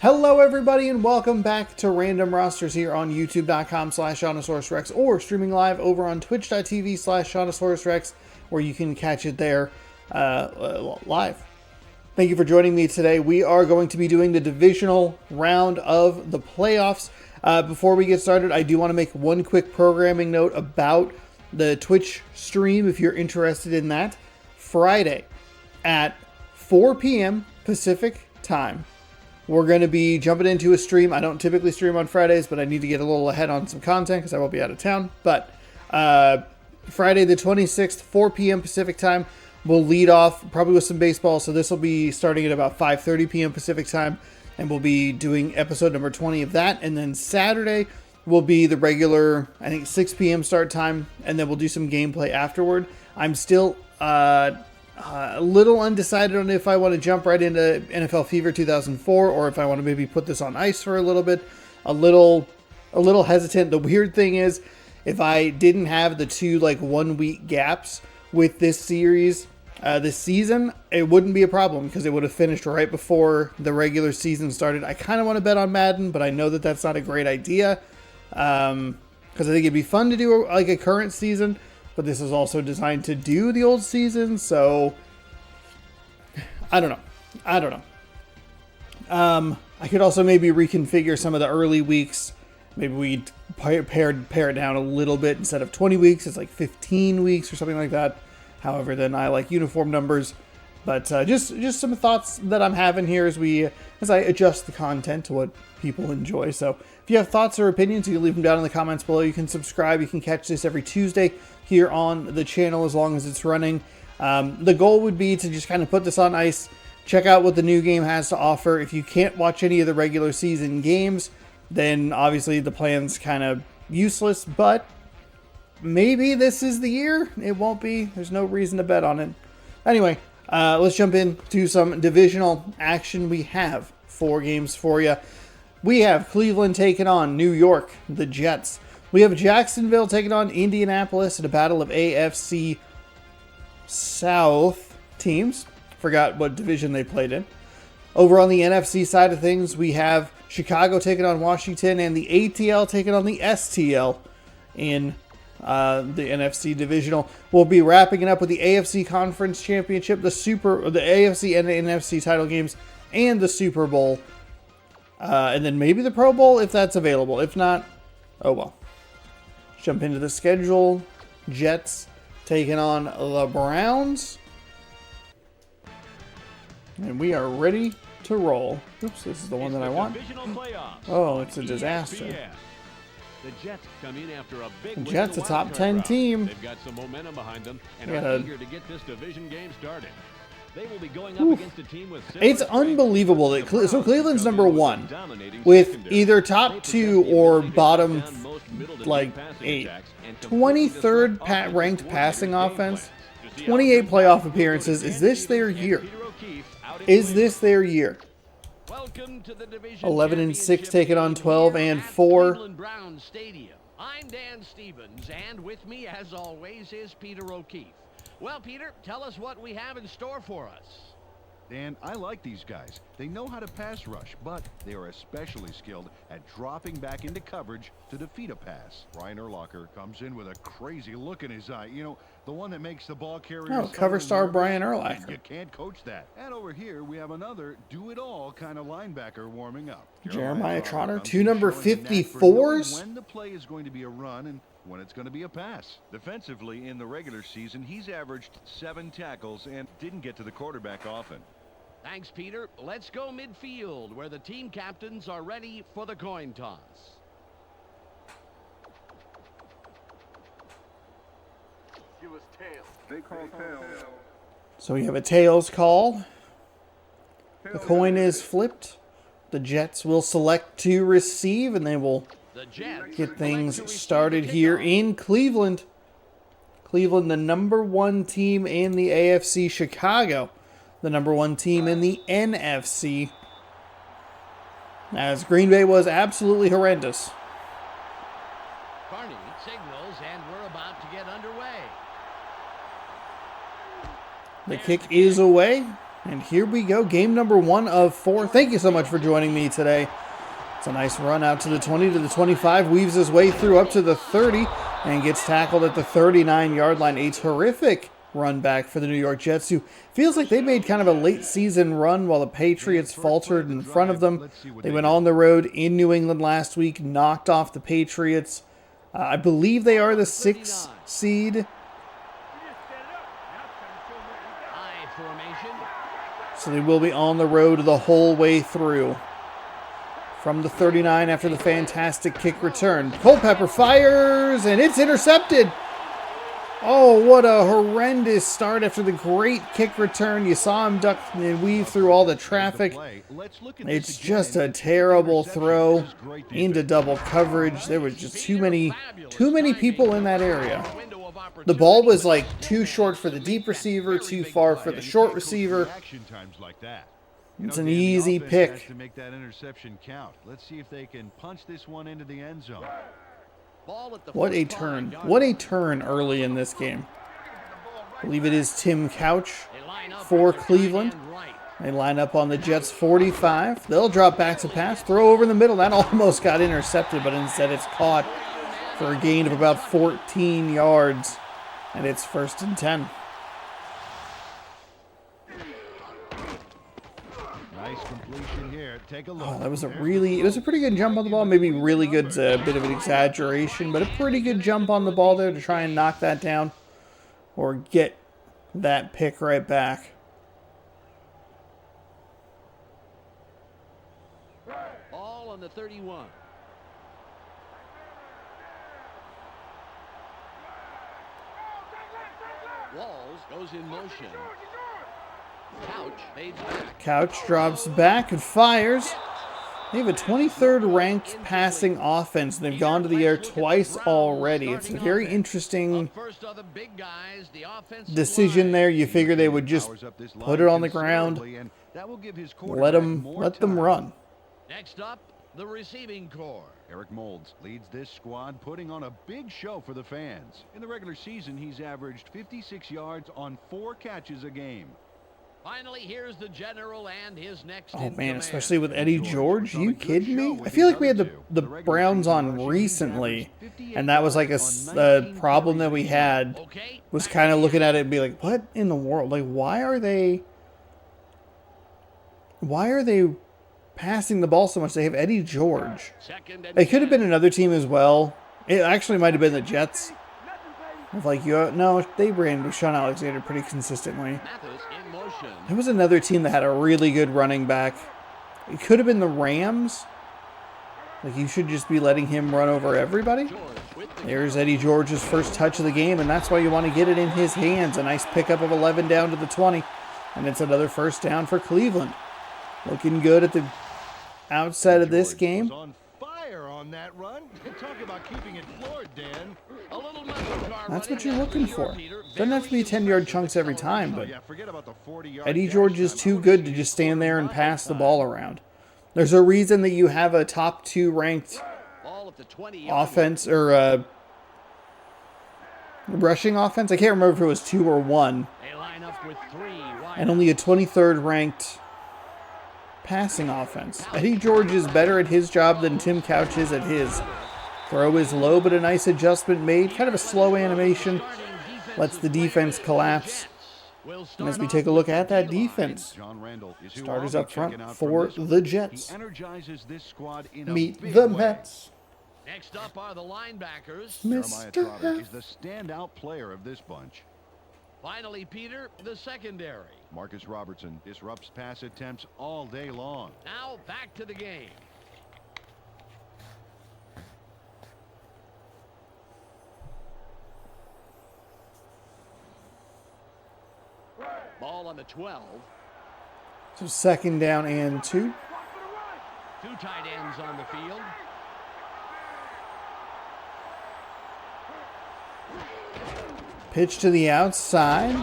Hello everybody and welcome back to Random Rosters here on youtube.com/Seannosaurus or streaming live over on twitch.tv/Seannosaurus, where you can catch it there live. Thank you for joining me today. We are going to be doing the divisional round of the playoffs. Before we get started, I do want to make one quick programming note about the Twitch stream if you're interested in that. Friday at 4 p.m. Pacific time. We're going to be jumping into a stream. I don't typically stream on Fridays, but I need to get a little ahead on some content because I will be out of town. But Friday the 26th, 4 p.m. Pacific time, we'll lead off probably with some baseball. So this will be starting at about 5:30 p.m. Pacific time, and we'll be doing episode number 20 of that. And then Saturday will be the regular, I think, 6 p.m. start time, and then we'll do some gameplay afterward. I'm still a little undecided on if I want to jump right into NFL Fever 2004 or if I want to maybe put this on ice for a little bit. A little hesitant. The weird thing is, if I didn't have the two 1 week gaps with this series this season, it wouldn't be a problem because it would have finished right before the regular season started. I kind of want to bet on Madden, but I know that that's not a great idea because I think it'd be fun to do a current season. But this is also designed to do the old season, so I don't know. I could also maybe reconfigure some of the early weeks. Maybe we pare it down a little bit. Instead of 20 weeks, it's like 15 weeks or something like that. However, then I like uniform numbers. But just some thoughts that I'm having here as I adjust the content to what people enjoy. So if you have thoughts or opinions, you can leave them down in the comments below. You can subscribe. You can catch this every Tuesday here on the channel as long as it's running. The goal would be to just kind of put this on ice, check out what the new game has to offer. If you can't watch any of the regular season games, then obviously the plan's kind of useless, but maybe this is the year. It won't be. There's no reason to bet on it. Anyway, let's jump into some divisional action. We have 4 games for you. We have Cleveland taking on New York, the Jets. We have Jacksonville taking on Indianapolis in a battle of AFC South teams. Forgot what division they played in. Over on the NFC side of things, we have Chicago taking on Washington and the ATL taking on the STL in the NFC divisional. We'll be wrapping it up with the AFC Conference Championship, the AFC and the NFC title games, and the Super Bowl. And then maybe the Pro Bowl if that's available. If not, oh well. Jump into the schedule. Jets taking on the Browns. And we are ready to roll. Oops, this is the one that I want. Oh, it's a disaster. The Jets come in after a big the Jets, a top 10 team. They've got some momentum behind them and are eager to get this division game started. They will be going up against a team with it's unbelievable that Cleveland's number 1 with either top 2 or bottom 8. 23rd ranked passing offense, 28 playoff appearances. Is this their year? Is this their year? 11-6 taking on 12-4. I'm Dan Stevens, and with me, as always, is Peter O'Keefe. Well, Peter, tell us what we have in store for us. Dan, I like these guys. They know how to pass rush, but they are especially skilled at dropping back into coverage to defeat a pass. Brian Urlacher comes in with a crazy look in his eye. You know, the one that makes the ball carrier. Oh, cover star Brian Urlacher. You can't coach that. And over here, we have another do-it-all kind of linebacker warming up. Jeremiah Trotter, 2 number 54s. When the play is going to be a run and when it's going to be a pass. Defensively, in the regular season, he's averaged 7 tackles and didn't get to the quarterback often. Thanks, Peter. Let's go midfield, where the team captains are ready for the coin toss. Give us tails. They call tails. So we have a tails call. The coin is flipped. The Jets will select to receive, and they will get things started here in Cleveland. Cleveland, the number 1 team in the AFC. Chicago, the number 1 team in the NFC. As Green Bay was absolutely horrendous. Barney signals, and we're about to get underway. The kick is away. And here we go, game number 1 of 4. Thank you so much for joining me today. It's a nice run out to the 20 to the 25, weaves his way through up to the 30, and gets tackled at the 39-yard line. A terrific run back for the New York Jets, who feels like they made kind of a late season run while the Patriots faltered in front of them. They went on the road in New England last week, knocked off the Patriots. I believe they are the 6th seed. So they will be on the road the whole way through. From the 39 after the fantastic kick return. Culpepper fires, and it's intercepted. Oh, what a horrendous start after the great kick return. You saw him duck and weave through all the traffic. It's just a terrible throw into double coverage. There was just too many people in that area. The ball was like too short for the deep receiver, too far for the short receiver. It's an easy pick. To make that interception count. Let's see if they can punch this one into the end zone. What a turn. What a turn early in this game. I believe it is Tim Couch for Cleveland. They line up on the Jets 45. They'll drop back to pass. Throw over the middle. That almost got intercepted, but instead it's caught for a gain of about 14 yards. And it's 1st and 10. Oh, that was it was a pretty good jump on the ball. Maybe really good's a bit of an exaggeration, but a pretty good jump on the ball there to try and knock that down or get that pick right back. Ball on the 31. Walls goes in motion. Couch drops back and fires. They have a 23rd ranked passing offense. They've gone to the air twice already. It's a very interesting decision there. You figure they would just put it on the ground, let them run. Next up, the receiving corps. Eric Moulds leads this squad, putting on a big show for the fans. In the regular season, he's averaged 56 yards on 4 catches a game. Finally, here's the general and his next. Oh man, especially with Eddie George. Are you kidding me? I feel like we had the Browns on recently, and that was like a problem that we had. Was kind of looking at it and be like, what in the world? Like, why are they passing the ball so much? They have Eddie George. It could have been another team as well. It actually might have been the Jets. Like, no, they ran with Sean Alexander pretty consistently. There was another team that had a really good running back. It could have been the Rams. Like, you should just be letting him run over everybody. There's Eddie George's first touch of the game, and that's why you want to get it in his hands. A nice pickup of 11 down to the 20. And it's another first down for Cleveland. Looking good at the outset of this game. On that run. Talk about keeping it floored, Dan. That's what you're looking for. Doesn't have to be 10-yard chunks every time, but Eddie George is too good to just stand there and pass the ball around. There's a reason that you have a top 2 ranked offense or rushing offense. I can't remember if it was 2 or 1. And only a 23rd ranked passing offense. Eddie George is better at his job than Tim Couch is at his. Throw is low, but a nice adjustment made. Kind of a slow animation. Lets the defense collapse. And as we take a look at that defense, starters up front for the Jets. Meet the Mets. Next up are the linebackers. Mr. is the standout player of this bunch. Finally, Peter, the secondary. Marcus Robertson disrupts pass attempts all day long. Now back to the game. Ball on the 12. So 2nd down and 2. 2 tight ends on the field. Pitch to the outside.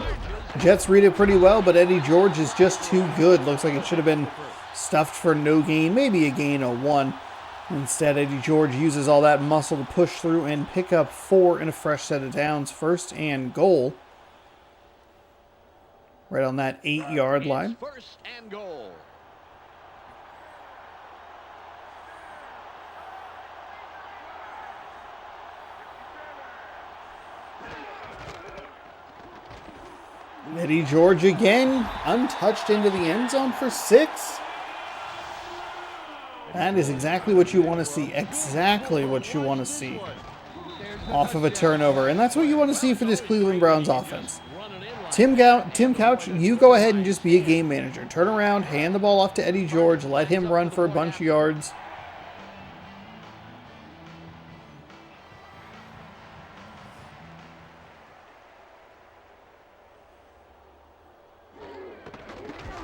Jets read it pretty well, but Eddie George is just too good. Looks like it should have been stuffed for no gain, maybe a gain of 1. Instead, Eddie George uses all that muscle to push through and pick up 4 in a fresh set of downs. 1st and goal. right on that 8-yard line. It's first and goal. Eddie George again, untouched into the end zone for 6. That is exactly what you want to see. Exactly what you want to see. Off of a turnover. And that's what you want to see for this Cleveland Browns offense. Tim Couch, you go ahead and just be a game manager. Turn around, hand the ball off to Eddie George, let him run for a bunch of yards.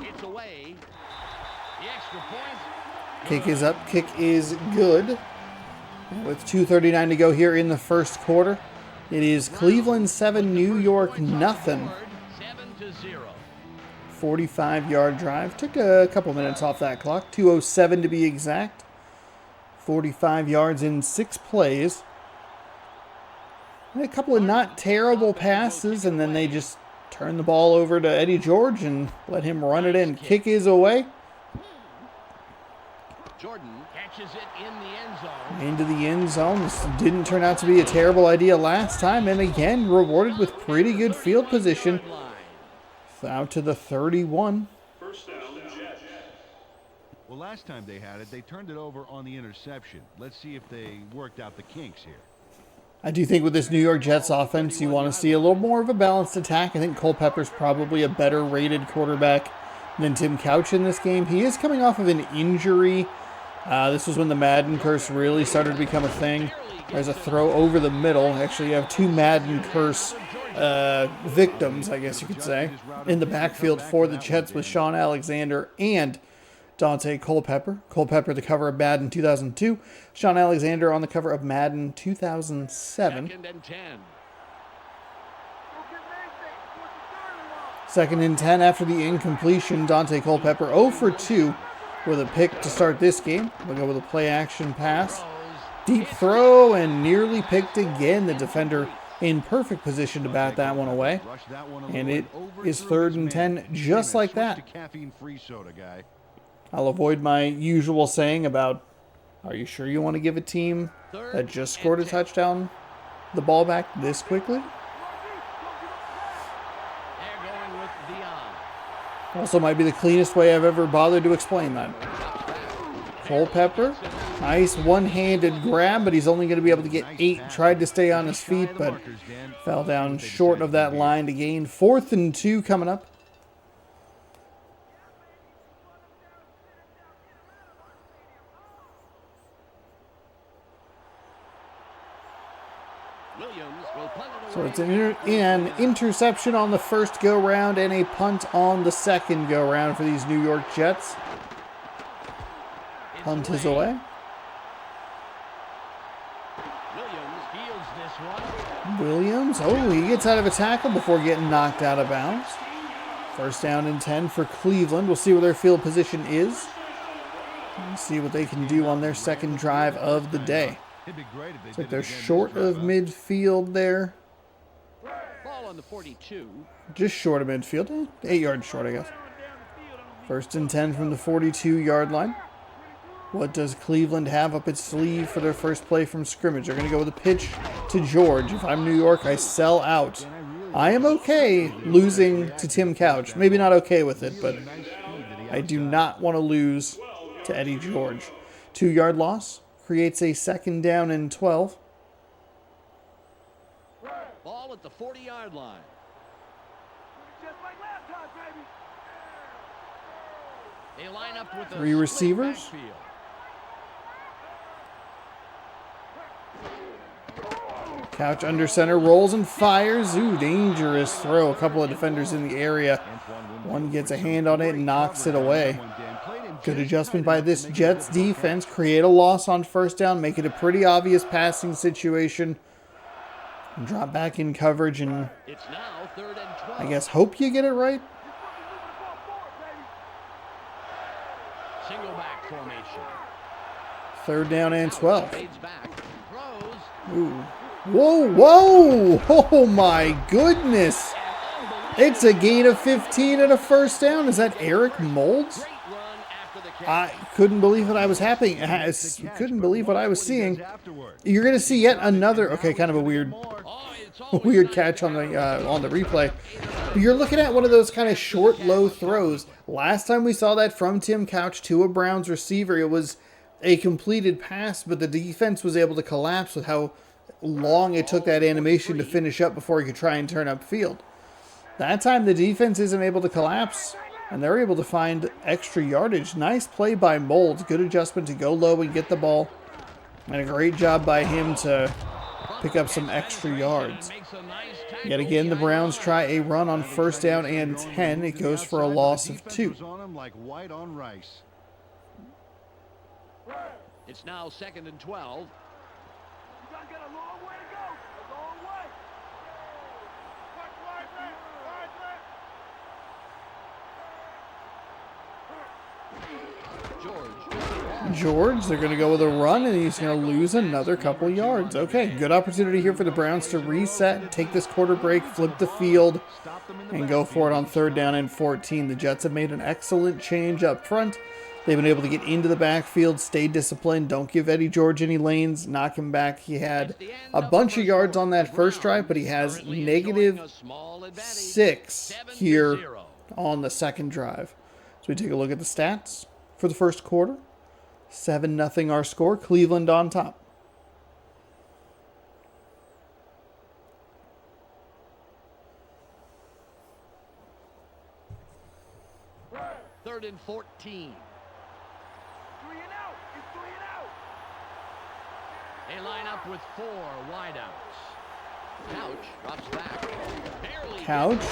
It's away. The extra point. Kick is up. Kick is good. With 2:39 to go here in the first quarter. It is Cleveland 7, New York nothing. 7-0. 45-yard drive. Took a couple minutes off that clock. 2:07 to be exact. 45 yards in 6 plays. A couple of not terrible passes, and then they just turn the ball over to Eddie George and let him run it in. Kick is away. Jordan catches it in the end zone. Into the end zone. This didn't turn out to be a terrible idea last time, and again rewarded with pretty good field position. Out to the 31. Well, last time they had it, they turned it over on the interception. Let's see if they worked out the kinks here. I do think with this New York Jets offense, you want to see a little more of a balanced attack. I think Culpepper's probably a better rated quarterback than Tim Couch in this game. He is coming off of an injury. This was when the Madden curse really started to become a thing. There's a throw over the middle. Actually, you have 2 Madden curse victims, I guess you could say, in the backfield for the Jets with Sean Alexander and Dante Culpepper. Culpepper the cover of Madden 2002. Sean Alexander on the cover of Madden 2007. 2nd and 10. Second and 10 after the incompletion. Dante Culpepper 0 for 2 with a pick to start this game. We'll go with a play action pass. Deep throw and nearly picked again. The defender in perfect position to bat that one away. And it is 3rd and 10 just like that. I'll avoid my usual saying about, are you sure you want to give a team that just scored a touchdown the ball back this quickly? They're going with Dion. Also might be the cleanest way I've ever bothered to explain that. Culpepper, nice one-handed grab, but he's only going to be able to get 8. Tried to stay on his feet, but fell down short of that line to gain. 4th and 2 coming up. So it's an interception on the first go-round and a punt on the second go-round for these New York Jets. Punt is away. Williams, oh, he gets out of a tackle before getting knocked out of bounds. 1st down and 10 for Cleveland. We'll see where their field position is. Let's see what they can do on their second drive of the day. Looks like they're short of midfield there. Ball on the 42. Just short of midfield. 8 yards short, I guess. 1st and 10 from the 42-yard line. What does Cleveland have up its sleeve for their first play from scrimmage? They're going to go with a pitch to George. If I'm New York, I sell out. I am okay losing to Tim Couch. Maybe not okay with it, but I do not want to lose to Eddie George. 2-yard loss creates a 2nd down and 12. Ball at the 40-yard line. They line up with 3 receivers. Couch under center, rolls and fires. Ooh, dangerous throw. A couple of defenders in the area. One gets a hand on it and knocks it away. Good adjustment by this Jets defense. Create a loss on 1st down. Make it a pretty obvious passing situation. Drop back in coverage and It's now 3rd and 12. I guess hope you get it right. Single back formation. 3rd down and 12. Fades back. Throws. Ooh. Whoa, whoa! Oh my goodness! It's a gain of 15 and a first down. Is that Eric Molds? Great run after the catch. I couldn't believe what I was happening. Couldn't believe what I was seeing. You're going to see yet another, okay, kind of a weird catch on the replay. You're looking at one of those kind of short, low throws. Last time we saw that from Tim Couch to a Browns receiver, it was a completed pass, but the defense was able to collapse with how long it took that animation to finish up before he could try and turn upfield. That time the defense isn't able to collapse, and they're able to find extra yardage. Nice play by Molds. Good adjustment to go low and get the ball. And a great job by him to pick up some extra yards. Yet again, the Browns try a run on first down and 10. It goes for a loss of 2. It's now 2nd and 12. George, they're going to go with a run, and he's going to lose another couple yards. Okay, good opportunity here for the Browns to reset, take this quarter break, flip the field, and go for it on 3rd down and 14. The Jets have made an excellent change up front. They've been able to get into the backfield, stay disciplined, don't give Eddie George any lanes, knock him back. He had a bunch of yards on that first drive, but he has -6 here on the second drive. So we take a look at the stats for the first quarter. 7-0 our score. Cleveland on top. Third and 14. 3 and out. It's 3 and out. They line up with 4 wideouts. Couch drops back. Barely. Couch.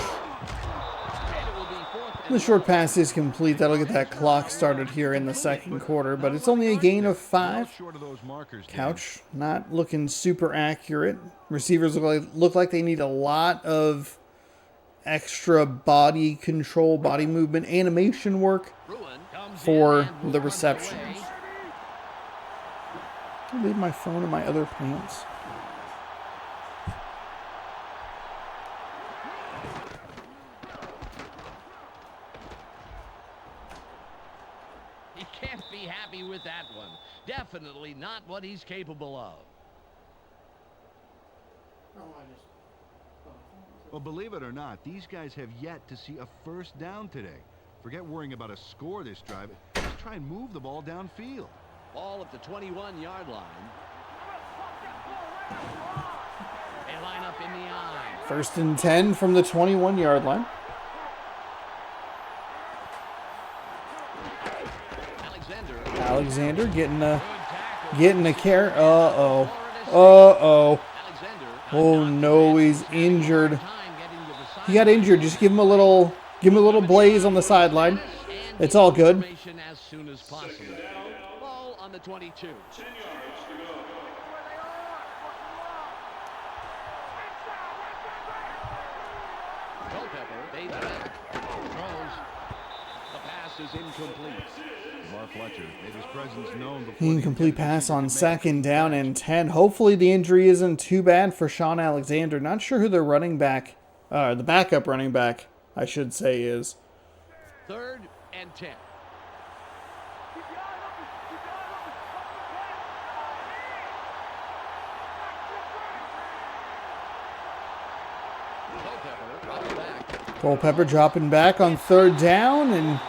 The short pass is complete. That'll get that clock started here in the second quarter, but it's only a gain of 5. Couch not looking super accurate. Receivers look like they need a lot of extra body control, body movement, animation work for the receptions. I leave my phone in my other pants. He can't be happy with that one. Definitely not what he's capable of. Well, believe it or not, these guys have yet to see a first down today. Forget worrying about a score this drive. Just try and move the ball downfield. Ball at the 21-yard line. They line up in the eye. 1st and 10 from the 21-yard line. Alexander getting a care. Uh-oh. Oh no, he's injured. He got injured. Just give him a little blaze on the sideline. It's all good. As soon as possible. Ball on the 22. Culpepper, throws. The pass is incomplete. Fletcher made his presence known before. Incomplete pass on 2nd down and 10. Hopefully the injury isn't too bad for Sean Alexander. Not sure who their running back, the backup running back, I should say, is. 3rd and 10. Culpepper dropping back on 3rd down, and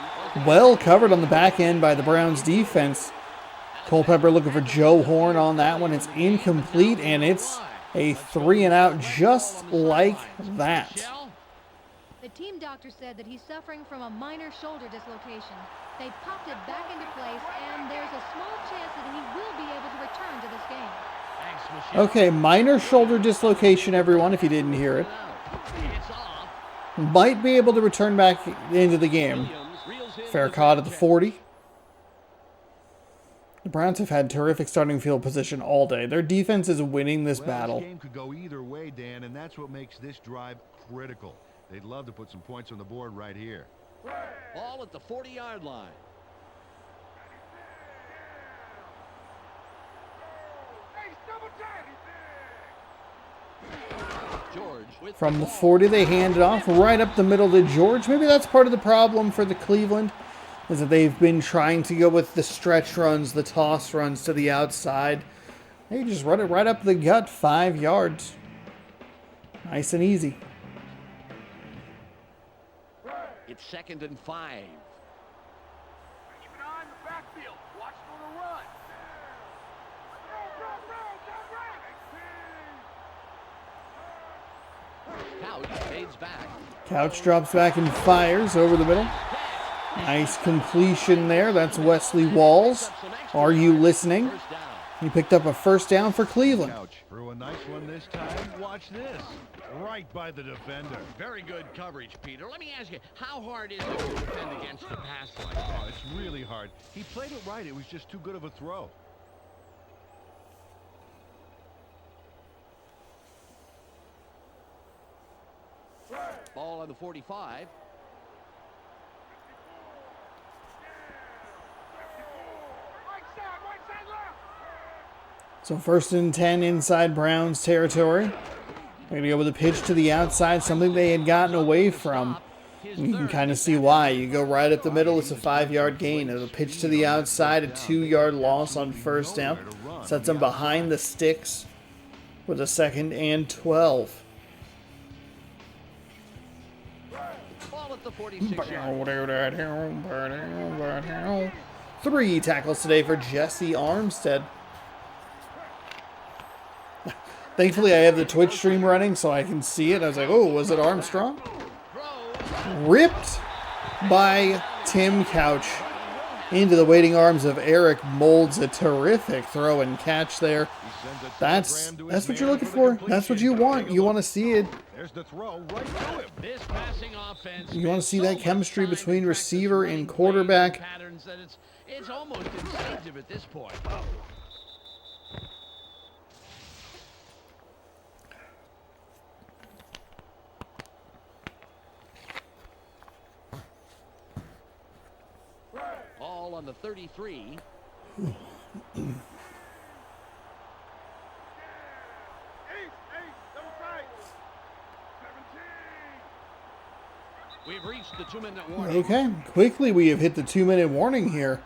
well covered on the back end by the Browns defense. Culpepper looking for Joe Horn on that one. It's incomplete, and it's a 3 and out just like that. The team doctor said that he's suffering from a minor shoulder dislocation. They popped it back into place, and there's a small chance that he will be able to return to this game. Okay, minor shoulder dislocation, everyone, if you didn't hear it. Might be able to return back into the game. Fair caught at the 40. The Browns have had terrific starting field position all day. Their defense is winning this battle. This game could go either way, Dan, and that's what makes this drive critical. They'd love to put some points on the board right here. Ball at the 40-yard line. From the 40, they hand it off right up the middle to George. Maybe that's part of the problem for the Cleveland, is that they've been trying to go with the stretch runs, the toss runs to the outside. They just run it right up the gut, 5 yards. Nice and easy. It's 2nd and 5. Keep an eye on the backfield. Watch for the run. Couch fades back. Couch drops back and fires over the middle. Nice completion there. That's Wesley Walls. Are you listening? He picked up a first down for Cleveland. Couch threw a nice one this time. Watch this. Right by the defender. Very good coverage, Peter. Let me ask you, how hard is it to defend against the pass like that? Oh, it's really hard. He played it right. It was just too good of a throw. Ball on the 45. So 1st and 10 inside Browns territory. They're going to go with a pitch to the outside, something they had gotten away from. You can kind of see why. You go right up the middle, it's a 5-yard gain. A pitch to the outside, a 2-yard loss on first down. Sets them behind the sticks with a 2nd and 12. Ball at the 46-yard. 3 tackles today for Jesse Armstead. Thankfully, I have the Twitch stream running so I can see it. I was like, oh, was it Armstrong? Ripped by Tim Couch into the waiting arms of Eric Moulds. A terrific throw and catch there. That's what you're looking for. That's what you want. You want to see it. There's the throw right to him. This passing offense, you want to see that chemistry between receiver and quarterback. Patterns that it's almost instinctive at this point. All on the 33. We've reached the 2-minute warning. Okay, quickly we have hit the 2-minute warning here.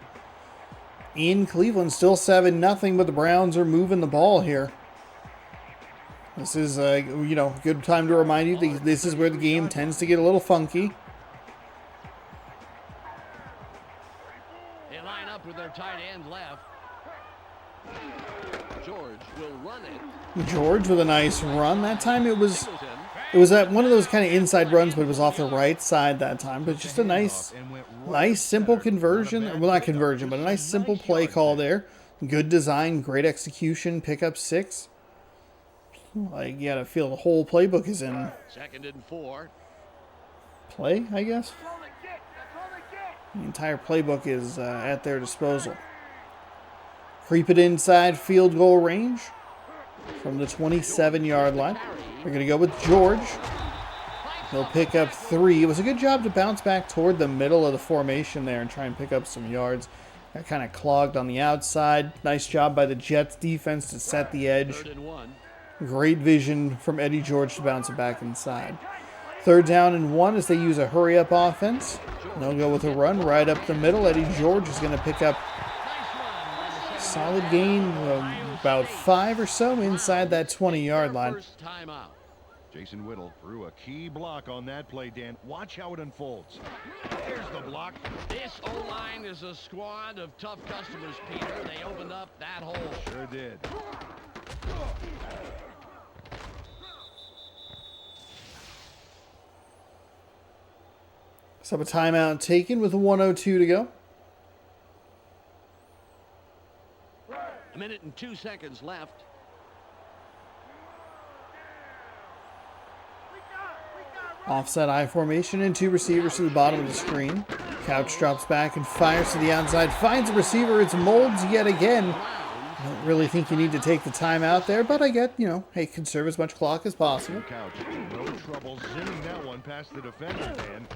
In Cleveland, still 7-0, but the Browns are moving the ball here. This is a good time to remind you that this is where the game tends to get a little funky. They line up with their tight end left. George will run it. George with a nice run. That time it was one of those kind of inside runs, but it was off the right side that time. But just a nice simple conversion. Well, not conversion, but a nice simple play call there. Good design, great execution, pick up 6. Like, you gotta feel the whole playbook is in 2nd and 4. play, I guess. The entire playbook is at their disposal. Creep it inside field goal range from the 27-yard line. We're going to go with George. He'll pick up 3. It was a good job to bounce back toward the middle of the formation there and try and pick up some yards. Got kind of clogged on the outside. Nice job by the Jets defense to set the edge. 3rd and 1. Great vision from Eddie George to bounce it back inside. 3rd down and 1 as they use a hurry-up offense. And they'll go with a run right up the middle. Eddie George is going to pick up a solid gain of about 5 or so inside that 20-yard line. First timeout. Jason Whittle threw a key block on that play, Dan. Watch how it unfolds. There's the block. This O-line is a squad of tough customers, Peter. They opened up that hole. Sure did. So a timeout taken with 1:02 to go. 1 minute and 2 seconds left. Offset I formation and 2 receivers to the bottom of the screen. Couch drops back and fires to the outside. Finds a receiver. It's Moulds yet again. I don't really think you need to take the time out there, but I get, hey, conserve as much clock as possible. Couch, no trouble zimming that one past the defender, Dan.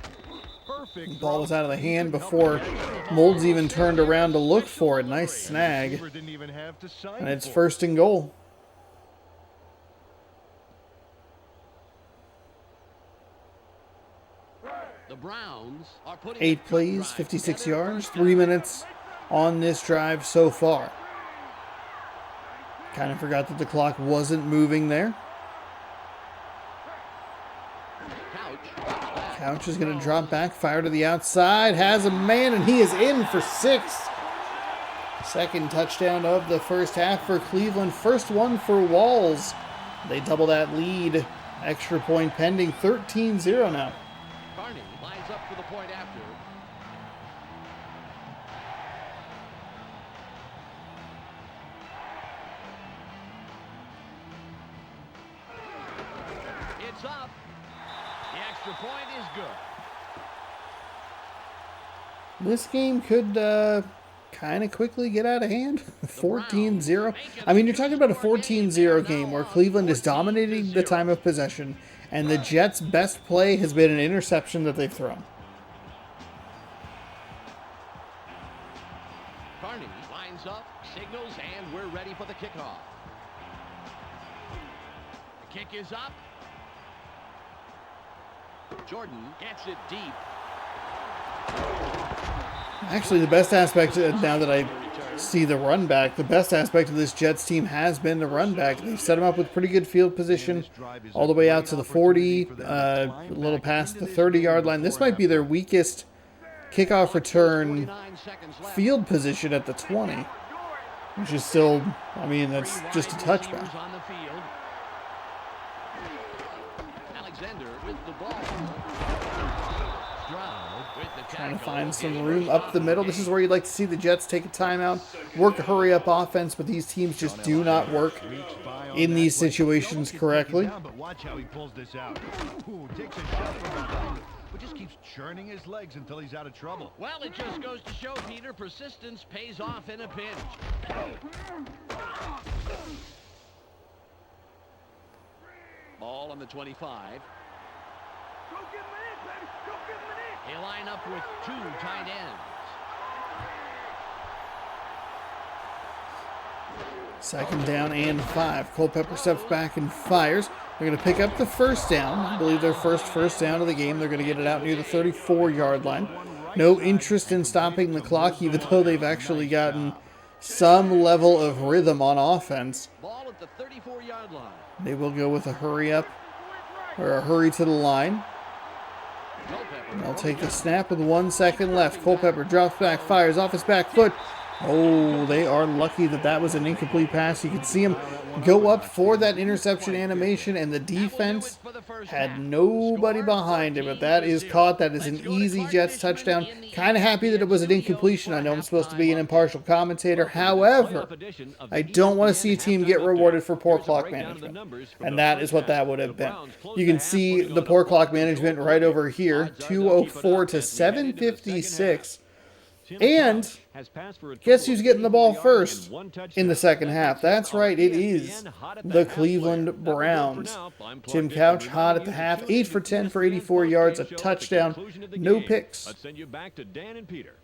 Perfect. The ball was out of the hand before Moulds even turned around to look for it. Nice snag. And it's 1st and goal. Browns are putting 8 plays, 56 yards, 3 minutes on this drive so far. Kind of forgot that the clock wasn't moving there. Couch is going to drop back, fire to the outside, has a man, and he is in for 6. Second touchdown of the first half for Cleveland. First one for Walls. They double that lead. Extra point pending, 13-0 now. Carney lines up for the point after. It's up. The extra point is good. This game could kind of quickly get out of hand. 14-0. I mean, you're talking about a 14-0 game where Cleveland is dominating the time of possession, and the Jets' best play has been an interception that they've thrown. Carney lines up, signals, and we're ready for the kickoff. The kick is up. Jordan gets it deep. Actually, the best aspect, now that I see the run back, the best aspect of this Jets team has been the run back. They've set them up with pretty good field position all the way out to the 40, a little past the 30-yard line. This might be their weakest kickoff return field position at the 20, which is still, I mean, that's just a touchback. Alexander with the ball. Trying to find some room up the middle. This is where you'd like to see the Jets take a timeout, work a hurry-up offense, but these teams just do not work in these situations correctly. But watch how he pulls this out. Ooh, takes a shot from behind, but just keeps churning his legs until he's out of trouble. Well, it just goes to show, Peter, persistence pays off in a pinch. Ball on the 25. Go get him in, baby. Go get him in. They line up with 2 tight ends. Second down and 5. Culpepper steps back and fires. They're going to pick up the first down. I believe their first down of the game. They're going to get it out near the 34-yard line. No interest in stopping the clock, even though they've actually gotten some level of rhythm on offense. Ball at the 34-yard line. They will go with a hurry up, or a hurry to the line. They'll take the snap with 1 second left. Culpepper drops back, fires off his back foot. Oh, they are lucky that that was an incomplete pass. You could see him go up for that interception animation, and the defense had nobody behind him. But that is caught. That is an easy Jets touchdown. Kind of happy that it was an incompletion. I know I'm supposed to be an impartial commentator. However, I don't want to see a team get rewarded for poor clock management. And that is what that would have been. You can see the poor clock management right over here. 2:04 to 7:56. And guess who's getting the ball first in the second half? That's right, it is the Cleveland Browns. Tim Couch hot at the half, 8 for 10 for 84 yards, a touchdown, no picks. Let's send you back to Dan and Peter.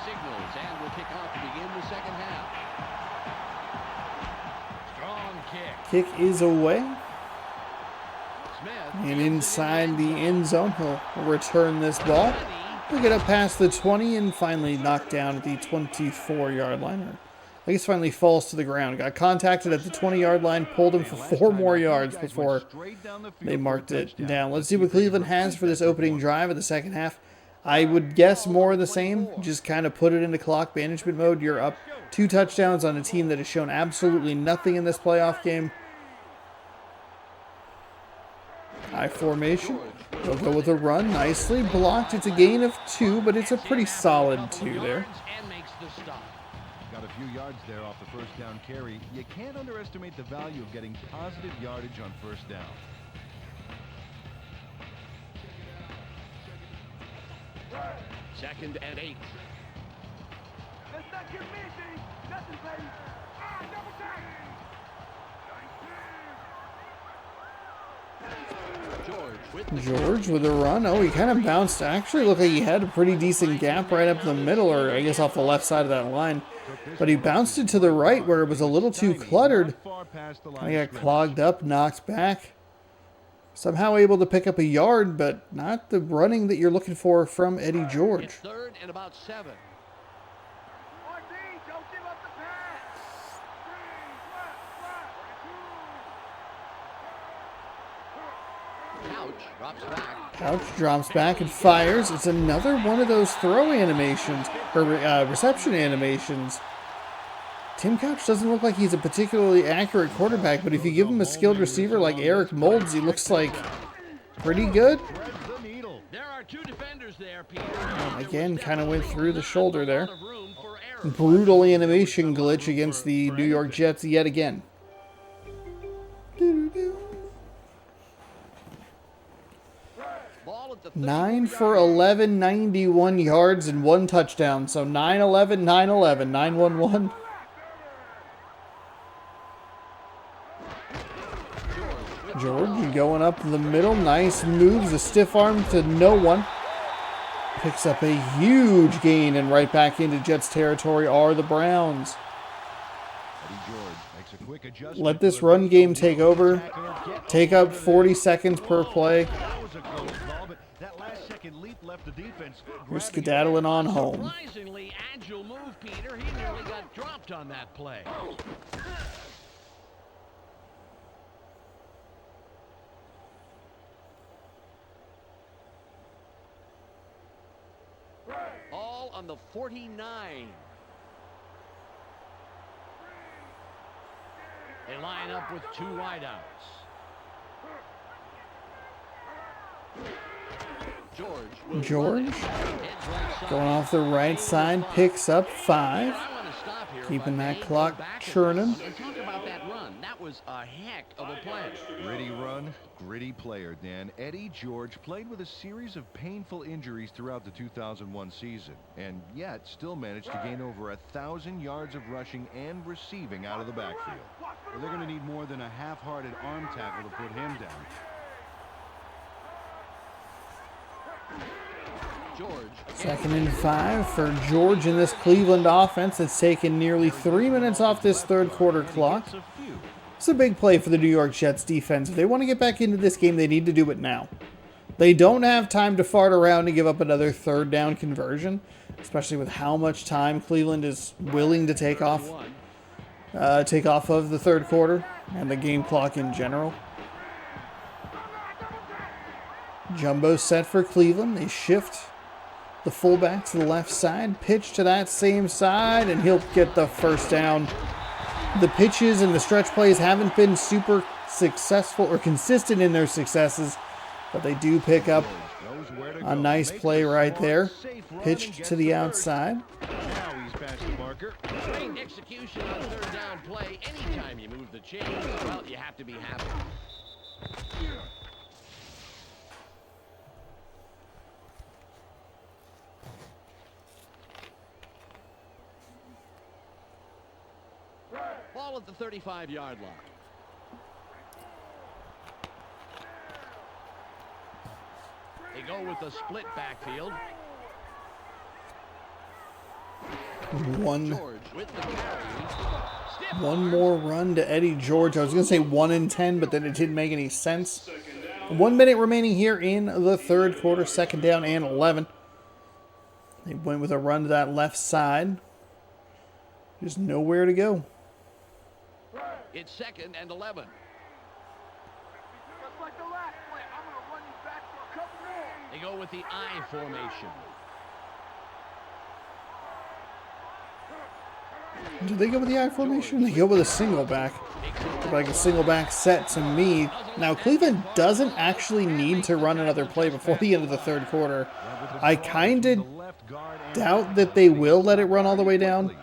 Signals and will kick off to begin the second half. Strong kick. Kick is away. Smith. And inside the end zone, he'll return this ball. He'll get up past the 20 and finally knocked down at the 24-yard line. Or I guess finally falls to the ground. Got contacted at the 20-yard line, pulled him for 4 more yards before they marked it down. Let's see what Cleveland has for this opening drive of the second half. I would guess more of the same. Just kind of put it into clock management mode. You're up 2 touchdowns on a team that has shown absolutely nothing in this playoff game. High formation. They'll go with a run. Nicely blocked. It's a gain of 2, but it's a pretty solid 2 there. Got a few yards there off the first down carry. You can't underestimate the value of getting positive yardage on first down. Second and 8. Let's not get busy. Nothing, baby. Double George with a run. Oh, he kind of bounced. Actually looked like he had a pretty decent gap right up the middle, or I guess off the left side of that line. But he bounced it to the right where it was a little too cluttered. He got clogged up, knocked back. Somehow able to pick up a yard, but not the running that you're looking for from Eddie George. It's 3rd and about 7. Don't give up the pass. Couch drops back. Couch drops back and fires. It's another one of those throw animations, or reception animations. Tim Couch doesn't look like he's a particularly accurate quarterback, but if you give him a skilled receiver like Eric Moulds, he looks like pretty good. There are 2 defenders there, Peter. Again, kind of went through the shoulder there. Brutal animation glitch against the New York Jets yet again. 9 for 11, 91 yards and 1 touchdown. So 9-11, 9-11, 9-1-1. George going up the middle. Nice moves. A stiff arm to no one. Picks up a huge gain and right back into Jets territory are the Browns. Let this run game take over. Take up 40 seconds per play. We're skedaddling on home. Surprisingly agile move, Peter. He nearly got dropped on that play. All on the 49. They line up with 2 wideouts. George going off the right side, picks up 5. Keeping that clock churning. Talk about that run. That was a heck of a play. Gritty run, gritty player, Dan. Eddie George played with a series of painful injuries throughout the 2001 season, and yet still managed to gain over 1,000 yards of rushing and receiving out of the backfield. Well, they're going to need more than a half-hearted arm tackle to put him down. George. 2nd and 5 for George in this Cleveland offense. It's taken nearly 3 minutes off this third quarter clock. It's a big play for the New York Jets defense. If they want to get back into this game, they need to do it now. They don't have time to fart around and give up another 3rd down conversion, especially with how much time Cleveland is willing to take off of the third quarter and the game clock in general. Jumbo set for Cleveland. They shift the fullback to the left side, pitch to that same side, and he'll get the first down. The pitches and the stretch plays haven't been super successful or consistent in their successes, but they do pick up a nice play right there. Pitched to the outside. Now he's past the marker. Great execution on 3rd down play. Anytime you move the chains, well, you have to be happy. Ball at the 35-yard line. They go with the split backfield. One George with the carry. One more run to Eddie George. I was going to say 1 and 10, but then it didn't make any sense. 1 minute remaining here in the third quarter. 2nd down and 11. They went with a run to that left side. There's nowhere to go. It's 2nd and 11. Just like the last play, I'm going to run you back for a couple more. They go with the I formation. Do they go with the I formation? They go with a single back. Like a single back set to me. Now, Cleveland doesn't actually need to run another play before the end of the third quarter. I kind of doubt that they will let it run all the way down.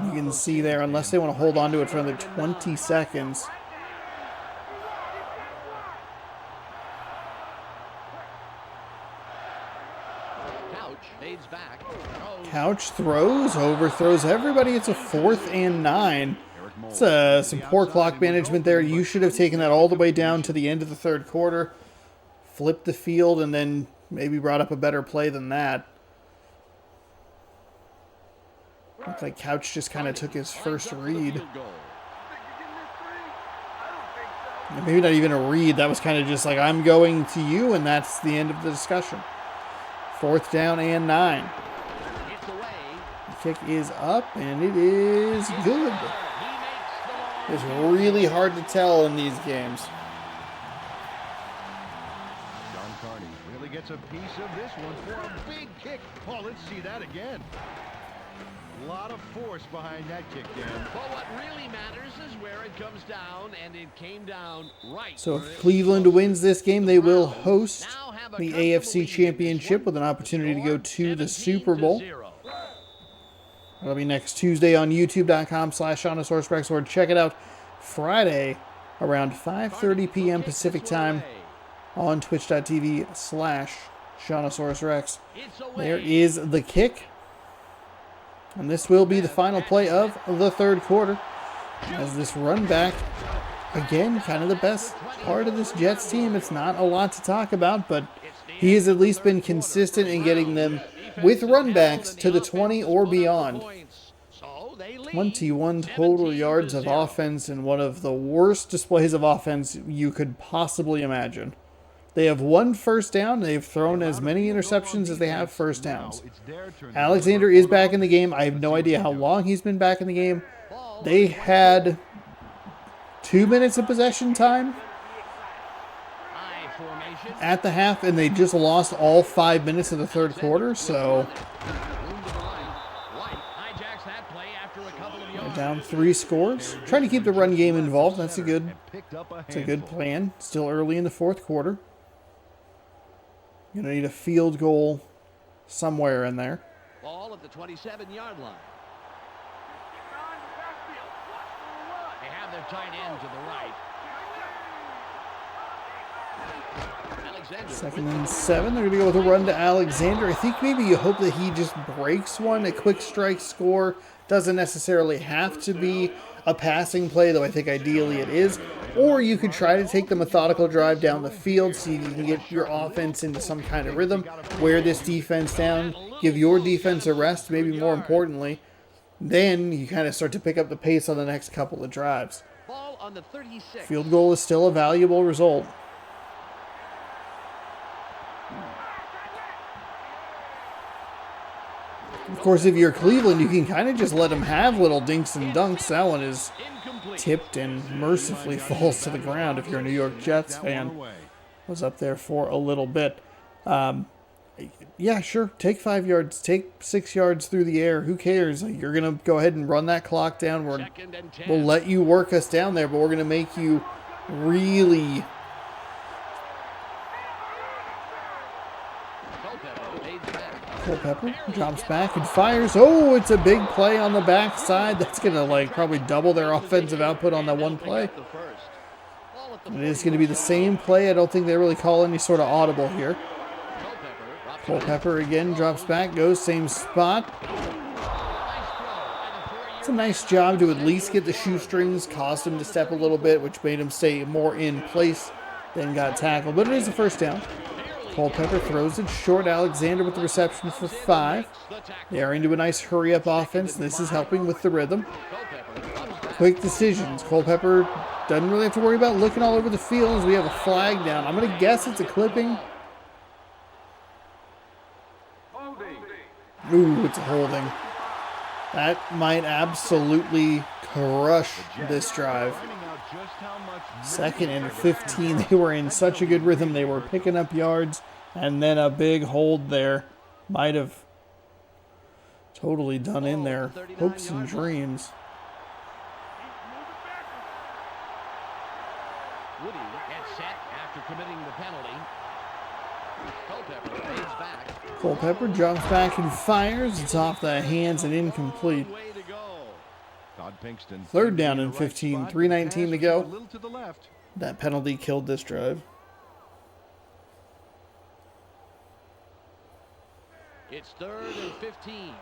You can see there, unless they want to hold on to it for another 20 seconds. Couch fades back. Couch throws, overthrows everybody. It's a 4th and 9. It's some poor clock management there. You should have taken that all the way down to the end of the third quarter. flipped the field and then maybe brought up a better play than that. Looked like Couch just kind of took his first read. Maybe not even a read. That was kind of just like, I'm going to you, and that's the end of the discussion. 4th down and 9. The kick is up, and it is good. It's really hard to tell in these games. John Carney really gets a piece of this one for a big kick. Oh, let's see that again. A lot of force behind that kick, Dan. But what really matters is where it comes down, and it came down right. So if Cleveland wins this game, they will host the AFC Championship with an opportunity to go to the Super Bowl. That'll be next Tuesday on youtube.com/SeannosaurusRex, or check it out Friday around 5:30 p.m. Pacific time on twitch.tv/SeannosaurusRex. There is the kick. And this will be the final play of the third quarter. As this run back, again, kind of the best part of this Jets team. It's not a lot to talk about, but he has at least been consistent in getting them with run backs to the 20 or beyond. 21 total yards of offense and one of the worst displays of offense you could possibly imagine. They have 1 first down. They've thrown as many interceptions as they have first downs. Alexander is back in the game. I have no idea how long he's been back in the game. They had 2 minutes of possession time at the half, and they just lost all 5 minutes of the third quarter. So they're down 3 scores. Trying to keep the run game involved. That's a good plan. Still early in the fourth quarter. You're going to need a field goal somewhere in there. Ball at the 27-yard line. They have their tight end to the right. Second and 7. They're going to go with a run to Alexander. I think maybe you hope that he just breaks one. A quick strike score doesn't necessarily have to be a passing play, though I think ideally it is. Or you could try to take the methodical drive down the field, see if you can get your offense into some kind of rhythm, wear this defense down, give your defense a rest, maybe more importantly. Then you kind of start to pick up the pace on the next couple of drives. Ball on the 36. Field goal is still a valuable result. Of course, if you're Cleveland, you can kind of just let them have little dinks and dunks. That one is tipped and mercifully falls to the ground if you're a New York Jets fan. Was up there for a little bit. Yeah, sure. Take 5 yards. Take 6 yards through the air. Who cares? Like, you're going to go ahead and run that clock down. We'll let you work us down there, but we're going to make you really... Culpepper drops back and fires. Oh, it's a big play on the backside. That's going to probably double their offensive output on that one play. It is going to be the same play. I don't think they really call any sort of audible here. Culpepper again drops back, goes same spot. It's a nice job to at least get the shoestrings, caused him to step a little bit, which made him stay more in place than got tackled. But it is a first down. Culpepper throws it short. Alexander with the reception for 5. They are into a nice hurry-up offense. This is helping with the rhythm. Quick decisions. Culpepper doesn't really have to worry about looking all over the field as we have a flag down. I'm going to guess it's a clipping. Ooh, it's a holding. That might absolutely crush this drive. 2nd and 15. They were in such a good rhythm. They were picking up yards, and then a big hold there might have totally done in their hopes and dreams. Woody gets set after committing the penalty. Culpepper fades back. Culpepper drops back and fires. It's off the hands and incomplete. 3rd down and 15. 3:19 to go. That penalty killed this drive. It's 3rd and 15.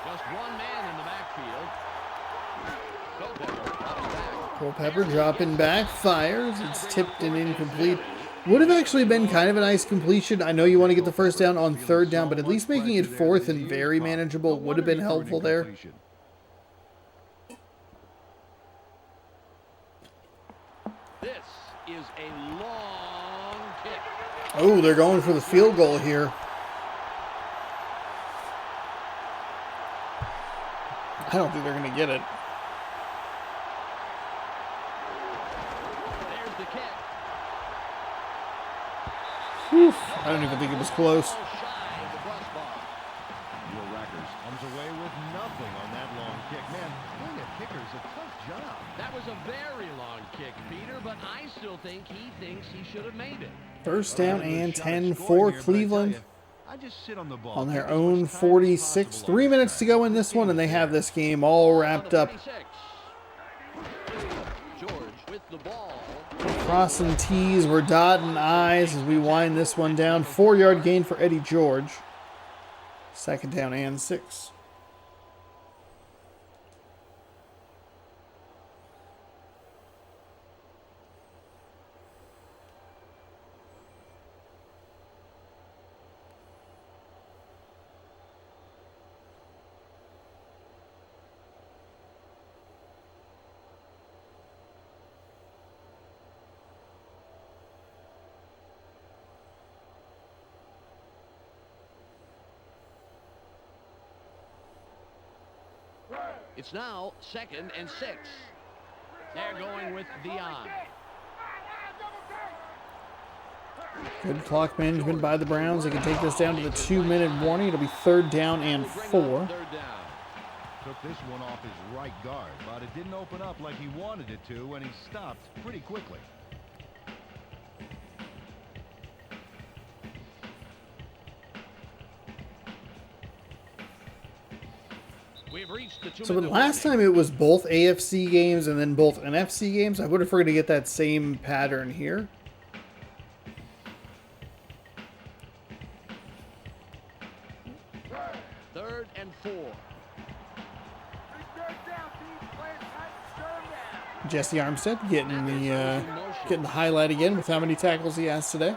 Just one man in the backfield. Culpepper dropping back, fires. It's tipped and incomplete. Would have actually been kind of a nice completion. I know you want to get the first down on third down, but at least making it fourth and very manageable would have been helpful there. This is a long kick. Oh, they're going for the field goal here. I don't think they're going to get it. There's the kick. Whew, I don't even think it was close. Shy of the crossbar. Will Rackers comes away with nothing on that long kick. Man, being a kicker is a tough job. That was a very long kick, Peter, but I still think he thinks he should have made it. First down and 10 for Cleveland. I just sit on the ball On their own 46. 3 minutes to go in this one, and they have this game all wrapped up. George with the ball. Crossing T's, we're dotting I's as we wind this one down. 4-yard gain for Eddie George. Second down and 6. It's now 2nd and 6. They're going with Dion. Good clock management by the Browns. They can take this down to the 2-minute warning. It'll be third down and 4. Third down. Took this one off his right guard, but it didn't open up like he wanted it to, and he stopped pretty quickly. We've reached the 2 So but last time it was both AFC games and then both NFC games. I wonder if we're going to get that same pattern here. Third and 4. Jesse Armstead getting the highlight again with how many tackles he has today.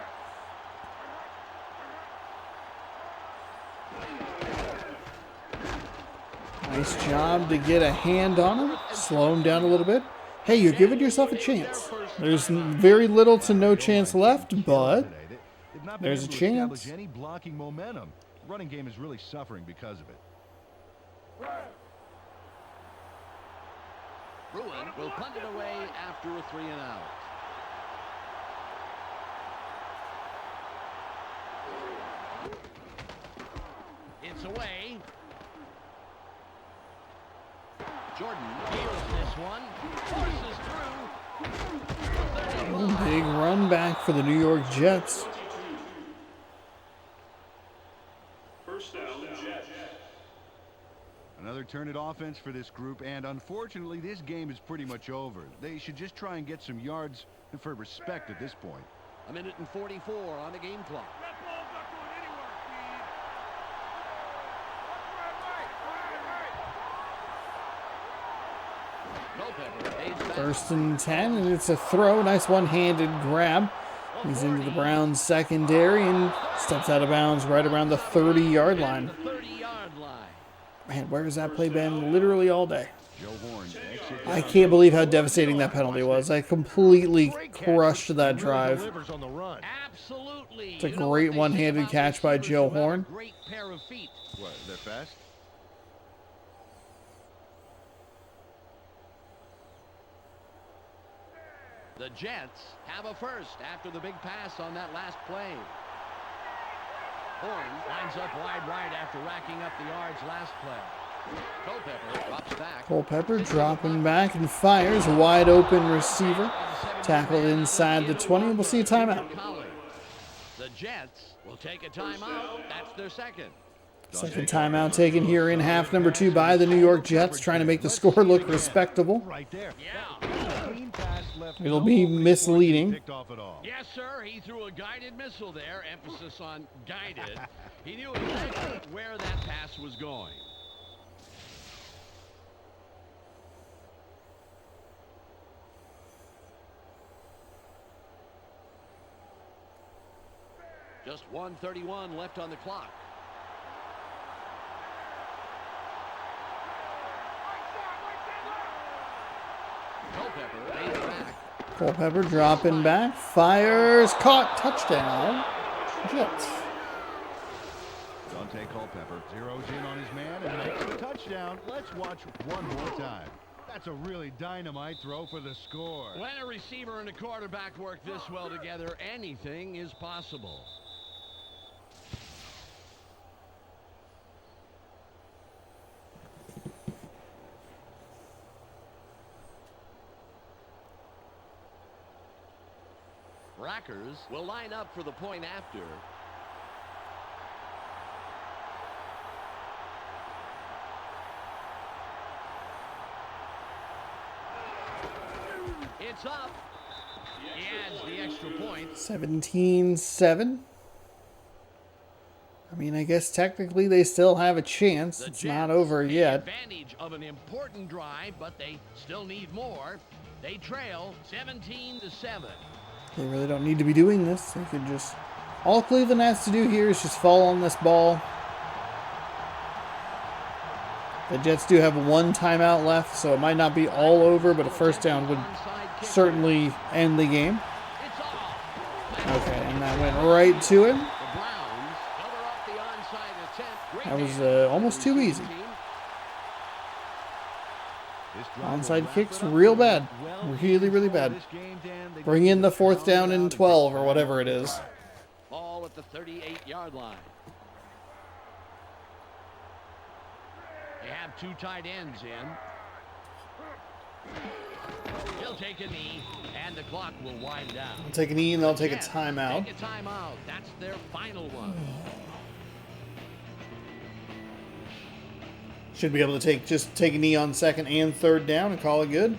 Nice job to get a hand on him. Slow him down a little bit. Hey, you're giving yourself a chance. There's very little to no chance left, but there's a chance. Any blocking momentum. Running game is really suffering because of it. Bruin will punt it away after a 3-and-out. It's away. Jordan hears this one. Forces through. Big run back for the New York Jets. Another turn at offense for this group, and unfortunately this game is pretty much over. They should just try and get some yards and for respect at this point. 1:44 on the game clock. That ball's not going anywhere, Steve. First and 10, and it's a throw. Nice one-handed grab. He's into the Browns secondary and steps out of bounds right around the 30-yard line. Man, where has that play been literally all day? I can't believe how devastating that penalty was. I completely crushed that drive. Absolutely. It's a great one-handed catch by Joe Horn. Great pair of feet. What, they're fast? The Jets have a first after the big pass on that last play. Horn lines up wide right after racking up the yards last play. Culpepper drops back. Culpepper dropping back and fires. Wide open receiver. Tackled inside the 20. We'll see a timeout. The Jets will take a timeout. That's their second. Second timeout taken here in half number 2 by the New York Jets, trying to make the score look respectable. Right there. Yeah. It'll be misleading. Yes, sir. He threw a guided missile there. Emphasis on guided. He knew exactly where that pass was going. Just 1:31 left on the clock. Culpepper made it back. Culpepper dropping back. Fires. Caught. Touchdown. Jets. Dante Culpepper zeroes in on his man and makes the touchdown. Let's watch one more time. That's a really dynamite throw for the score. When a receiver and a quarterback work this well together, anything is possible. Rackers will line up for the point after. It's up. He adds the extra point. 17-7. I mean, I guess technically they still have a chance. It's not over yet. Advantage of an important drive, but they still need more. They trail 17-7. They really don't need to be doing this. They could just... All Cleveland has to do here is just fall on this ball. The Jets do have one timeout left, so it might not be all over, but a first down would certainly end the game. Okay, and that went right to him. That was almost too easy. Onside kicks real bad. Really, really bad. Bring in the 4th down and 12 or whatever it is. Ball at the 38-yard line. They have 2 tight ends in. He'll take a knee, and the clock will wind down. They'll take a knee and they'll take a timeout. Take a timeout. That's their final one. Should be able to just take a knee on 2nd and 3rd down and call it good.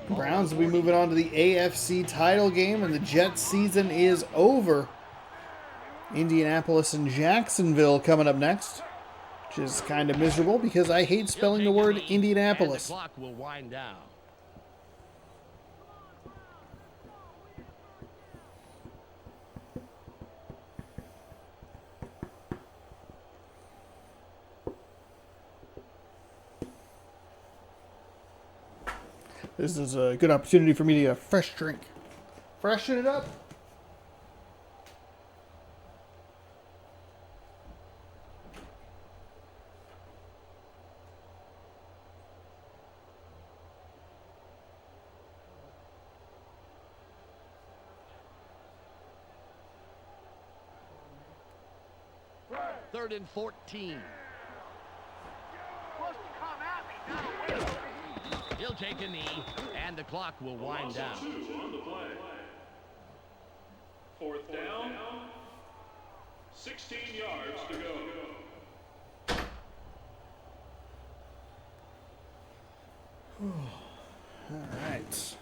Browns will be moving on to the AFC title game, and the Jets season is over. Indianapolis and Jacksonville coming up next, which is kind of miserable because I hate spelling the word Indianapolis. The clock will wind down. This is a good opportunity for me to get a fresh drink. Freshen it up. Third and 14. Supposed to come at me now. Wait. He'll take a knee, and the clock will wind down. 2 on the play. 4th down. 16 yards to go. All right.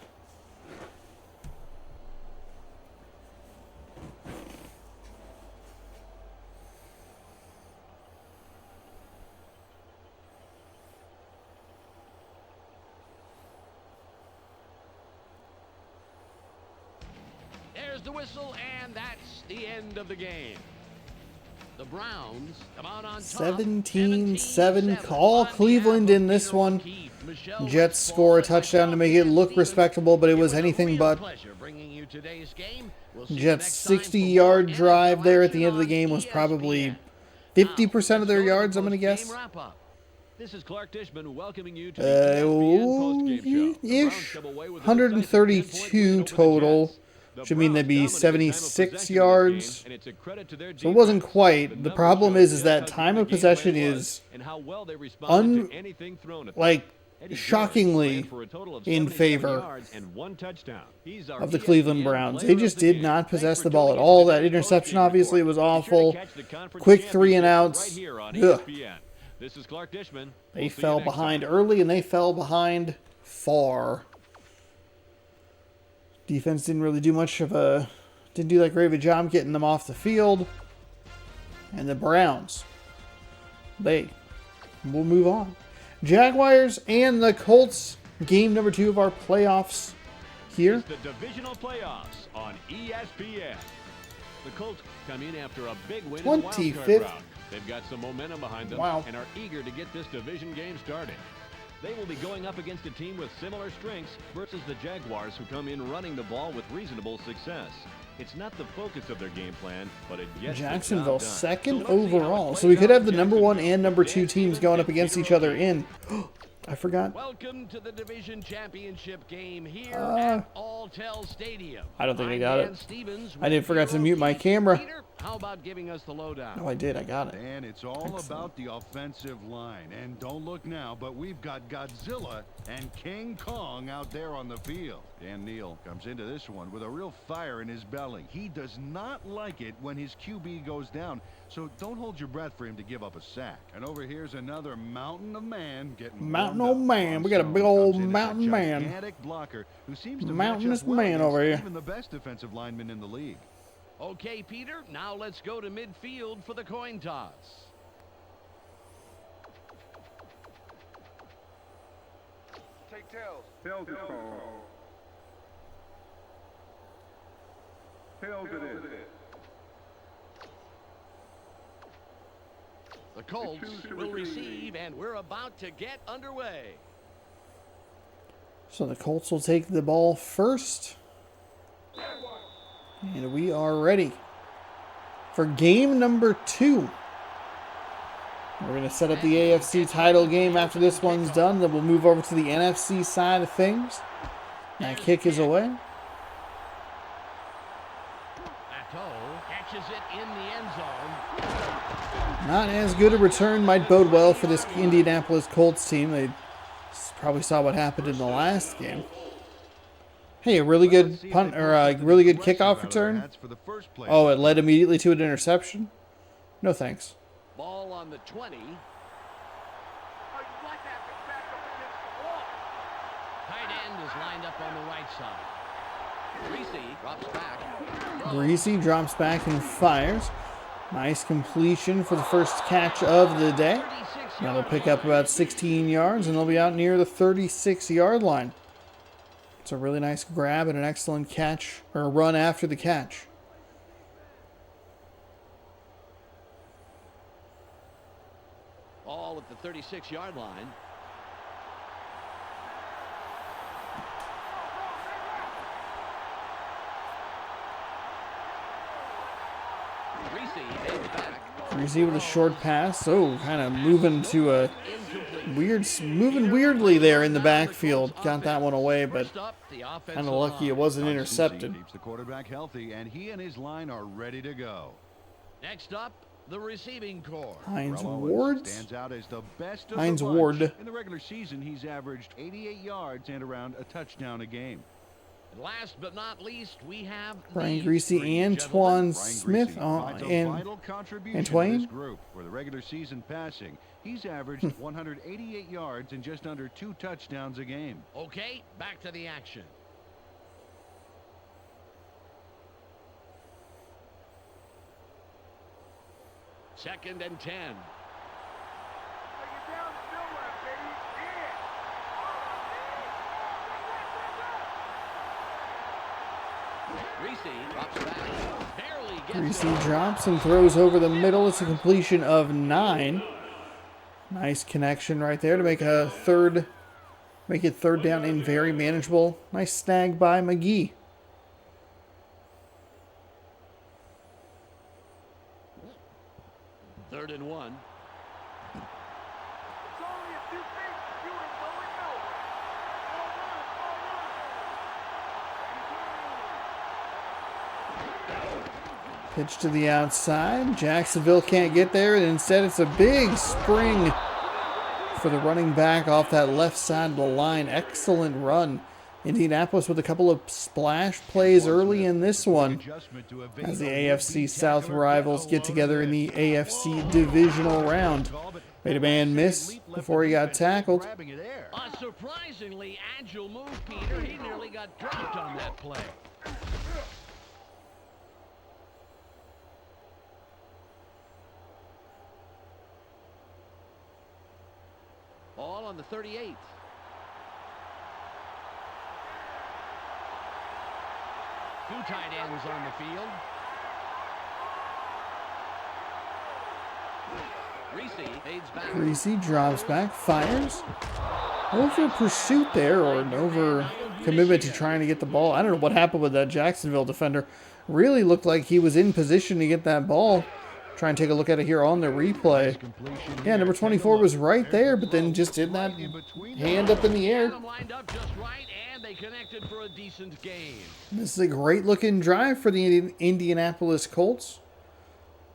There's the whistle, and that's the end of the game. The Browns come out on top. 17-7. Call Cleveland in this one. Jets score a touchdown to make it look respectable, but it was anything but. Jets' 60-yard drive there at the end of the game was probably 50% of their yards, I'm going to guess. This is Clark Tishman welcoming you to the ESPN postgame show. Ish. 132 total. Should mean they'd be 76 yards. So it wasn't quite. The problem is that time of possession is shockingly in favor of the Cleveland Browns. They just did not possess the ball at all. That interception obviously was awful. Quick 3 and outs. Ugh. They fell behind early and they fell behind far. Defense didn't really do didn't do that great of a job getting them off the field. And the Browns, they will move on. Jaguars and the Colts, game number 2 of our playoffs here. It's the divisional playoffs on ESPN. The Colts come in after a big win in the wild 25th. card round. They've got some momentum behind them and are eager to get this division game started. They will be going up against a team with similar strengths versus the Jaguars, who come in running the ball with reasonable success. It's not the focus of their game plan, but it gets Jacksonville the job done. second So let's see how it overall. plays So we could out have the in number 1 Jacksonville. and number 2 Dan teams Stevens going up and against Peter each other O'Keefe. in. I forgot. Welcome to the division championship game here at Alltel Stadium. I don't think I I'm got Dan it. Stevens I didn't with forget to Peter mute my O'Keefe. camera. Peter, how about giving us the lowdown? Oh, I did. I got it. And it's all about the offensive line. And don't look now, but we've got Godzilla and King Kong out there on the field. Dan Neal comes into this one with a real fire in his belly. He does not like it when his QB goes down, so don't hold your breath for him to give up a sack. And over here's another mountain of man getting Mountain warmed old up. man. We got a big Comes old in as a mountain man. gigantic blocker who seems to Mountainous match up well man over against here. even the best defensive linemen in the league. Okay, Peter, now let's go to midfield for the coin toss. Take tails. Tails is called. Tails it is. The Colts will receive, and we're about to get underway. So the Colts will take the ball first. And we are ready for game number 2. We're going to set up the AFC title game after this one's done. Then we'll move over to the NFC side of things. That kick is away. Atto catches it in the end zone. Not as good a return, might bode well for this Indianapolis Colts team. They probably saw what happened in the last game. Hey, a really good punt or a really good kickoff return. Oh, it led immediately to an interception. No thanks. Ball on the 20. Oh, you like that to back up against the wall. Tight end is lined up on the right side. Greasy drops back. Greasy drops back and fires. Nice completion for the first catch of the day. That'll pick up about 16 yards, and they'll be out near the 36-yard line. It's a really nice grab and an excellent catch, or run after the catch. All at the 36-yard line. Greasy with a short pass. Oh, kind of moving to a moving weirdly there in the backfield. Got that one away, but kind of lucky it wasn't intercepted. Keeps the quarterback healthy, and he and his line are ready to go. Next up, the receiving core. Hines Terrell Ward. Owens stands out as the best of Hines the bunch. Ward. In the regular season, he's averaged 88 yards and around a touchdown a game. And last but not least, we have Brian these Greasy, three Antoine gentlemen. Smith, provides a and vital contribution to Twain. this group. For the regular season passing, he's averaged 188 yards and just under 2 touchdowns a game. Okay, back to the action. Second and 10. Take it down the middle left, baby. Greasy drops back. Barely gets Greasy it. drops and throws over the middle. It's a completion of 9. Nice connection right there to make it third down and very manageable. Nice snag by McGee. Third and 1. It's only a few feet. You ain't going nowhere. All right. Pitch to the outside. Jacksonville can't get there, and instead it's a big spring for the running back off that left side of the line. Excellent run. Indianapolis with a couple of splash plays early in this one as the AFC South rivals get together in the AFC Divisional Round. Made a man miss before he got tackled. A surprisingly agile move, Peter. He nearly got dropped on that play. Ball on the 38. Two tight ends on the field. Greasy drops back, fires. Over pursuit there, or an over commitment to trying to get the ball. I don't know what happened with that Jacksonville defender. Really looked like he was in position to get that ball. Try and take a look at it here on the replay. Yeah, number 24 was right there, but then just did not hand up in the air. This is a great looking drive for the Indianapolis Colts.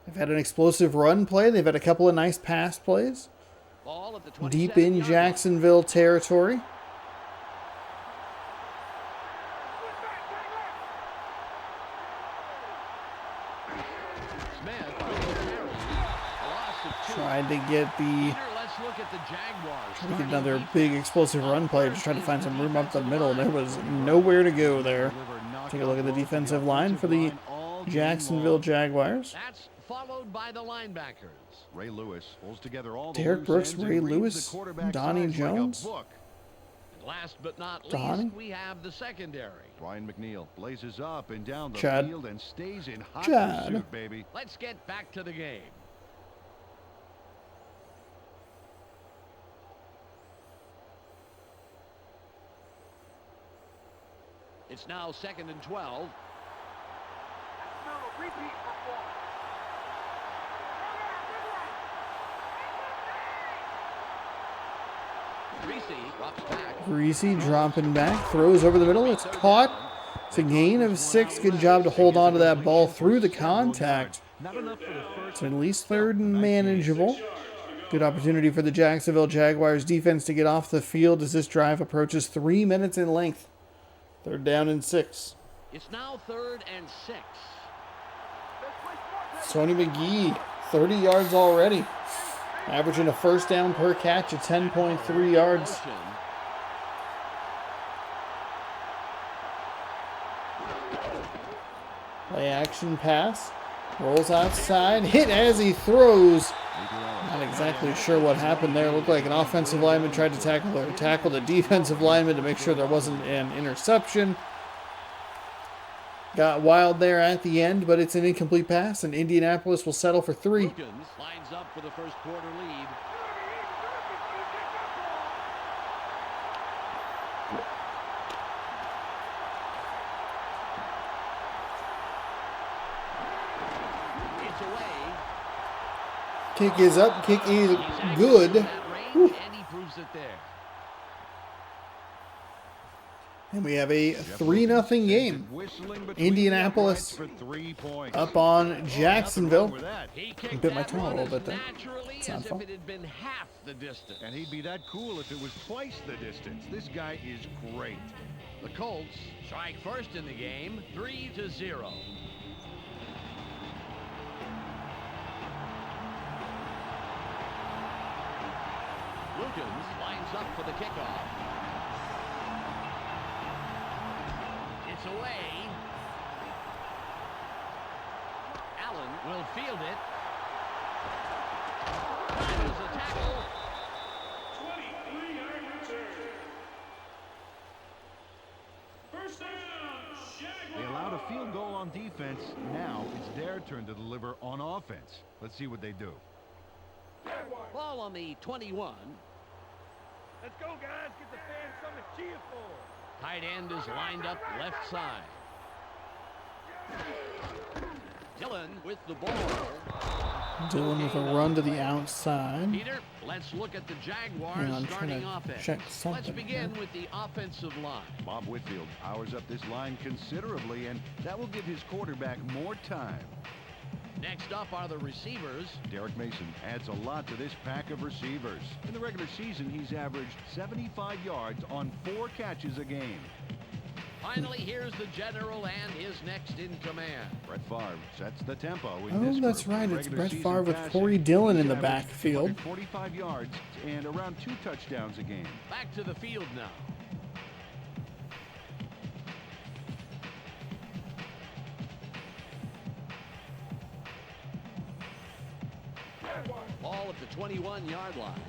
They've had an explosive run play. They've had a couple of nice pass plays. Deep in Jacksonville territory. Tried to get another big explosive run play. Just trying to find some room up the middle. There was nowhere to go there. Take a look at the defensive line for the Jacksonville Jaguars. That's followed by the linebackers. Ray Lewis holds together all the Derek Brooks, loose ends Ray and reads Lewis, the quarterback's Donnie eyes like a Jones. book. Last but not Donnie. least, we have the secondary. Ryan McNeil blazes up and down the Chad. field and stays in hot Chad. pursuit, baby. Let's get back to the game. It's now 2nd and 12. Repeat performance. Greasy dropping back, throws over the middle. It's caught. It's a gain of 6. Good job to hold on to that ball through the contact. It's at least third and manageable. Good opportunity for the Jacksonville Jaguars defense to get off the field as this drive approaches 3 minutes in length. 3rd down and 6. It's now 3rd and 6. Tony McGee, 30 yards already. Averaging a first down per catch at 10.3 yards. Play action pass. Rolls outside. Hit as he throws. Not exactly sure what happened there. Looked like an offensive lineman tried to tackle the defensive lineman to make sure there wasn't an interception. Got wild there at the end, but it's an incomplete pass, and Indianapolis will settle for 3. Lines up for the first quarter lead. It's away. Kick is up. Kick is good. And he proves it there. And we have a 3-0 game. Indianapolis up on Jacksonville. I bit my tongue a little bit there. It's not fun. It had been half the distance. And he'd be that cool if it was twice the distance. This guy is great. The Colts strike first in the game, 3-0. Lukens lines up for the kickoff. It's away. Allen will field it. There's a tackle. 23-yard return. First down, Jaguars. They allowed a field goal on defense. Now it's their turn to deliver on offense. Let's see what they do. Ball on the 21. Let's go, guys. Get the fans something to cheer for. Tight end is lined up left side. Dillon with the ball. Dillon with a run to the outside. Peter, let's look at the Jaguars Yeah, I'm starting trying to offense. check something Let's begin here. with the offensive line. Bob Whitfield powers up this line considerably, and that will give his quarterback more time. Next up are the receivers. Derek Mason adds a lot to this pack of receivers. In the regular season, he's averaged 75 yards on 4 catches a game. Finally, here's the general and his next in command. Brett Favre sets the tempo. Oh, that's right. It's Brett Favre with Corey Dillon in the backfield. 45 yards and around 2 touchdowns a game. Back to the field now. Ball at the 21-yard line.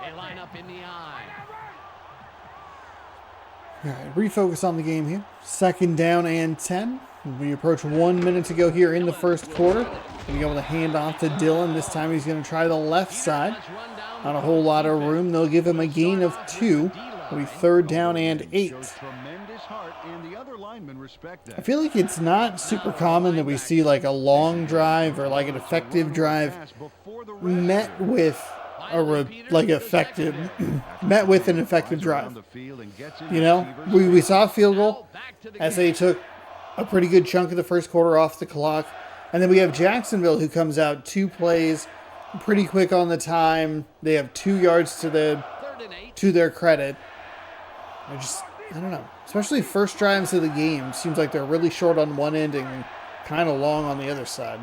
They line up in the eye. All right, refocus on the game here. 2nd down and 10. We approach 1 minute to go here in the first quarter. Going to be able to hand off to Dillon. This time he's going to try the left side. Not a whole lot of room. They'll give him a gain of 2. It'll be 3rd down and 8. I feel like it's not super common that we see like a long drive or like an effective drive met with an effective drive. You know, we saw a field goal as they took a pretty good chunk of the first quarter off the clock. And then we have Jacksonville, who comes out 2 plays, pretty quick on the time. They have 2 yards to their credit. I don't know. Especially first drives of the game. Seems like they're really short on one end and kind of long on the other side.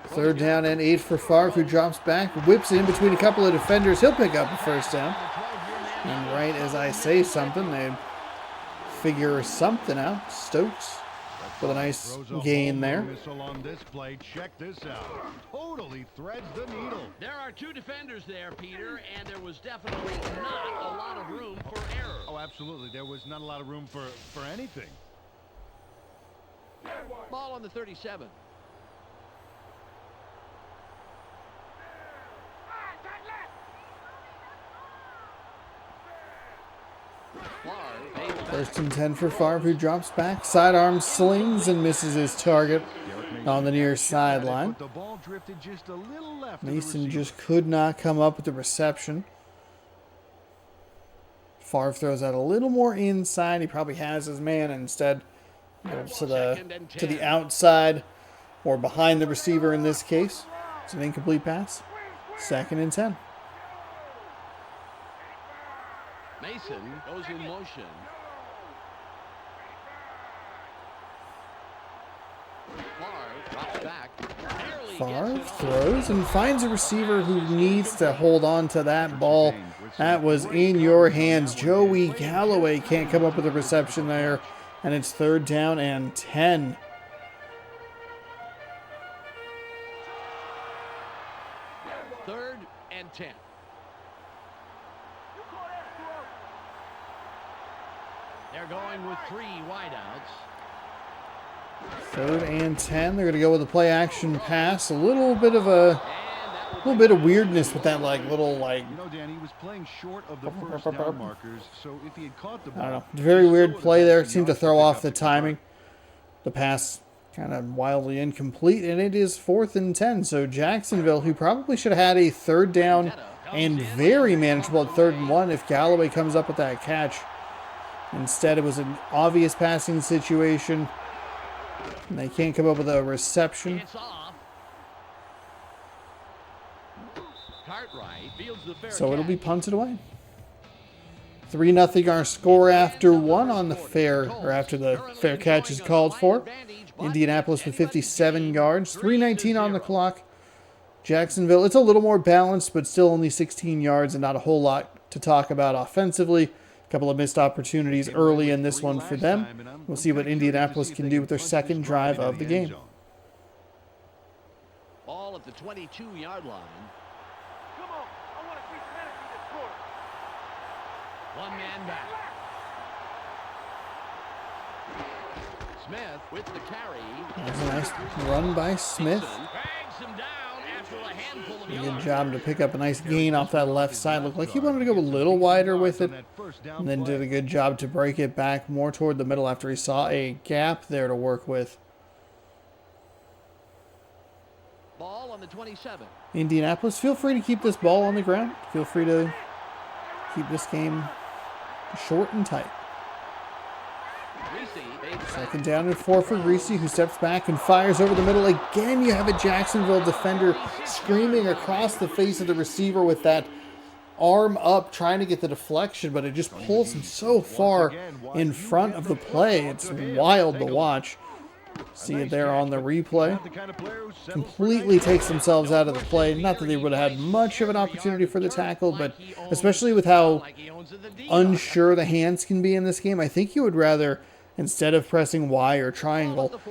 3rd down and 8 for Favre, who drops back, whips it in between a couple of defenders. He'll pick up a 1st down. And right as I say something, they figure something out. Stokes with a nice gain there. Check this out. Totally threads the needle. There are 2 defenders there, Peter, and there was definitely not a lot of room for error. Oh, absolutely. There was not a lot of room for anything. Ball on the 37. First and 10 for Favre, who drops back. Sidearm slings and misses his target on the near sideline. Mason just could not come up with the reception. Favre throws out a little more inside. He probably has his man, and instead goes to the outside or behind the receiver in this case. It's an incomplete pass. 2nd and 10. Mason goes in motion. Favre throws and finds a receiver who needs to hold on to that ball. That was in your hands. Joey Galloway can't come up with a reception there, and it's 3rd down and 10. Third and 10. They're going with 3 wideouts. 3rd and 10. They're going to go with a play action pass. A little bit of weirdness with that little You know, Dan, he was playing short of the first down markers, so if he had caught the ball, I don't know. It's a very weird play there. It seemed to throw off the timing. The pass kind of wildly incomplete, and it is 4th and 10. So Jacksonville, who probably should have had a 3rd down and very manageable at 3rd and 1 if Galloway comes up with that catch. Instead, it was an obvious passing situation. And they can't come up with a reception. So it'll be punted away. 3-0 our score after after the fair catch is called for. Indianapolis with 57 yards. 3:19 on the clock. Jacksonville, it's a little more balanced, but still only 16 yards and not a whole lot to talk about offensively. A couple of missed opportunities early in this one for them. We'll see what Indianapolis can do with their 2nd drive of the game. Ball at the 22-yard line. Come on, I want to see some energy this quarter. 1 man back. Smith with the carry. That's a nice run by Smith. Bags him down after a handful of Good job to pick up a nice gain off that left side. Looked like he wanted to go a little wider with it, and then did a good job to break it back more toward the middle after he saw a gap there to work with. Ball on the 27. Indianapolis, feel free to keep this ball on the ground. Feel free to keep this game short and tight. 2nd down and 4 for Greasy, who steps back and fires over the middle. Again, you have a Jacksonville defender screaming across the face of the receiver with that arm up, trying to get the deflection, but it just pulls him so far in front of the play. It's wild to watch. See it there on the replay. Completely takes themselves out of the play. Not that they would have had much of an opportunity for the tackle, but especially with how unsure the hands can be in this game, I think you would rather, instead of pressing Y or triangle,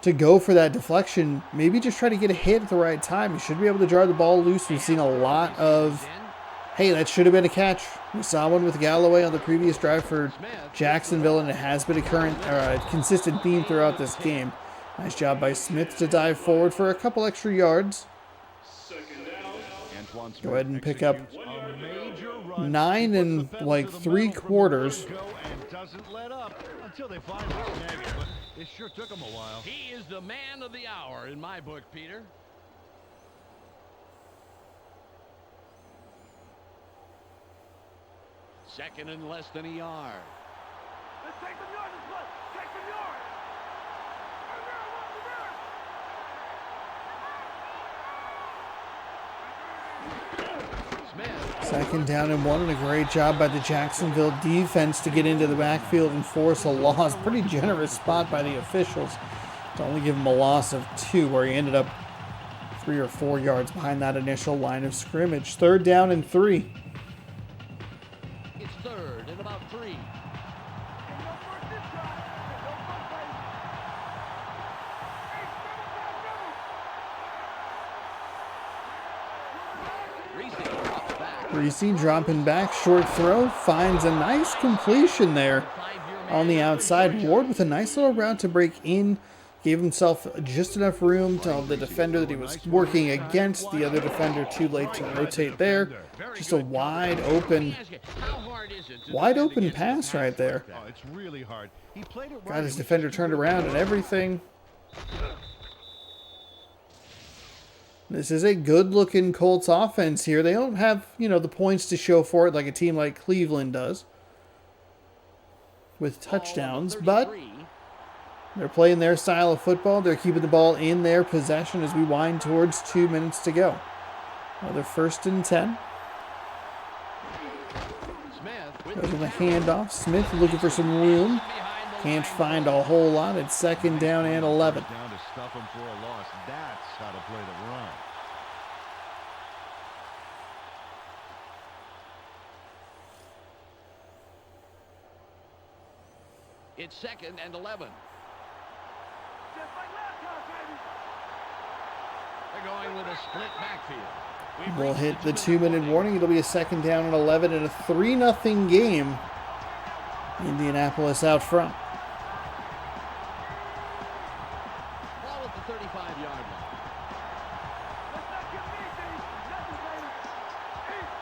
to go for that deflection, maybe just try to get a hit at the right time. You should be able to jar the ball loose. We've seen a lot of, hey, that should have been a catch. We saw one with Galloway on the previous drive for Jacksonville, and it has been a consistent theme throughout this game. Nice job by Smith to dive forward for a couple extra yards. Go ahead and pick up 9 and like 3/4. Doesn't let up until they finally snag it, but it sure took him a while. He is the man of the hour in my book, Peter. Second and less than a yard. Let's take some yards this play. Take some yards. Smith. Second down and 1, and a great job by the Jacksonville defense to get into the backfield and force a loss. Pretty generous spot by the officials to only give him a loss of 2, where he ended up 3 or 4 yards behind that initial line of scrimmage. Third down and 3. It's third and about 3. Reese dropping back, short throw, finds a nice completion there on the outside. Ward with a nice little route to break in, gave himself just enough room to tell the defender that he was working against. The other defender too late to rotate there. Just a wide open pass right there. Oh, it's really hard. He played it right. Got his defender turned around and everything. This is a good-looking Colts offense here. They don't have, the points to show for it like a team like Cleveland does with touchdowns, but they're playing their style of football. They're keeping the ball in their possession as we wind towards 2 minutes to go. Another 1st and 10. Goes with a handoff. Smith looking for some room. Can't find a whole lot. It's 2nd down and 11. Down to stuff him for a loss. That's how to play the run. It's 2nd and 11. Just like last time, baby. They're going with a split backfield. We'll hit the 2-minute warning. It'll be a 2nd down and 11 in a 3-0 game. Indianapolis out front. Ball at the 35-yard line. Let's not get anything. Nothing,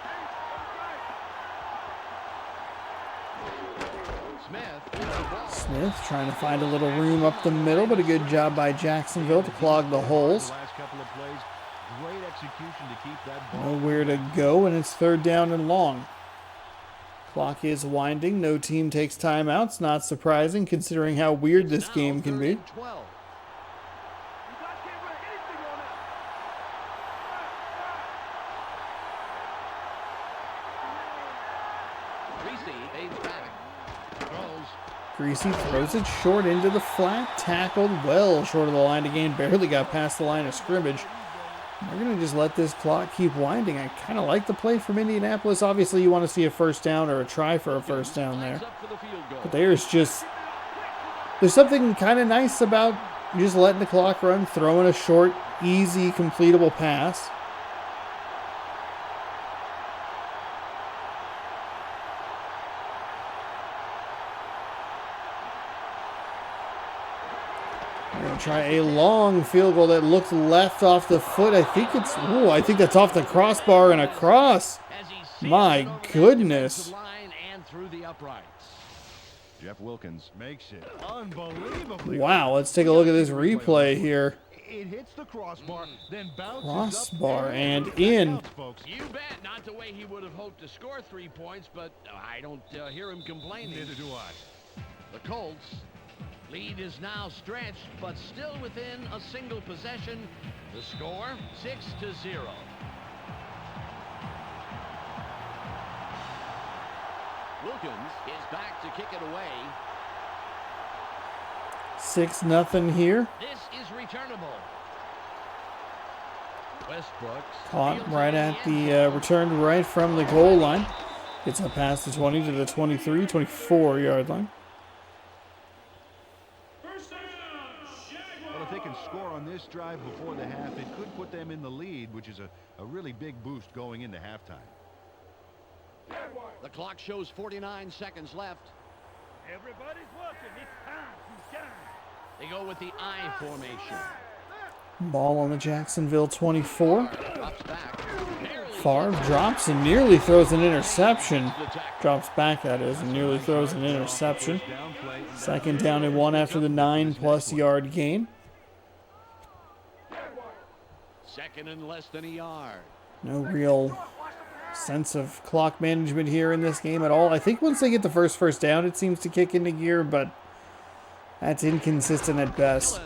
baby. Smith. Smith trying to find a little room up the middle, but a good job by Jacksonville to clog the holes. Last couple of plays, great execution to keep that ball. Nowhere to go, and it's 3rd down and long. Clock is winding. No team takes timeouts. Not surprising considering how weird this game can be. 12. Greasy throws it short into the flat, tackled well short of the line to gain, barely got past the line of scrimmage. They're going to just let this clock keep winding. I kind of like the play from Indianapolis. Obviously, you want to see a 1st down or a try for a 1st down there. But there's something kind of nice about just letting the clock run, throwing a short, easy, completable pass. We're going to try a long field goal that looked left off the foot. I think that's off the crossbar and across. My goodness. Jeff Wilkins makes it unbelievably. Wow, let's take a look at this replay here. It hits the crossbar, then bounces Crossbar up and in. You bet. Not the way he would have hoped to score 3 points, but I don't hear him complaining. Neither do I. The Colts lead is now stretched, but still within a single possession. The score, 6-0. Wilkins is back to kick it away. 6-0 here. This is returnable. Westbrook Caught right at the returned right from the goal line. Gets up past the 20 to the 23, 24-yard line. Well, if they can score on this drive before the half, it could put them in the lead, which is a really big boost going into halftime. The clock shows 49 seconds left. Everybody's watching. It's time to shine. They go with the I formation. Ball on the Jacksonville 24. Drops back. Favre drops and nearly throws an interception. Drops back, that is, and nearly throws an interception. 2nd down and 1 after the 9+ yard gain. 2nd and less than a yard. No real sense of clock management here in this game at all. I think once they get the first down, it seems to kick into gear, but that's inconsistent at best.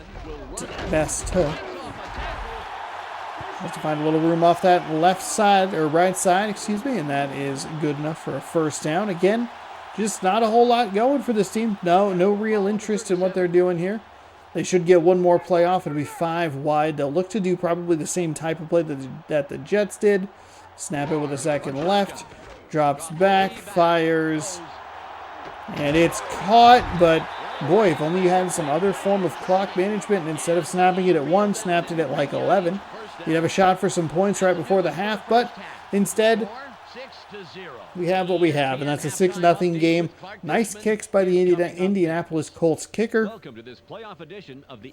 Has to find a little room off that left side, or right side, excuse me, and that is good enough for a 1st down. Again, just not a whole lot going for this team. No real interest in what they're doing here. They should get one more play off. It'll be 5 wide. They'll look to do probably the same type of play that the Jets did. Snap it with a 2nd left. Drops back, fires, and it's caught, but boy, if only you had some other form of clock management, and instead of snapping it at 1, snapped it at like 11. You'd have a shot for some points right before the half, but instead, we have what we have, and that's a 6-0 game. Nice kicks by the Indianapolis Colts kicker.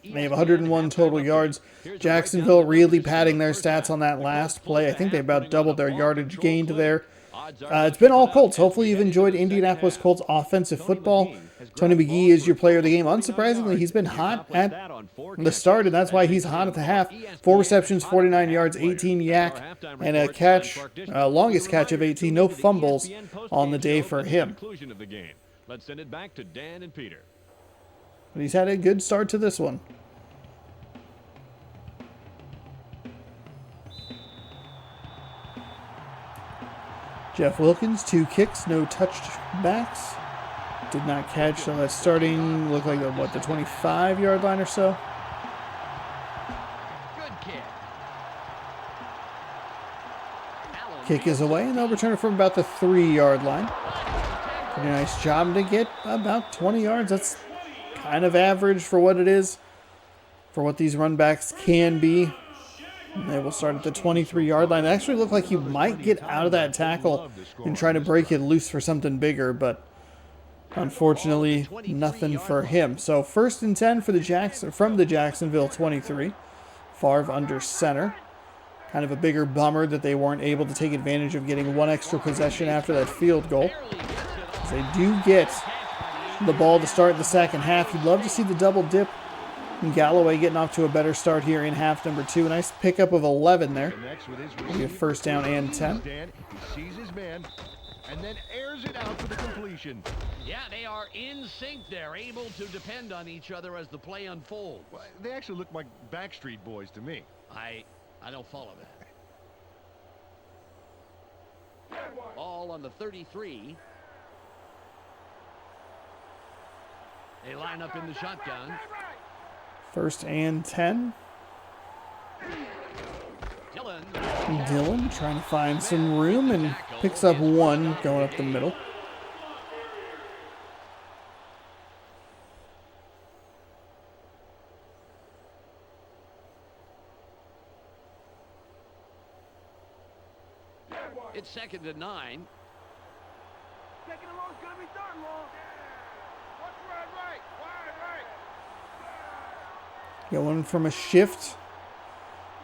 They have 101 total yards. Jacksonville really padding their stats on that last play. I think they about doubled their yardage gained there. It's been all Colts. Hopefully you've enjoyed Indianapolis Colts offensive football. Tony McGee is your player of the game. Unsurprisingly, he's been hot at the start, and that's why he's hot at the half. 4 receptions, 49 yards, 18 yak, and a catch, longest catch of 18. No fumbles on the day for him. Let's send it back to Dan and Peter. But he's had a good start to this one. Jeff Wilkins, 2 kicks, no touchbacks. Did not catch, so that's starting, look like the 25-yard line or so. Good kick. Kick is away, and they'll return it from about the 3-yard line. Pretty nice job to get about 20 yards. That's kind of average for what it is, for what these run backs can be. And they will start at the 23-yard line. It actually looked like he might get out of that tackle and try to break it loose for something bigger, but unfortunately, nothing for him. So 1st and 10 for from the Jacksonville 23. Favre under center. Kind of a bigger bummer that they weren't able to take advantage of getting 1 extra possession after that field goal. As they do get the ball to start the 2nd half. You'd love to see the double dip. And Galloway getting off to a better start here in half number 2. A nice pickup of 11 there. Be a 1st down and 10. He sees his man and then airs it out for the completion. Yeah, they are in sync. They're able to depend on each other as the play unfolds. Well, they actually look like Backstreet Boys to me. I don't follow that. Ball on the 33. They line up in the shotgun. 1st and 10. Dillon trying to find some room and picks up 1 going up the middle. It's 2nd and 9. Taking it long, it's gonna be 3rd and long. Watch right. Going from a shift.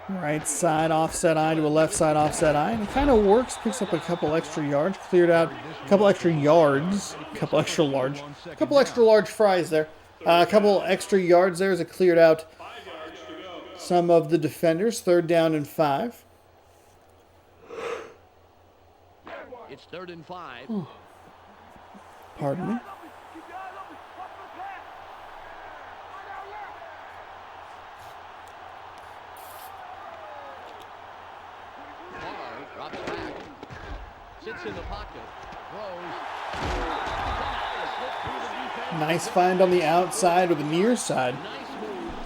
Right side offset eye to a left side offset eye. And it kind of works. Picks up a couple extra yards. Cleared out a couple extra yards. A couple extra large fries there. A couple extra yards there as it cleared out some of the defenders. 3rd down and 5. It's 3rd and 5. Pardon me. Drops back. Sits in the pocket. Throws. Nice find on the outside or the near side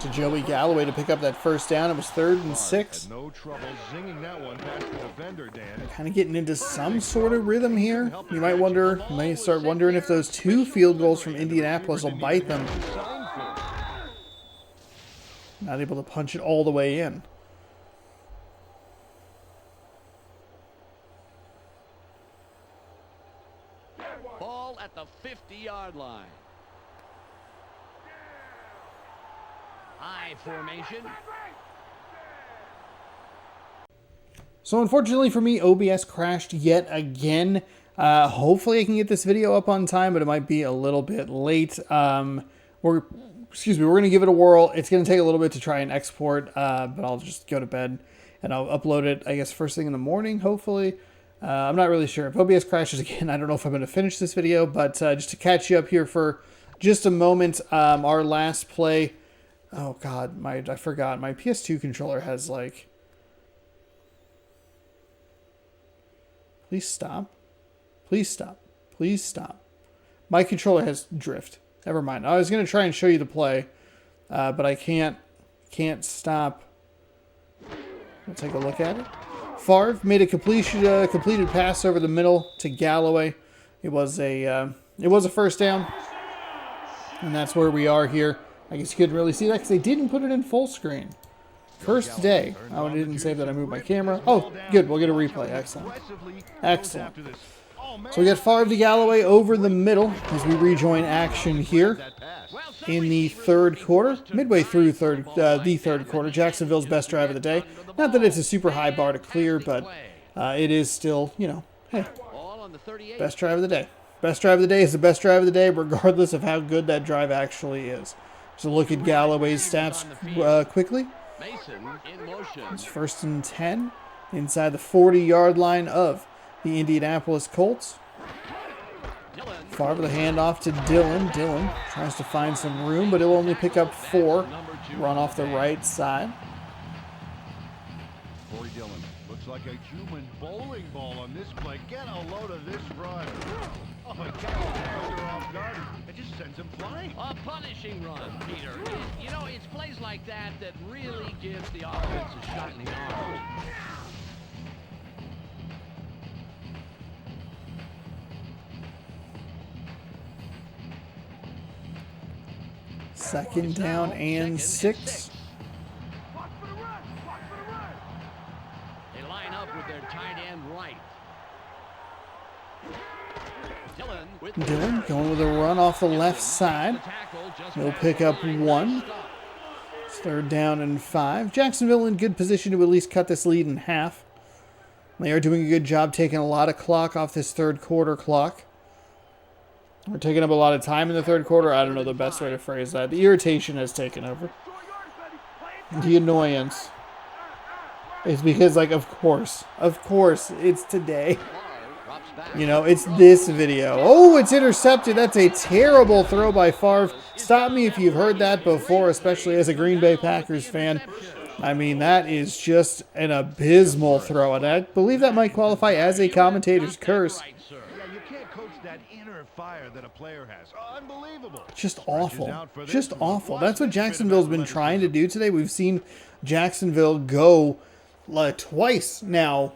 to Joey Galloway to pick up that 1st down. It was 3rd and 6. No trouble zinging that one past the defender, Dan. Kind of getting into some sort of rhythm here. You might start wondering if those 2 field goals from Indianapolis will bite them. Not able to punch it all the way in. Ball at the 50-yard line. I formation. So unfortunately for me, OBS crashed yet again. Hopefully I can get this video up on time, but it might be a little bit late. We're going to give it a whirl. It's going to take a little bit to try and export, but I'll just go to bed and I'll upload it, I guess, first thing in the morning, hopefully. I'm not really sure. If OBS crashes again, I don't know if I'm going to finish this video, but just to catch you up here for just a moment, our last play. Oh God, I forgot. My PS2 controller has like... Please stop. Please stop. Please stop. My controller has drift. Never mind. I was going to try and show you the play, but I can't stop. We'll take a look at it. Favre made a completed pass over the middle to Galloway. It was a first down, and that's where we are here. I guess you couldn't really see that because they didn't put it in full screen. First day. Oh, I didn't save that I moved my camera. Oh, good. We'll get a replay. Excellent. Excellent. So we got Favre to Galloway over the middle as we rejoin action here in the third quarter. Midway through the third quarter. Jacksonville's best drive of the day. Not that it's a super high bar to clear, but it is still, you know, hey, best drive of the day. Best drive of the day is the best drive of the day, regardless of how good that drive actually is. So look at Galloway's stats quickly. It's 1st and 10 inside the 40-yard line of the Indianapolis Colts. Favre the handoff to Dillon. Dillon tries to find some room, but he'll only pick up 4. Run off the right side. Corey Dillon looks like a human bowling ball on this play. Get a load of this run. Oh my God, they're off guard. It just sends him flying. A punishing run, Peter. You know, it's plays like that that really gives the offense a shot in the arm. Second down and 6. They line up with their tight end right. Dillon going with a run off the left side. He'll pick up 1. It's 3rd down and 5. Jacksonville in good position to at least cut this lead in half. They are doing a good job taking a lot of clock off this third quarter clock. We're taking up a lot of time in the third quarter. I don't know the best way to phrase that. The irritation has taken over. The annoyance. It's because, like, of course, it's today. You know, it's this video. Oh, it's intercepted. That's a terrible throw by Favre. Stop me if you've heard that before, especially as a Green Bay Packers fan. I mean, that is just an abysmal throw. And I believe that might qualify as a commentator's curse. Fire that a player has. Unbelievable. Just awful. Just awful. That's what Jacksonville's been trying to do today. We've seen Jacksonville go twice now,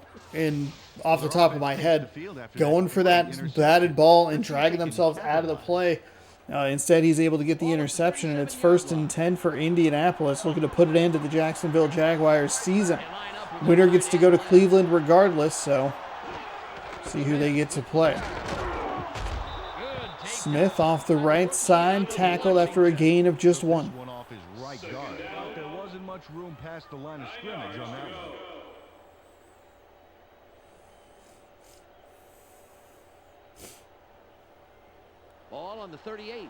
off the top of my head, going for that batted ball and dragging themselves out of the play. Instead, he's able to get the interception, and it's 1st and 10 for Indianapolis, looking to put it into the Jacksonville Jaguars season. Winner gets to go to Cleveland regardless, so see who they get to play. Smith off the right side, tackled after a gain of just 1. Off his right guard. There wasn't much room past the line of scrimmage on that one. Ball on the 38.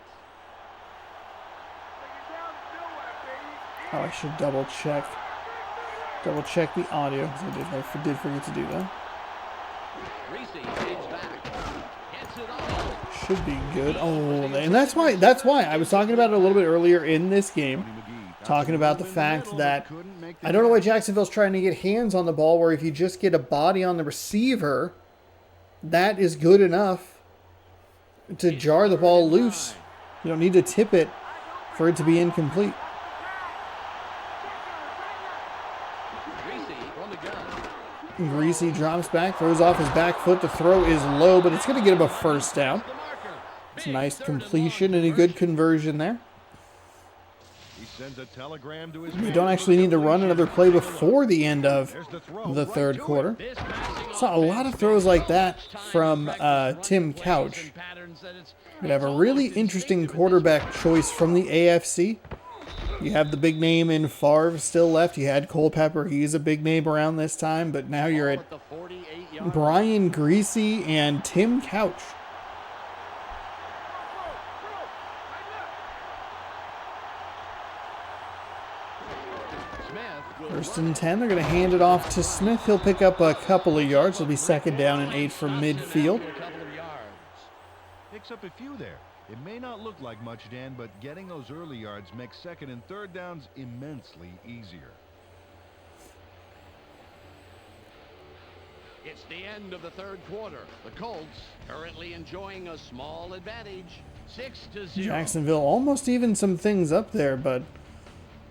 Oh, I should double check the audio. I did forget to do that. Should be good. Oh, and that's why I was talking about it a little bit earlier in this game, talking about the fact that I don't know why Jacksonville's trying to get hands on the ball, where if you just get a body on the receiver, that is good enough to jar the ball loose. You don't need to tip it for it to be incomplete. Greasy drops back, throws off his back foot. The throw is low, but it's going to get him a 1st down. It's a nice completion and a good conversion there. We don't actually need to run another play before the end of the third quarter. Saw a lot of throws like that from Tim Couch. We have a really interesting quarterback choice from the AFC. You have the big name in Favre still left. You had Culpepper. He's a big name around this time, but now you're at Brian Greasy and Tim Couch. First and 10, they're going to hand it off to Smith. He'll pick up a couple of yards. It'll be 2nd down and 8 from midfield. Picks up a few there. It may not look like much, Dan, but getting those early yards makes 2nd and 3rd downs immensely easier. It's the end of the 3rd quarter. The Colts currently enjoying a small advantage, 6-0. Jacksonville almost evened some things up there, but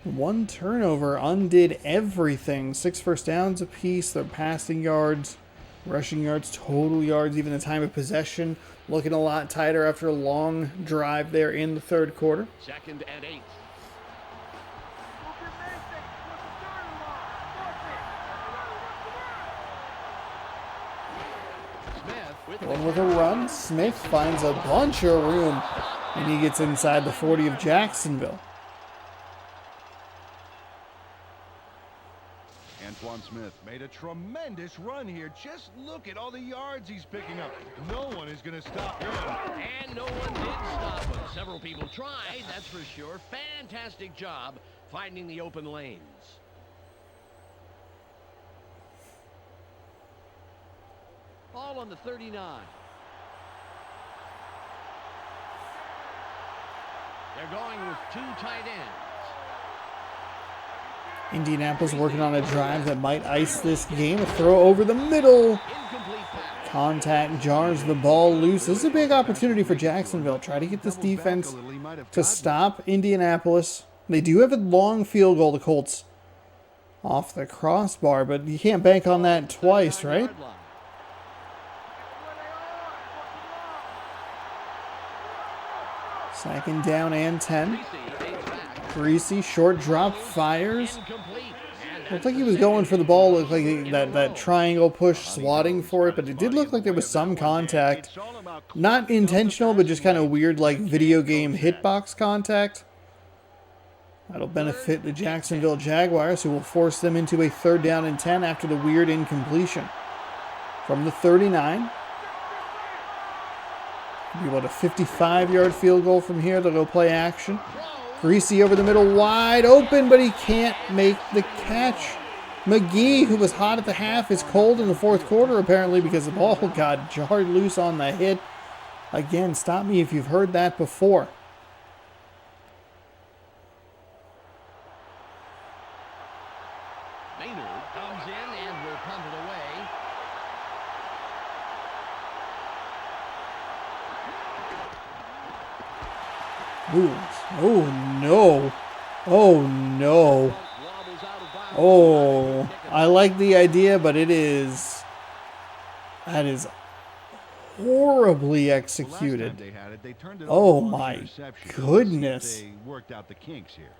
one turnover undid everything. 6 first downs apiece. Their passing yards, rushing yards, total yards, even the time of possession looking a lot tighter after a long drive there in the 3rd quarter. 2nd and 8. Going with a run. Smith finds a bunch of room, and he gets inside the 40 of Jacksonville. Antoine Smith made a tremendous run here. Just look at all the yards he's picking up. No one is going to stop him. And no one did stop him. Several people tried, that's for sure. Fantastic job finding the open lanes. Ball on the 39. They're going with 2 tight ends. Indianapolis working on a drive that might ice this game. A throw over the middle. Contact jars the ball loose. This is a big opportunity for Jacksonville. Try to get this defense to stop Indianapolis. They do have a long field goal, the Colts, off the crossbar, but you can't bank on that twice, right? Second down and 10. Greasy, short drop, fires. Looked like he was going for the ball. Looked like that triangle push, swatting for it, but it did look like there was some contact. Not intentional, but just kind of weird, like video game hitbox contact. That'll benefit the Jacksonville Jaguars, who will force them into a 3rd down and 10 after the weird incompletion. From the 39. Be about a 55-yard field goal from here. They'll go play action. Greasy over the middle, wide open, but he can't make the catch. McGee, who was hot at the half, is cold in the 4th quarter, apparently, because the ball got jarred loose on the hit. Again, stop me if you've heard that before. Maynard comes in and will punt it away. Ooh. Oh, no. Oh, no. Oh, I like the idea, but that is horribly executed. Oh, my goodness. They worked out the kinks here.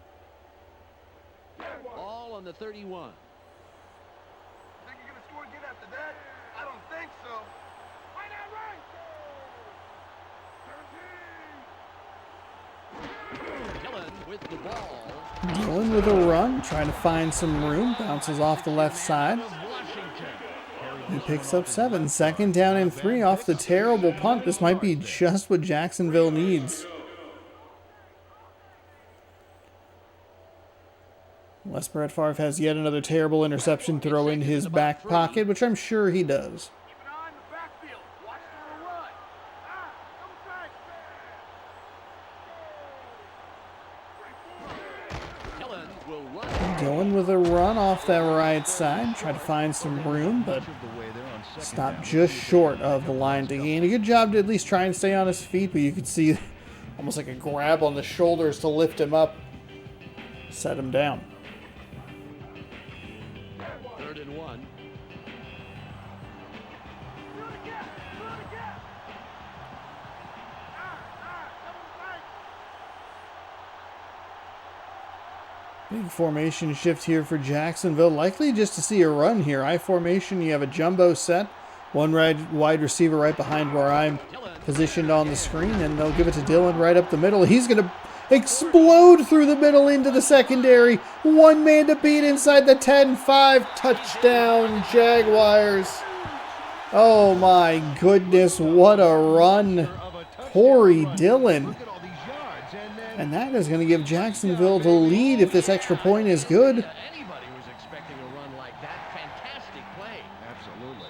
Ball on the 31. Think you're gonna score again after that? I don't think so. Why not right? 17. Dillon with the ball. Dillon with a run, trying to find some room. Bounces off the left side. He picks up 7. 2nd down and 3 off the terrible punt. This might be just what Jacksonville needs. Unless Brett Favre has yet another terrible interception throw in his back pocket, which I'm sure he does. Keep an eye on the backfield. Watch for a run. Come back. Dillon will run. Dillon with a run off that right side. Try to find some room, but stopped just short of the line to gain. A good job to at least try and stay on his feet, but you could see almost like a grab on the shoulders to lift him up, set him down. 3rd and 1. Big formation shift here for Jacksonville. Likely just to see a run here. I formation, you have a jumbo set. One wide receiver right behind where I'm positioned on the screen, and they'll give it to Dillon right up the middle. He's going to explode through the middle into the secondary. One man to beat inside the 10-5. Touchdown, Jaguars. Oh my goodness, what a run. Corey Dillon. And that is going to give Jacksonville the lead if this extra point is good. Anybody was expecting a run like that. Fantastic play. Absolutely.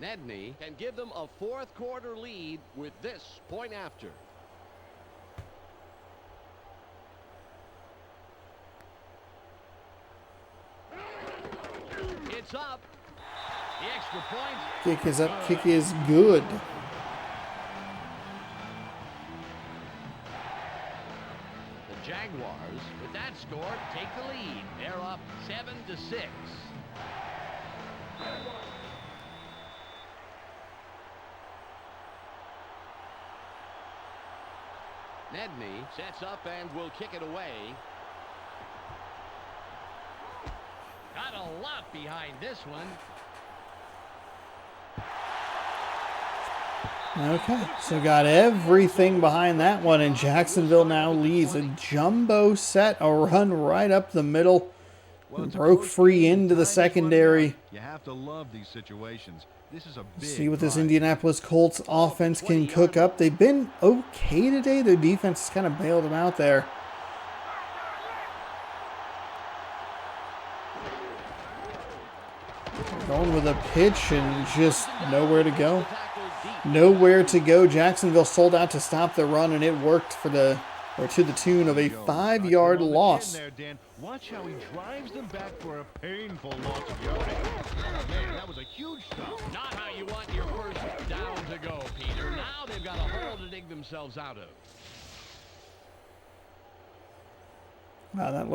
Nedney can give them a fourth quarter lead with this point after. It's up. The extra point. Kick is up, kick is good. The Jaguars, with that score, take the lead. They're up 7-6. Nedney sets up and will kick it away. Got a lot behind this one. Okay, so got everything behind that one, and Jacksonville now leads a jumbo set, a run right up the middle. Broke free into the secondary. You have to love these situations. This is a big See what this drive. Indianapolis Colts offense can cook up. They've been okay today. Their defense has kind of bailed them out there. Going with a pitch and just nowhere to go. Nowhere to go. Jacksonville sold out to stop the run, and it worked for the, or to the tune of a 5-yard loss. There, Dan. Watch how he drives them back for a painful loss of yardage. Man, that was a huge stop. Not how you want your first down to go, Peter. Now they've got a hole to dig themselves out of. Wow, that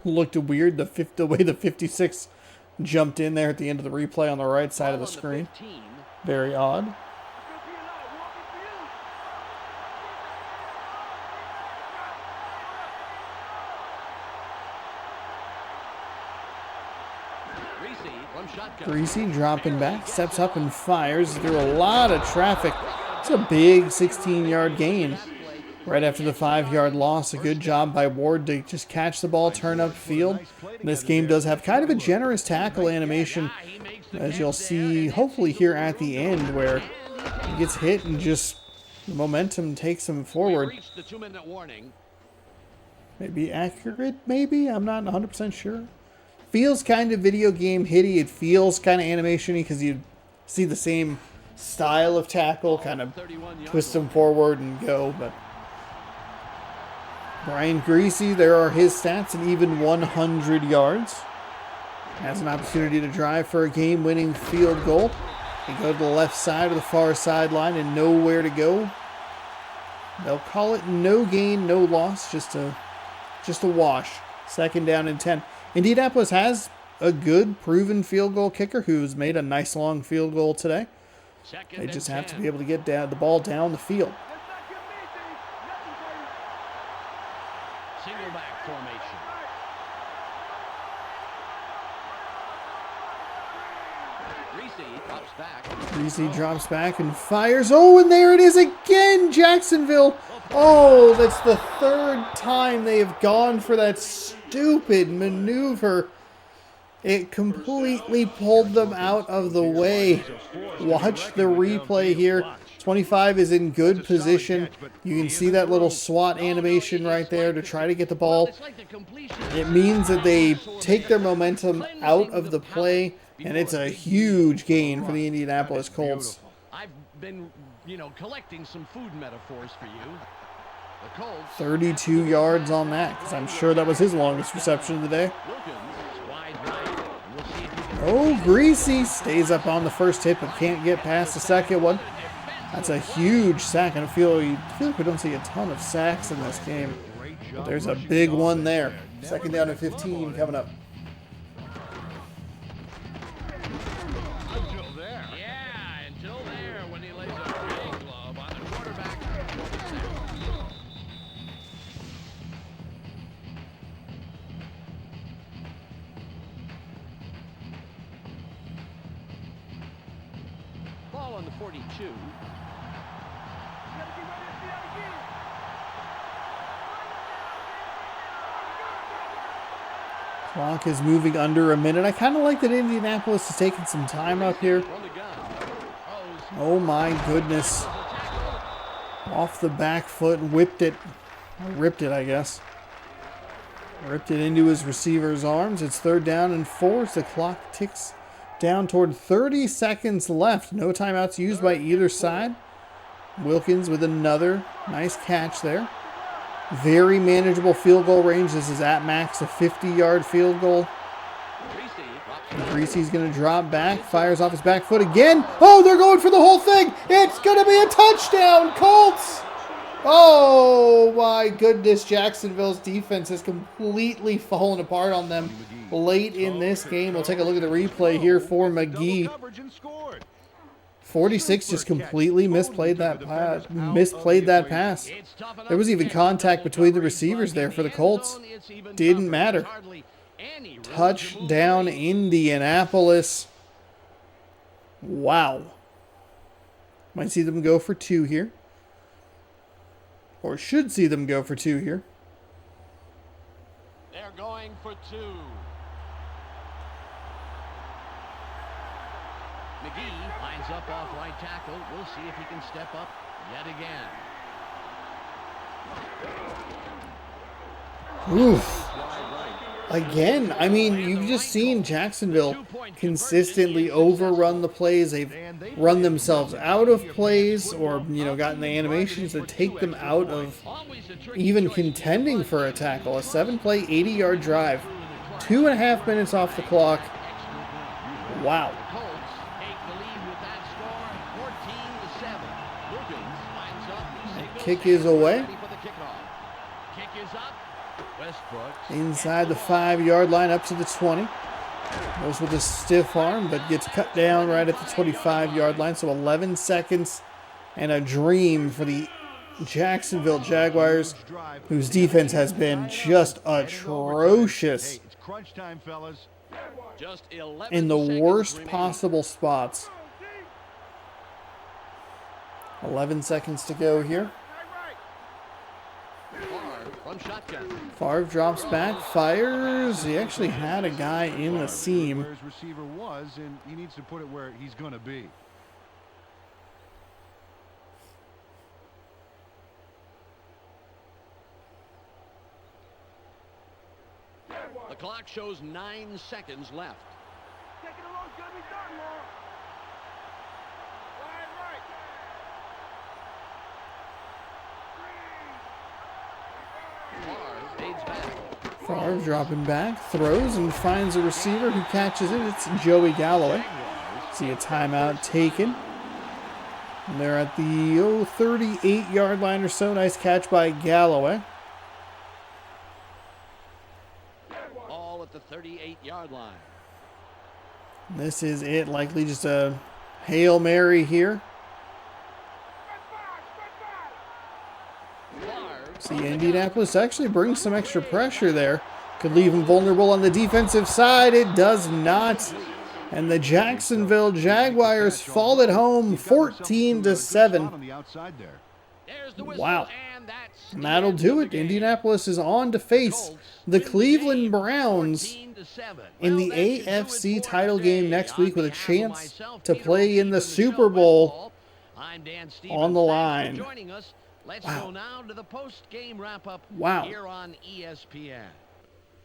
looked weird. The way the 56 jumped in there at the end of the replay on the right side of the screen. Very odd. Greasy dropping back, steps up and fires through a lot of traffic. It's a big 16-yard gain. Right after the 5-yard loss, a good job by Ward to just catch the ball, turn up field. This game does have kind of a generous tackle animation, as you'll see hopefully here at the end, where he gets hit and just the momentum takes him forward. Maybe accurate, maybe? I'm not 100% sure. Feels kind of video game hitty. It feels kind of animation-y because you see the same style of tackle, kind of twist him forward and go. But Brian Greasy, there are his stats, and even 100 yards. Has an opportunity to drive for a game-winning field goal. They go to the left side of the far sideline and nowhere to go. They'll call it no gain, no loss, just a wash. 2nd down and 10. Indianapolis has a good, proven field goal kicker who's made a nice long field goal today. They just have to be able to get the ball down the field. Single back formation. Greasy drops back and fires. Oh, and there it is again, Jacksonville. Oh, that's the 3rd time they have gone for that stupid maneuver. It completely pulled them out of the way. Watch the replay here. 25 is in good position. You can see that little SWAT animation right there to try to get the ball. It means that they take their momentum out of the play, and it's a huge gain for the Indianapolis Colts. I've been, collecting some food metaphors for you. The Colts 32 yards on that, because I'm sure that was his longest reception of the day. Oh, Greasy stays up on the first hit, but can't get past the second one. That's a huge sack, and I feel like we don't see a ton of sacks in this game. But there's a big one there. 2nd down and 15 coming up. Until there when he lays a big glove on the quarterback. 42. Clock is moving under a minute. I kind of like that Indianapolis is taking some time up here. Oh my goodness. Off the back foot, whipped it. Ripped it, I guess. Ripped it into his receiver's arms. It's 3rd down and 4. The clock ticks down toward 30 seconds left. No timeouts used by either side. Wilkins with another nice catch there. Very manageable field goal range. This is at max a 50-yard field goal. Greasy's going to drop back. Fires off his back foot again. Oh, they're going for the whole thing. It's going to be a touchdown, Colts. Oh, my goodness. Jacksonville's defense has completely fallen apart on them late in this game. We'll take a look at the replay here for McGee. 46 just completely misplayed that pass. There was even contact between the receivers there for the Colts. Didn't matter. Touchdown, Indianapolis. Wow. Might see them go for 2 here. Or should see them go for 2 here. They're going for 2. McGee lines up off right tackle. We'll see if he can step up yet again. Oof. Again, I mean, you've just seen Jacksonville consistently overrun the plays. They've run themselves out of plays or, gotten the animations that take them out of even contending for a tackle. A 7-play, 80-yard drive. 2.5 minutes off the clock. Wow. Kick is away. Inside the 5-yard line up to the 20. Goes with a stiff arm, but gets cut down right at the 25-yard line. So 11 seconds and a dream for the Jacksonville Jaguars, whose defense has been just atrocious in the worst possible spots. 11 seconds to go here. Favre drops back, fires. He actually had a guy in the seam. Where his receiver was, and he needs to put it where he's going to be. The clock shows 9 seconds left. Taking a long, it's gonna be done, Long. Favre dropping back, throws and finds a receiver who catches it. It's Joey Galloway. See a timeout taken. And they're at the 38-yard line or so. Nice catch by Galloway. All at the 38-yard line. This is it. Likely just a Hail Mary here. See, Indianapolis actually brings some extra pressure there. Could leave him vulnerable on the defensive side. It does not. And the Jacksonville Jaguars fall at home 14-7. Wow. And that'll do it. Indianapolis is on to face the Cleveland Browns in the AFC title game next week with a chance to play in the Super Bowl on the line. Let's go now to the post-game wrap-up here on ESPN.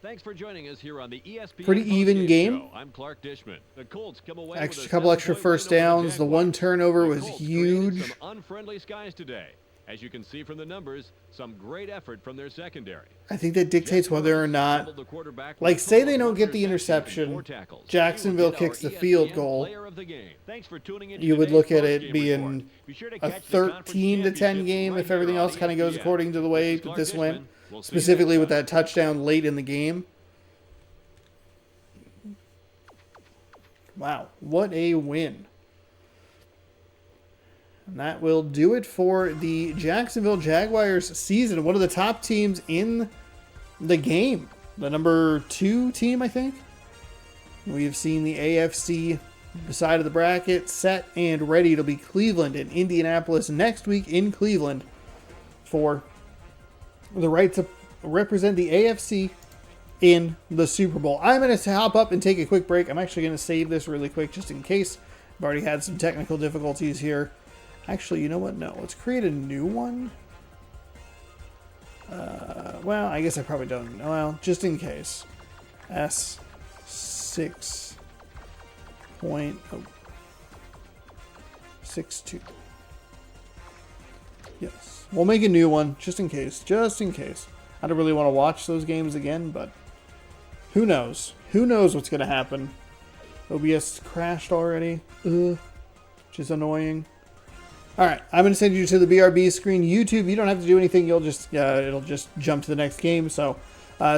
Thanks for joining us here on the ESPN. Pretty even game. Show. I'm Clark Dishman. The Colts come away with a couple extra first downs. The one turnover was huge. Some unfriendly skies today. As you can see from the numbers, some great effort from their secondary. I think that dictates whether or not, like, say they don't get the interception, Jacksonville kicks the field goal. You would look at it being a 13-10 game if everything else kind of goes according to the way that this went, specifically with that touchdown late in the game. Wow, what a win. And that will do it for the Jacksonville Jaguars season. One of the top teams in the game. The number 2 team, I think. We have seen the AFC side of the bracket, set and ready. It'll be Cleveland and Indianapolis next week in Cleveland for the right to represent the AFC in the Super Bowl. I'm going to hop up and take a quick break. I'm actually going to save this really quick just in case. I've already had some technical difficulties here. Actually, you know what? No, let's create a new one. Well, I guess I probably don't. Well, just in case. S6.62. Yes. We'll make a new one just in case. Just in case. I don't really want to watch those games again, but who knows? Who knows what's going to happen? OBS crashed already. Which is annoying. Alright, I'm going to send you to the BRB screen. YouTube, you don't have to do anything. You'll just, it'll just jump to the next game. So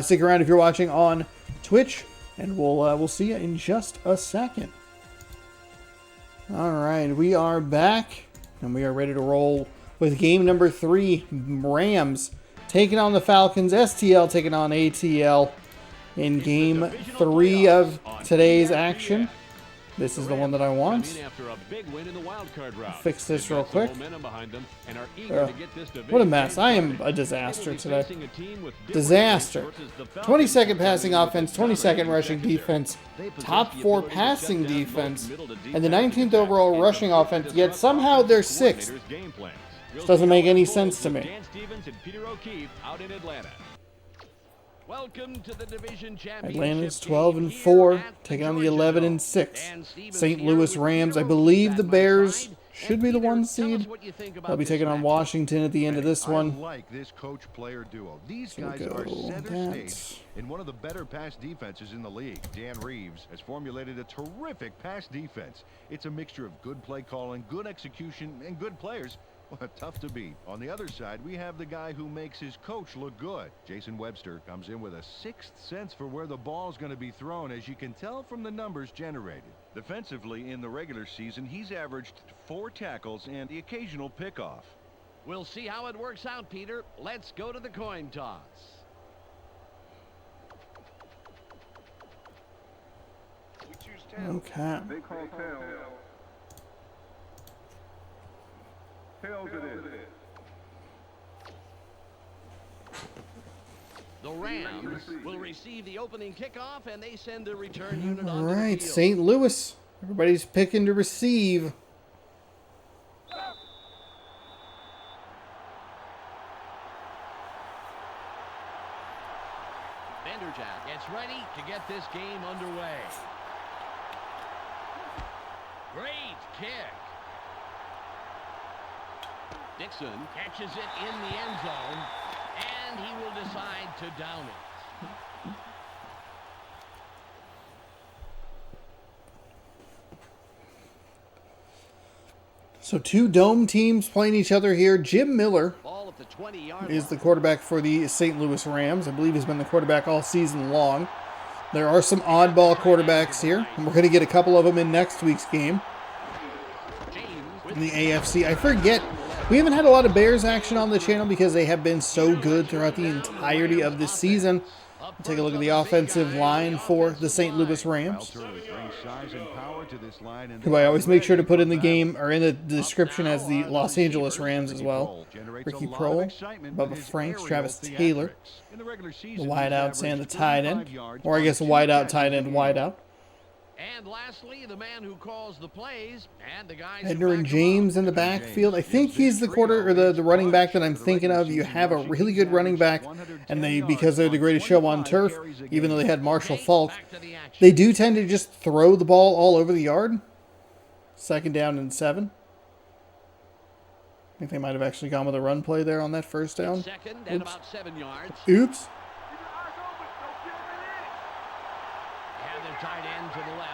stick around if you're watching on Twitch, and we'll see you in just a second. Alright, we are back, and we are ready to roll with game number 3. Rams taking on the Falcons. STL taking on ATL in game 3 of today's action. This is the one that I want. Fix this real quick. What a mess. I am a disaster today. Disaster. 22nd passing offense, 22nd rushing defense, top 4 passing defense, and the 19th overall rushing offense, yet somehow they're 6th. This doesn't make any sense to me. Welcome to the division championship. Atlanta's 12-4, taking on the 11-6 St. Louis Rams. I believe the Bears should be the 1 seed. They'll be taking on Washington at the end of this one. I like this coach-player duo. These guys are center stage in one of the better pass defenses in the league. Dan Reeves has formulated a terrific pass defense. It's a mixture of good play calling, good execution, and good players. Well, tough to beat. On the other side, we have the guy who makes his coach look good. Jason Webster comes in with a 6th sense for where the ball's going to be thrown, as you can tell from the numbers generated. Defensively, in the regular season, he's averaged 4 tackles and the occasional pickoff. We'll see how it works out, Peter. Let's go to the coin toss. Okay. They call tails. Tails it is. The Rams will receive the opening kickoff, and they send the return unit on All the right, field. St. Louis. Everybody's picking to receive. Vanderjack gets ready to get this game underway. Great kick. Dixon catches it in the end zone, and he will decide to down it. So 2 dome teams playing each other here. Jim Miller Ball at the 20-yard is the quarterback for the St. Louis Rams. I believe he's been the quarterback all season long. There are some oddball quarterbacks here, and we're going to get a couple of them in next week's game. In the AFC, I forget. We haven't had a lot of Bears action on the channel because they have been so good throughout the entirety of this season. Take a look at the offensive line for the St. Louis Rams, who I always make sure to put in the game or in the description as the Los Angeles Rams as well. Ricky Prohl, Bubba Franks, Travis Taylor, the wideouts and the tight end, or I guess a wideout, tight end, wideout. And lastly, the man who calls the plays and the guys Edner and James in the backfield. I think he's the the running back that I'm thinking of. You have a really good running back, and because they're the greatest show on turf, even though they had Marshall Faulk, they do tend to just throw the ball all over the yard. 2nd down and 7. I think they might have actually gone with a run play there on that 1st down. Second and about 7 yards. Oops. And their tight end to the left.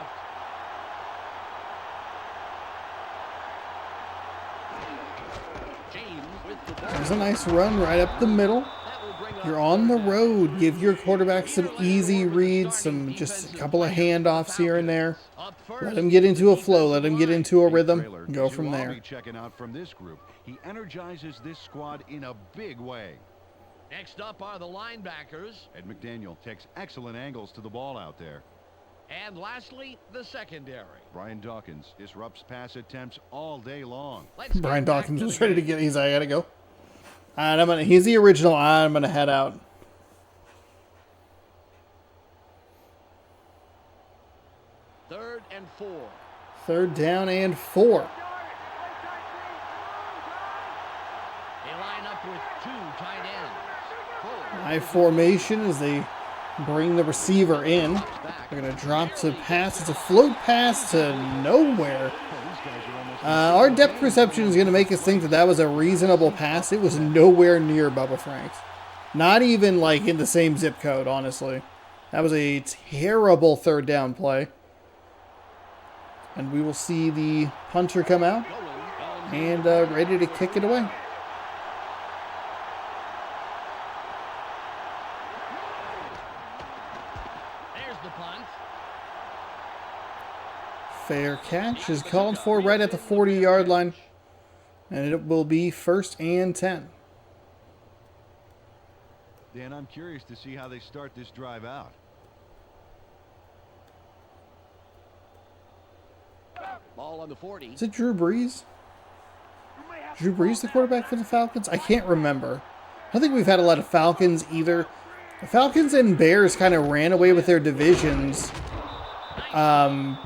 There's a nice run right up the middle. You're on the road. Give your quarterback some easy reads, just a couple of handoffs here and there. Let him get into a flow. Let him get into a rhythm. Go from there. Checking out from this group. He energizes this squad in a big way. Next up are the linebackers. Ed McDaniel takes excellent angles to the ball out there. And lastly, the secondary. Brian Dawkins disrupts pass attempts all day long. Brian Dawkins was ready to get. He's like, I gotta go. And he's the original. I'm gonna head out. Third and 4. Third down and 4. They line up with 2 tight ends. High formation as they bring the receiver in. They're going to drop to pass. It's a float pass to nowhere. Our depth perception is going to make us think that that was a reasonable pass. It was nowhere near Bubba Franks. Not even like in the same zip code, honestly. That was a terrible third down play. And we will see the punter come out and ready to kick it away. There's the punt. Fair catch is called for right at the 40-yard line. And it will be 1st and 10. Dan, I'm curious to see how they start this drive out. Ball on the 40. Is it Drew Brees? Drew Brees the quarterback for the Falcons? I can't remember. I don't think we've had a lot of Falcons either. The Falcons and Bears kind of ran away with their divisions. And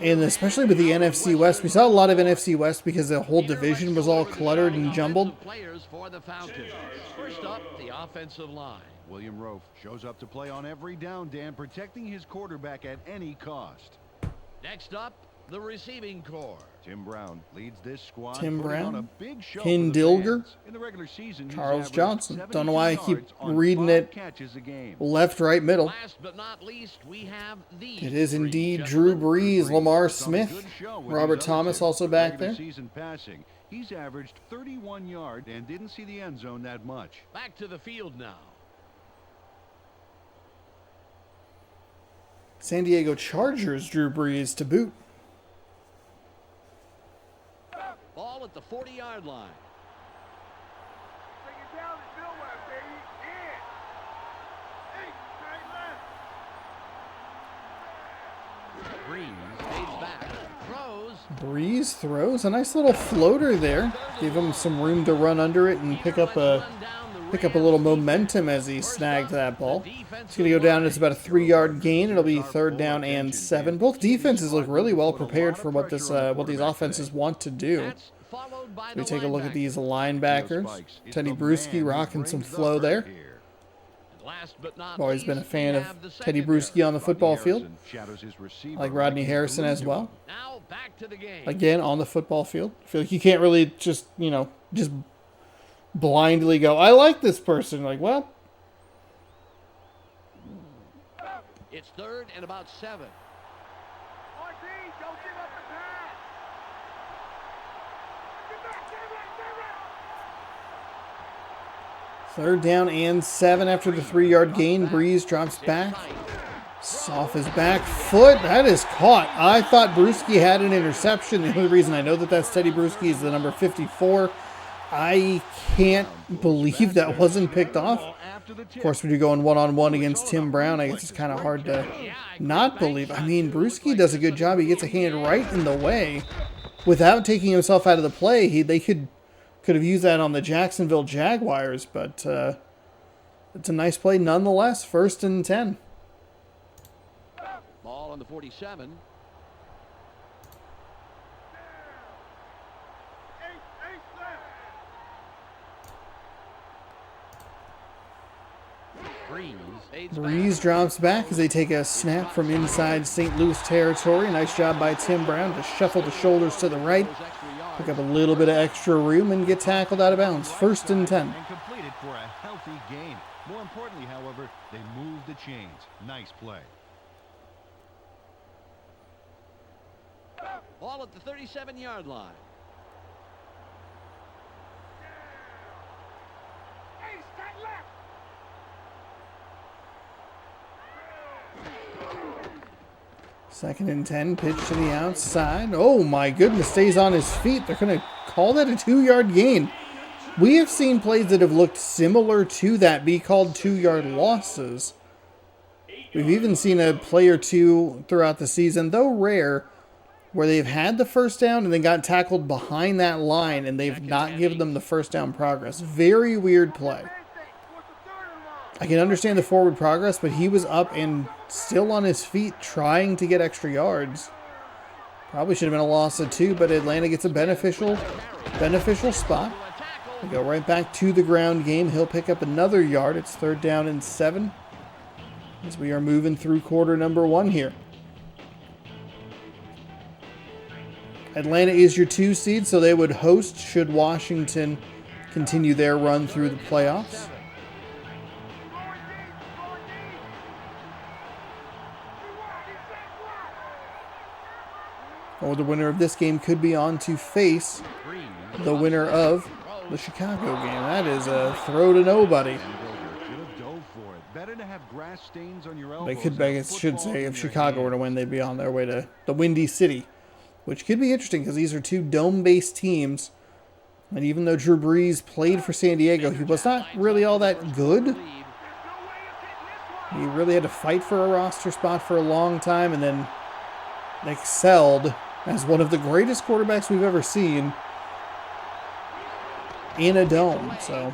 especially with the NFC West. We saw a lot of NFC West because the whole division was all cluttered and jumbled. Players for the Falcons. First up, the offensive line. William Rofe shows up to play on every down, Dan, protecting his quarterback at any cost. Next up, the receiving core. Tim Brown leads this squad. Tim Brown, on a big show Ken for the Dilger, fans. In the regular season, Charles Johnson. Don't know 72 why I keep yards on reading 5 it catches a game. left, right, middle. Last but not least, we have these. It is three indeed Drew gentlemen. Brees, Lamar It's on a good Smith, show with Robert these other Thomas two. also back Regular there. Season passing. He's averaged 31 yards and didn't see the end zone that much. Back to the field now. San Diego Chargers, Drew Brees to boot. Ball at the 40-yard line. Take it down and nowhere, baby. Yeah. Hey, straight left. Brees fades back. Throws. Brees throws a nice little floater there. Give him some room to run under it and pick up a little momentum as he snagged that ball. It's going to go down. It's about a 3-yard gain. It'll be 3rd down and 7. Both defenses look really well prepared for what these offenses want to do. We take a look at these linebackers. Teddy Bruschi rocking some flow there. I've always been a fan of Teddy Bruschi on the football field. I like Rodney Harrison as well. Now back to the game. Again, on the football field. I feel like you can't really just blindly go, I like this person. Like, well. It's 3rd and about 7. RD, don't give up the pass. Get back, get back, get back. 3rd down and 7 after the 3-yard gain. Brees drops back. Off his back foot. That is caught. I thought Bruschi had an interception. The only reason I know that that's Teddy Bruschi is the number 54. I can't believe that wasn't picked off. Of course, when you're going one-on-one against Tim Brown, I guess it's kind of hard to not believe. I mean, Bruschi does a good job. He gets a hand right in the way without taking himself out of the play. They could have used that on the Jacksonville Jaguars, but it's a nice play nonetheless. 1st and 10. Ball on the 47. Brees drops back as they take a snap from inside St. Louis territory. Nice job by Tim Brown to shuffle the shoulders to the right, pick up a little bit of extra room, and get tackled out of bounds. 1st and 10. And completed for a healthy gain. More importantly, however, they moved the chains. Nice play. Ball at the 37-yard line. Hey, straight left. 2nd and 10, pitch to the outside. Oh my goodness, stays on his feet. They're going to call that a 2-yard gain. We have seen plays that have looked similar to that be called 2-yard losses. We've even seen a play or two throughout the season, though rare, where they've had the first down and then got tackled behind that line and they've not given them the first down progress. Very weird play. I can understand the forward progress, but he was up and still on his feet trying to get extra yards. Probably should have been a loss of 2, but Atlanta gets a beneficial spot. We go right back to the ground game. He'll pick up another yard. It's 3rd down and 7 as we are moving through quarter number 1 here. Atlanta is your 2 seed, so they would host should Washington continue their run through the playoffs. Or the winner of this game could be on to face the winner of the Chicago game. That is a throw to nobody. They could, I should say, if Chicago were to win, they'd be on their way to the Windy City, which could be interesting because these are 2 dome-based teams. And even though Drew Brees played for San Diego, he was not really all that good. He really had to fight for a roster spot for a long time and then excelled as one of the greatest quarterbacks we've ever seen in a dome. So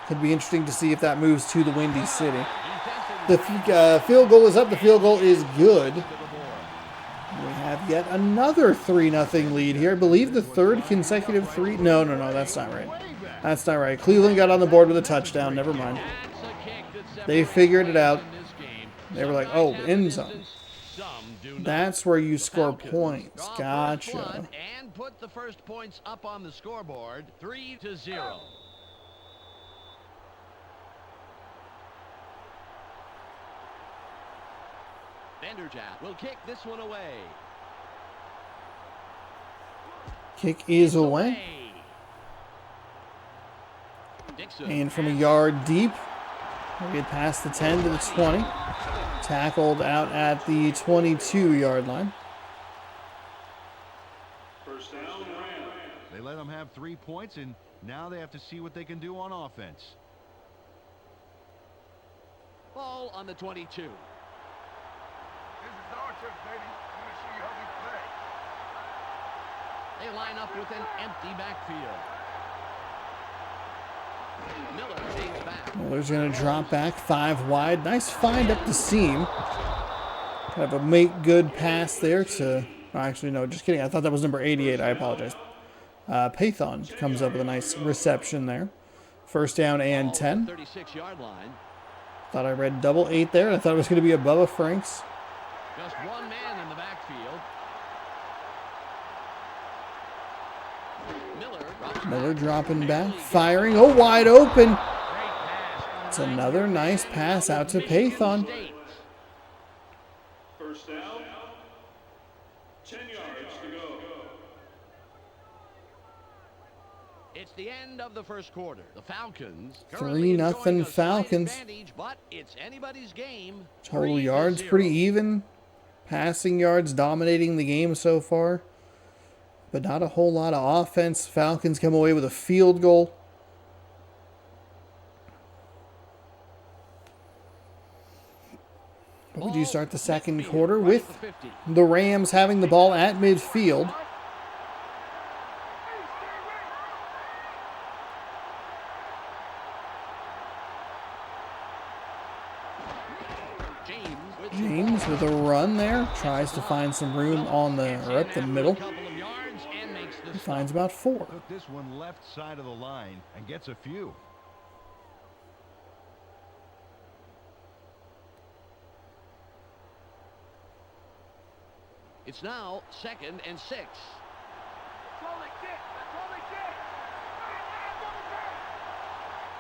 could be interesting to see if that moves to the Windy City. The field goal is up. The field goal is good. We have yet another 3-0 lead here. I believe the 3rd consecutive 3. No, that's not right. That's not right. Cleveland got on the board with a touchdown. Never mind. They figured it out. They were like, oh, end zone. That's where you score points. Gotcha. And put the first points up on the scoreboard, 3-0. Vanderjagt will kick this one away. Kick is away. And from a yard deep, we get past the 10 to the 20. Tackled out at the 22-yard line. First down, Rams. They let them have 3 points, and now they have to see what they can do on offense. Ball on the 22. This is our turn, baby. I'm going to show you how we play. They line up with an empty backfield. Miller takes back. Miller's going to drop back 5 wide. Nice find up the seam. Kind of a make good pass there to... Actually, no, just kidding. I thought that was number 88. I apologize. Pathon comes up with a nice reception there. First down and 10. 36-yard line. Thought I read double 8 there. I thought it was going to be a Bubba Franks. Just one man in the backfield. Miller dropping back, firing. Oh, wide open. It's another nice pass out to Pathon. First down, 10 yards to go. It's the end of the first quarter. The Falcons 3-0 Falcons. But it's anybody's game. Total yards pretty even. Passing yards dominating the game so far. But not a whole lot of offense. Falcons come away with a field goal. But we do start the second quarter with the Rams having the ball at midfield. James with a run there. Tries to find some room on the up the middle. He finds about 4. Put this one left side of the line and gets a few. It's now 2nd and 6.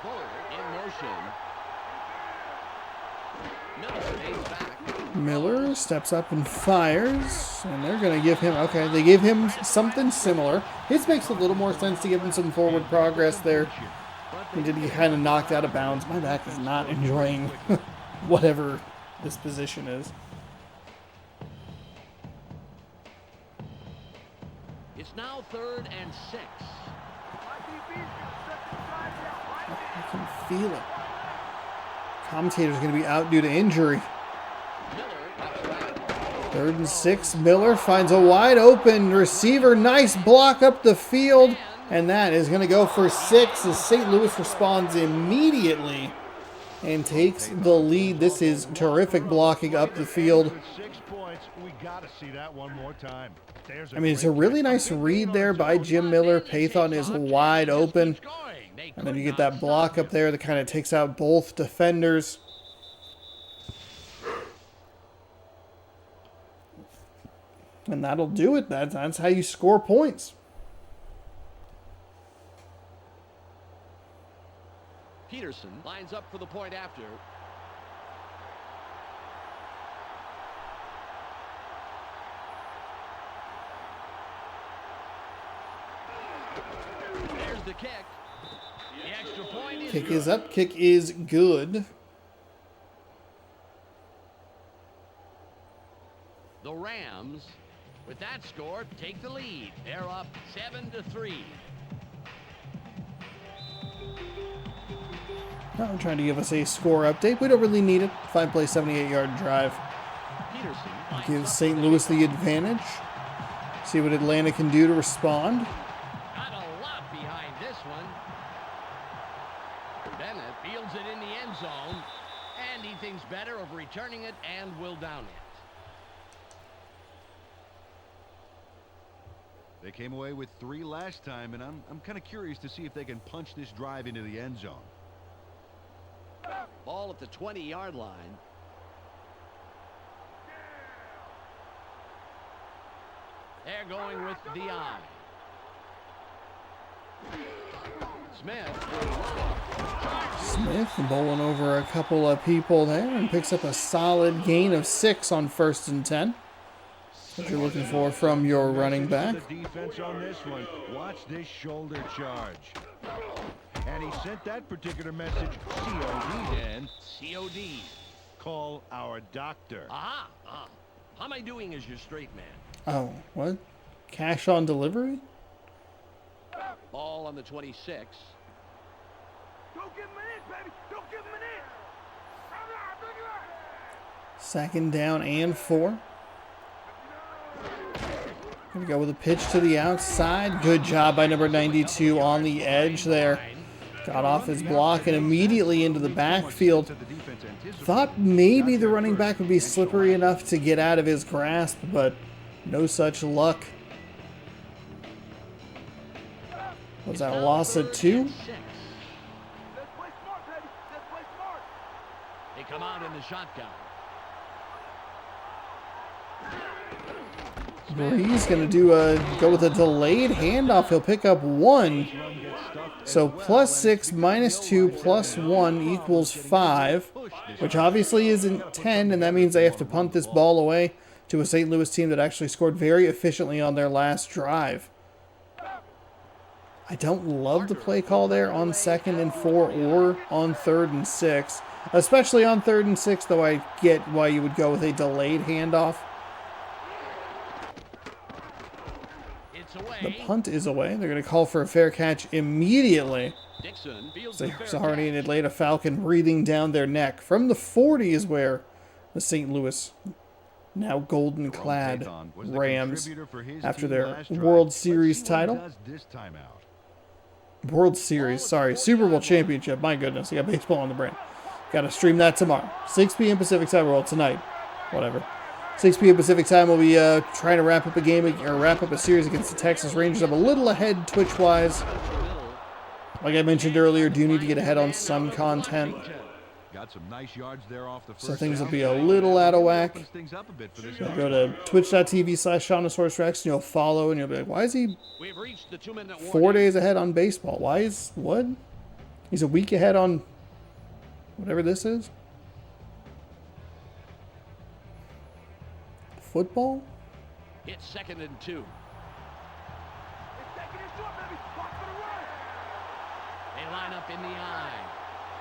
Fuller in motion. Miller stays back. Miller steps up and fires, and they're going to give him, okay, they gave him something similar. This makes a little more sense to give him some forward progress there. He did get kind of knocked out of bounds. My back is not enjoying whatever this position is. It's now 3rd and 6. I can feel it. Commentator's going to be out due to injury. 3rd and 6. Miller finds a wide open receiver. Nice block up the field. And that is going to go for 6 as St. Louis responds immediately and takes the lead. This is terrific blocking up the field. I mean, it's a really nice read there by Jim Miller. Pathon is wide open. And then you get that block up there that kind of takes out both defenders. And that'll do it. That's how you score points. Peterson lines up for the point after. There's the kick. The extra point is Kick good. is up. Kick is good. The Rams, with that score, take the lead. They're up 7-3. I'm trying to give us a score update. We don't really need it. 5-play, 78-yard drive. Peterson Gives St. Louis the advantage. See what Atlanta can do to respond. got a lot behind this one. Bennett fields it in the end zone, and he thinks better of returning it and will down it. They came away with 3 last time, and I'm kind of curious to see if they can punch this drive into the end zone. Ball at the 20-yard line. They're going with Dion. Smith bowling over a couple of people there and picks up a solid gain of 6 on 1st and 10. What you're looking for from your running back. The defense on this one. Watch this shoulder charge. And he sent that particular message COD, Dan. COD. Call our doctor. Aha. How am I doing as your straight man? Oh, what? Cash on delivery? Ball on the 26. Don't give him an inch, baby. Don't give him an inch. Second down and 4. Gonna go with a pitch to the outside. Good job by number 92 on the edge there. Got off his block and immediately into the backfield. Thought maybe the running back would be slippery enough to get out of his grasp, but no such luck. Was that a loss of 2? Let's play smart, baby. Let's play smart. They come out in the shotgun. Breeze going to go with a delayed handoff. He'll pick up 1. So +6 minus 2 plus 1 equals 5, which obviously isn't 10, and that means they have to punt this ball away to a St. Louis team that actually scored very efficiently on their last drive. I don't love the play call there on 2nd and 4 or on 3rd and 6. Especially on 3rd and 6, though I get why you would go with a delayed handoff. The punt is away. They're going to call for a fair catch immediately. There's already an Atlanta Falcon breathing down their neck. From the 40 is where the St. Louis, now golden-clad Rams, after their World Series title. World Series, sorry, Super Bowl championship. My goodness, I got baseball on the brain. Got to stream that tomorrow. 6 p.m. Pacific time, well, tonight. Whatever. 6 p.m. Pacific time, we'll be trying to wrap up a game, or wrap up a series against the Texas Rangers. I'm a little ahead Twitch-wise. Like I mentioned earlier, do need to get ahead on some content. Got some nice yards there off the first So things will be a little out of whack. You'll go to twitch.tv/Seannosaurus Rex, and you'll follow, and you'll be like, why is he 4 days ahead on baseball? Why is, what? He's a week ahead on whatever this is? Football? It's 2nd and 2. It's taking it short, baby. Watch for the run. They line up in the eye.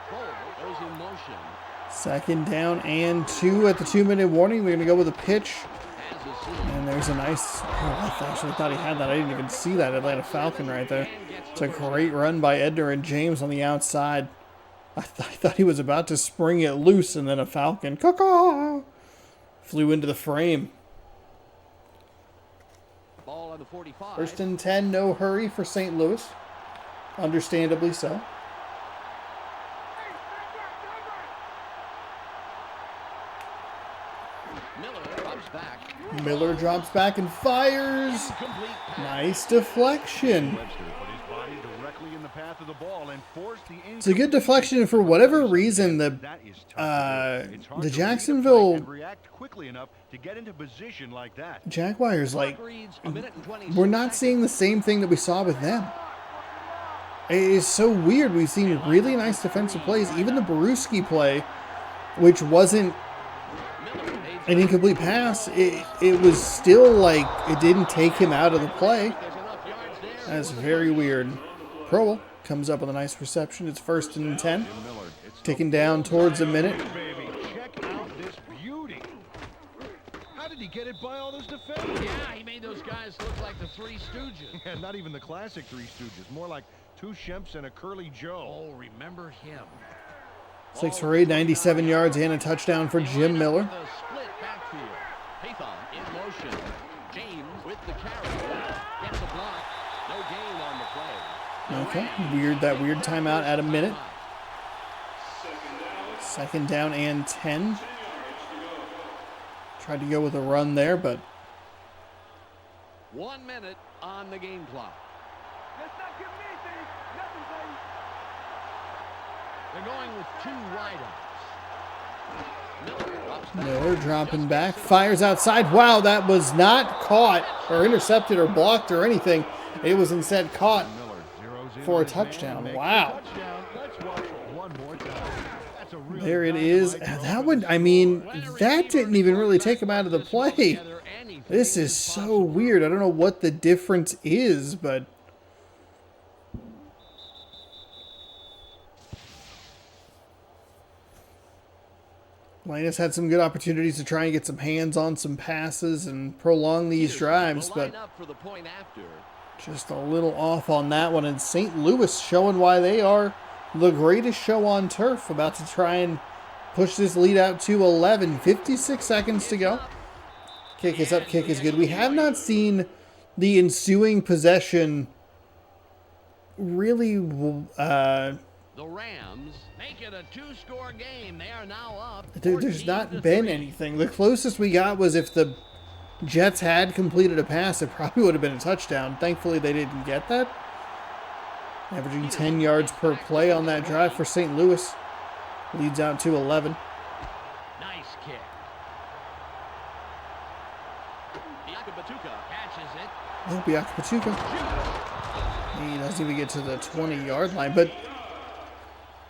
Cole goes in motion. 2nd down and 2 at the 2-minute warning. We're going to go with a pitch. And there's a nice, I actually thought he had that. I didn't even see that Atlanta Falcon right there. It's a great run by Edner and James on the outside. I thought he was about to spring it loose, and then a Falcon, caw-caw, flew into the frame. on the 45. First and 10, no hurry for St. Louis. Understandably so. Miller drops back and fires. Nice deflection. It's a good deflection, and for whatever reason, the Jacksonville Jaguars, like, we're not seeing the same thing that we saw with them. It is so weird. We've seen really nice defensive plays. Even the bsky play, which wasn't an incomplete pass, it was still like it didn't take him out of the play. That's very weird. Crowell comes up with a nice reception. It's first and 10. Ticking down towards a minute. Check out this beauty. How did he get it by all those defenders? Yeah, he made those guys look like the Three Stooges. Yeah, not even the classic Three Stooges. More like two Shemps and a Curly Joe. Oh, remember him. 6 for 8, 97 yards and a touchdown for Jim Miller. Split backfield. Python in motion. James with the carry. Gets a block. No gain on the play. Okay, that weird timeout at a minute. Second down and 10. Tried to go with a run there, but 1 minute on the game clock. Let's not give me anything. They're going with 2 wideouts. Miller dropping back, fires outside. Wow, that was not caught or intercepted or blocked or anything. It was instead caught for a touchdown. Wow. There it is. That would, I mean, that didn't even really take him out of the play. This is so weird. I don't know what the difference is, but Lannis had some good opportunities to try and get some hands on some passes and prolong these drives, but just a little off on that one. And St. Louis showing why they are the greatest show on turf, about to try and push this lead out to 11. 56 seconds to go. Kick is up, kick is good. We have not seen the ensuing possession really the Rams make it a 2-score game. They are now up. There's not been anything. The closest we got was if the Jets had completed a pass, it probably would have been a touchdown. Thankfully, they didn't get that. Averaging 10 yards per play on that drive for St. Louis. Leads out to 11. Nice kick. Biakabatuka catches it. Oh, Biakabatuka. He doesn't even get to the 20-yard line, but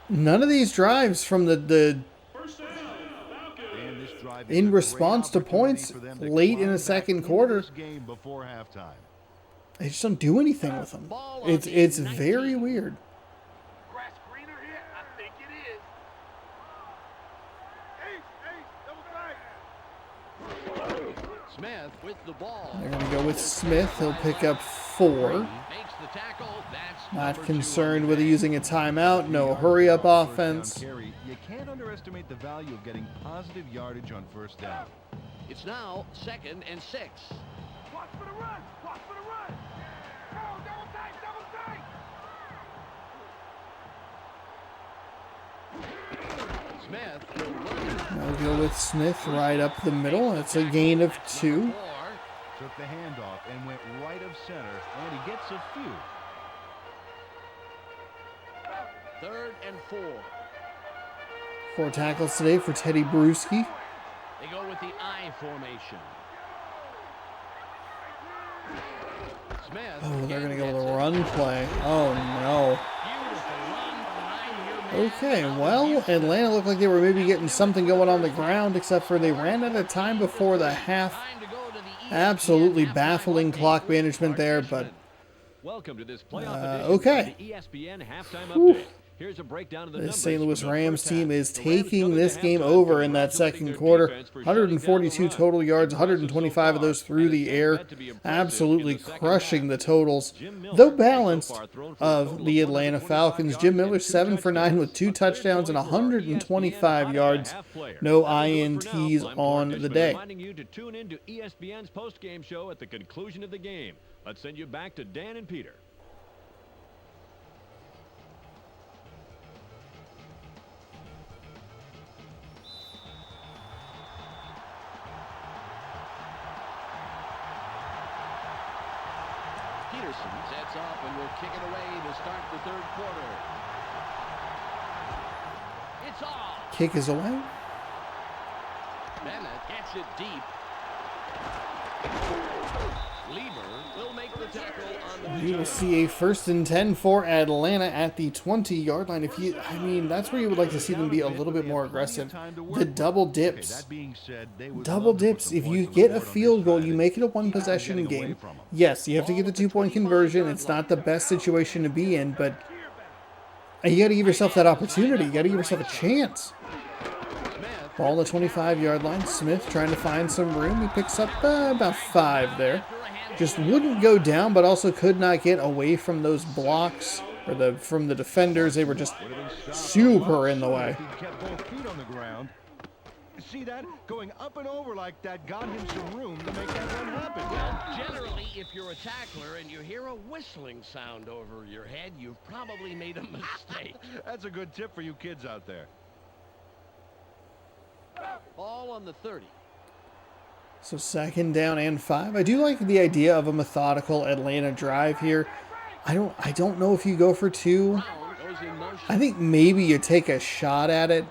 none of these drives from the in response to points late in the second quarter, they just don't do anything with them. It's very weird. Grass greener here? I think it is. Double tight. Smith with the ball. They're going to go with Smith. He'll pick up 4. Makes the tackle. That's not concerned with using a timeout. No hurry-up offense. You can't underestimate the value of getting positive yardage on first down. It's now 2nd and 6. Watch for the run. Watch for the run. Go, double tight, double tight. Smith will run. I'll go with Smith right up the middle. It's a gain of 2. Took the handoff and went right of center, and he gets a few. 3rd and 4. 4 tackles today for Teddy Bruschi. They go with the I formation. Smith. Oh, they're going to go with a run play. Oh, no. Okay, well, Atlanta looked like they were maybe getting something going on the ground, except for they ran out of time before the half. Absolutely baffling clock management there, but Welcome to this playoff okay. edition of the ESPN halftime update. Here's a breakdown of the The numbers St. Louis from the Rams first team half. is The Rams taking took it this to game halftime, over in that congratulating second their quarter. defense for shutting down the 142 run. total yards, Impressive so 125 of those far, through and the it's air. meant to be impressive Absolutely in the second crushing half. the totals. Jim Miller Though so balanced far thrown for a of total the of Atlanta 125 Falcons, yards Jim and Miller 2 7 for 9 with touchdowns. 2 A clear touchdowns and point for our ESPN 125 hot yards. half player. No That'll do it for now. INTs I'm on Mark the Ishman, day. reminding you to tune in to ESPN's post-game show at the conclusion of the game. Let's send you back to Dan and Peter. Peterson sets up and will kick it away to start the third quarter. It's off. Kick is away. Bennett gets it deep. Lieber will make the tackle on the We will see a 1st and 10 for Atlanta at the 20-yard line. I mean, that's where you would like to see them be a little bit more aggressive. The double dips. Double dips. If you get a field goal, you make it a one-possession game. Yes, you have to get the 2-point conversion. It's not the best situation to be in, but you got to give yourself that opportunity. You got to give yourself a chance. Ball on the 25-yard line. Smith trying to find some room. He picks up about 5 there. Just wouldn't go down, but also could not get away from those blocks or from the defenders. They were just super in the way. He kept both feet on the ground. See that? Going up and over like that got him some room to make that run happen. Well, generally, if you're a tackler and you hear a whistling sound over your head, you've probably made a mistake. That's a good tip for you kids out there. Ball on the 30. So 2nd down and 5. I do like the idea of a methodical Atlanta drive here. I don't know if you go for 2. Brown goes in motion. I think maybe you take a shot at it.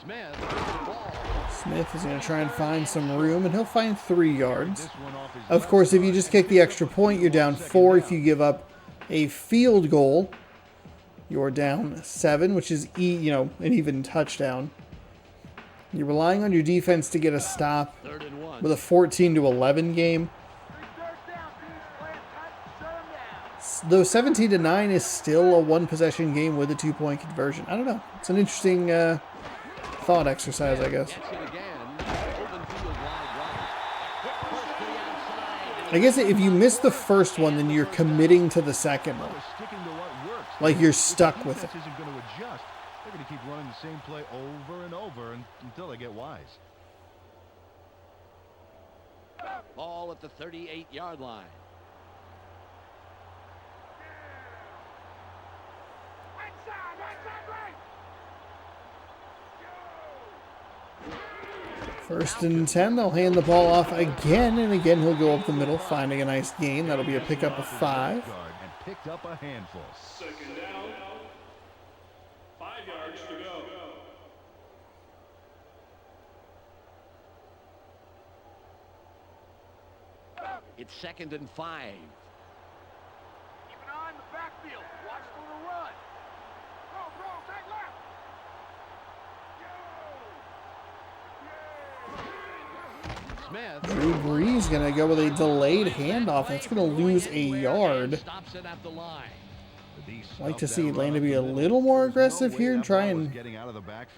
Smith with the ball. Smith is going to try and find some room, and he'll find 3 yards. Of course, if you just kick the extra point, you're down 4. If you give up a field goal, you're down 7, which is an even touchdown. You're relying on your defense to get a stop 3rd and 1. with a 14-11 game. Though 17-9 is still a one-possession game with a 2-point conversion. I don't know. It's an interesting thought exercise, I guess. Gets it again. Open field, wide right. Quick push to the outside. I guess if you miss the first one, then you're committing to the second one. Sticking to what works. Like you're stuck with it. Defense isn't going to adjust. They're going to keep running the same play over and over until they get wise. Ball at the 38-yard line. First and 10, they'll hand the ball off again, and again he'll go up the middle, finding a nice gain. That'll be a pickup of 5. And picked up a handful. 2nd down. 5 yards to go. It's 2nd and 5. Keep an eye on the backfield. Watch for the run. Go, take left. Smith. Drew Brees going to go with a delayed handoff. That's going to lose a yard. Stops it at the line. I'd like to see Atlanta be a little more aggressive here and try and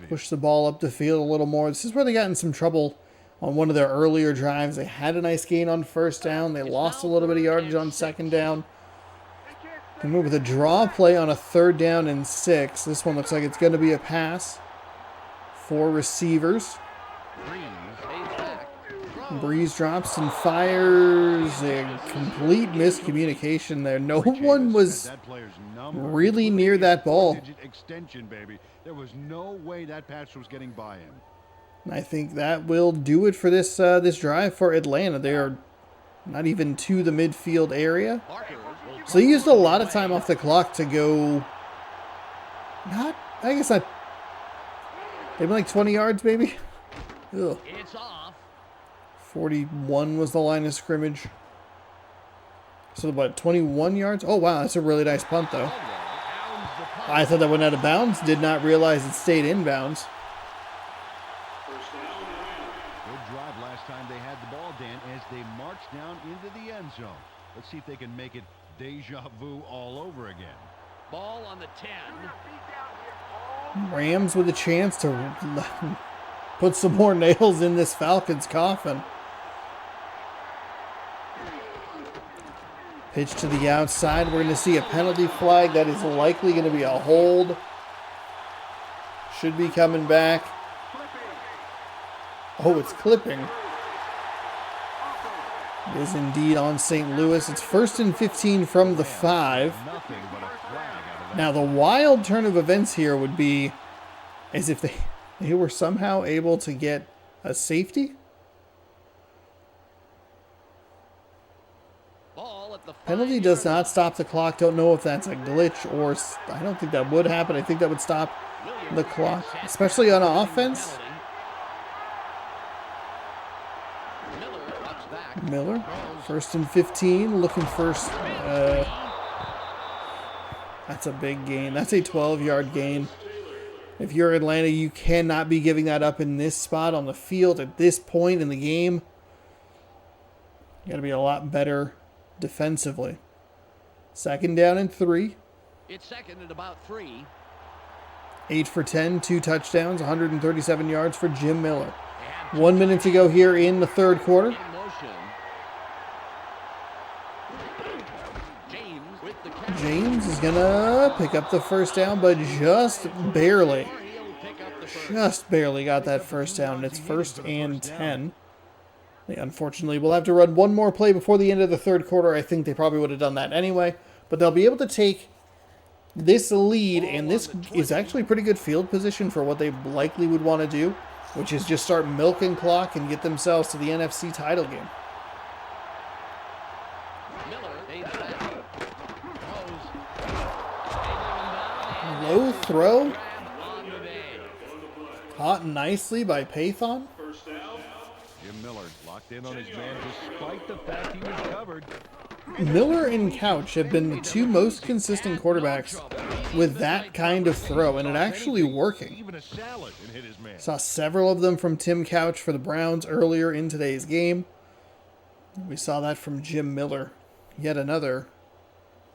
push the ball up the field a little more. This is where they got in some trouble on one of their earlier drives. They had a nice gain on 1st down. They lost a little bit of yardage on 2nd down. They move with a draw play on a 3rd down and 6. This one looks like it's going to be a pass. 4 receivers. Breeze drops and fires. A complete miscommunication there. No one was really near that ball. Extension, baby. There was no way that pass was getting by him. And I think that will do it for this this drive for Atlanta. They are not even to the midfield area. So they used a lot of time off the clock to go. Maybe like 20 yards, maybe. Ugh. It's off. 41 was the line of scrimmage. So what, 21 yards? Oh, wow, that's a really nice punt, though. I thought that went out of bounds. Did not realize it stayed in bounds. Good drive last time they had the ball, Dan, as they march down into the end zone. Let's see if they can make it deja vu all over again. Ball on the 10. Rams with a chance to put some more nails in this Falcons coffin. Pitch to the outside. We're going to see a penalty flag. That is likely going to be a hold. Should be coming back. Oh, it's clipping. It is indeed on St. Louis. It's 1st and 15 from the 5. Now, the wild turn of events here would be as if they were somehow able to get a safety. Penalty does not stop the clock. Don't know if that's a glitch or I don't think that would happen. I think that would stop the clock, especially on offense. Miller, 1st and 15, looking first. That's a big gain. That's a 12-yard gain. If you're Atlanta, you cannot be giving that up in this spot on the field at this point in the game. You got to be a lot better defensively. 2nd down and 3. It's 2nd and about 3. 8 for 10, 2 touchdowns, 137 yards for Jim Miller. 1 minute to go here in the 3rd quarter. James is going to pick up the 1st down, but just barely. Just barely got that 1st down. It's 1st and 10. Unfortunately, we'll have to run one more play before the end of the 3rd quarter. I think they probably would have done that anyway. But they'll be able to take this lead, and this is actually pretty good field position for what they likely would want to do, which is just start milking clock and get themselves to the NFC title game. Low throw. Caught nicely by Pathon. Jim Miller locked in on his man despite the fact he was covered. Miller and Couch have been the 2 most consistent quarterbacks with that kind of throw, and it actually working. Saw several of them from Tim Couch for the Browns earlier in today's game. We saw that from Jim Miller. Yet another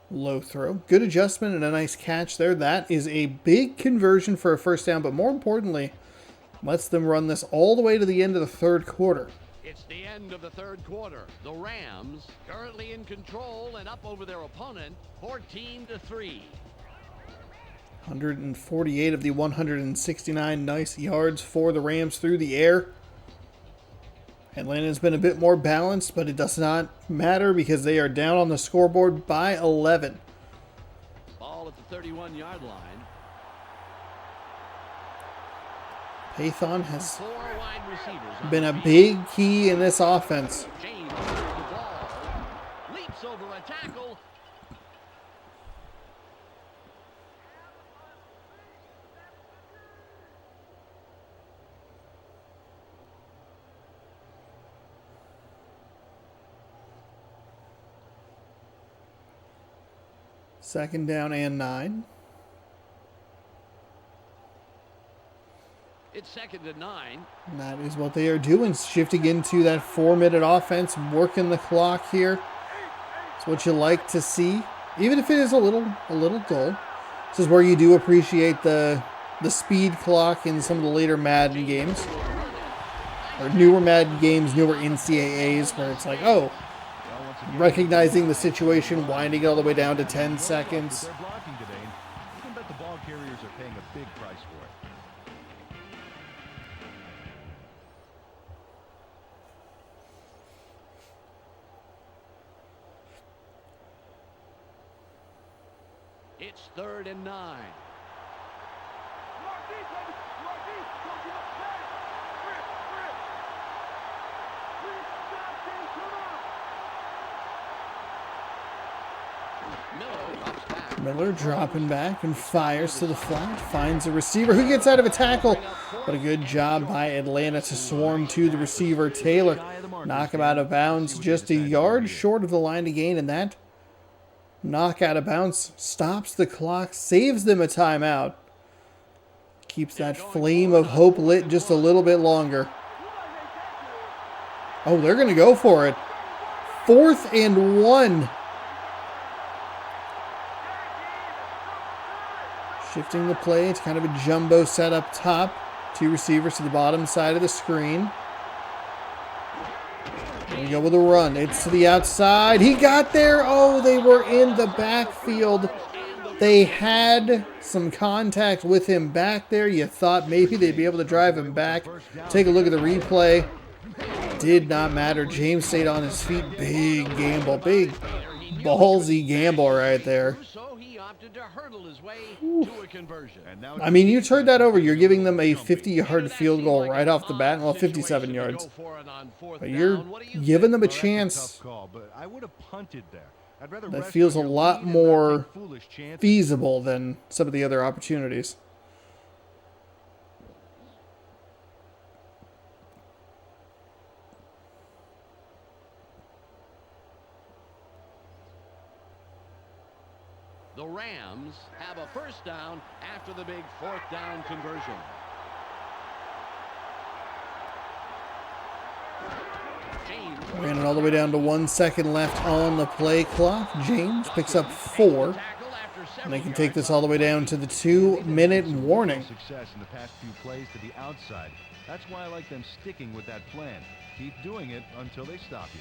low throw. Good adjustment and a nice catch there. That is a big conversion for a 1st down, but more importantly, lets them run this all the way to the end of the 3rd quarter. It's the end of the 3rd quarter. The Rams currently in control and up over their opponent, 14-3. 148 of the 169 nice yards for the Rams through the air. Atlanta's been a bit more balanced, but it does not matter because they are down on the scoreboard by 11. Ball at the 31-yard line. Pathon has been a big key in this offense. James the ball, leaps over a tackle. Second down and 9. It's 2nd and 9. And that is what they are doing, shifting into that 4-minute offense, working the clock here. It's what you like to see, even if it is a little dull. This is where you do appreciate the speed clock in some of the later Madden games, or newer Madden games, newer NCAAs, where it's like, oh, recognizing the situation, winding it all the way down to 10 seconds. They're blocking today. You can bet the ball carriers are paying a big price for it. It's 3rd and 9. Miller dropping back and fires to the flat, finds a receiver who gets out of a tackle, but a good job by Atlanta to swarm to the receiver. Taylor knock him out of bounds just a yard short of the line to gain, and that knock out of bounds stops the clock, saves them a timeout, keeps that flame of hope lit just a little bit longer. Oh, they're going to go for it. 4th and 1. Shifting the play. It's kind of a jumbo set up top. 2 receivers to the bottom side of the screen. Here we go with a run. It's to the outside. He got there. Oh, they were in the backfield. They had some contact with him back there. You thought maybe they'd be able to drive him back. Take a look at the replay. Did not matter. James stayed on his feet. Big gamble. Big ballsy gamble right there. I mean, you turned that over. You're giving them a 50-yard field goal right off the bat. Well, 57 yards. But you're giving them a chance that feels a lot more feasible than some of the other opportunities. The Rams have a first down after the big 4th down conversion. Ran it all the way down to 1 second left on the play clock. James picks up 4. And they can take this all the way down to the 2-minute warning. Success in the past few plays to the outside. That's why I like them sticking with that plan. Keep doing it until they stop you.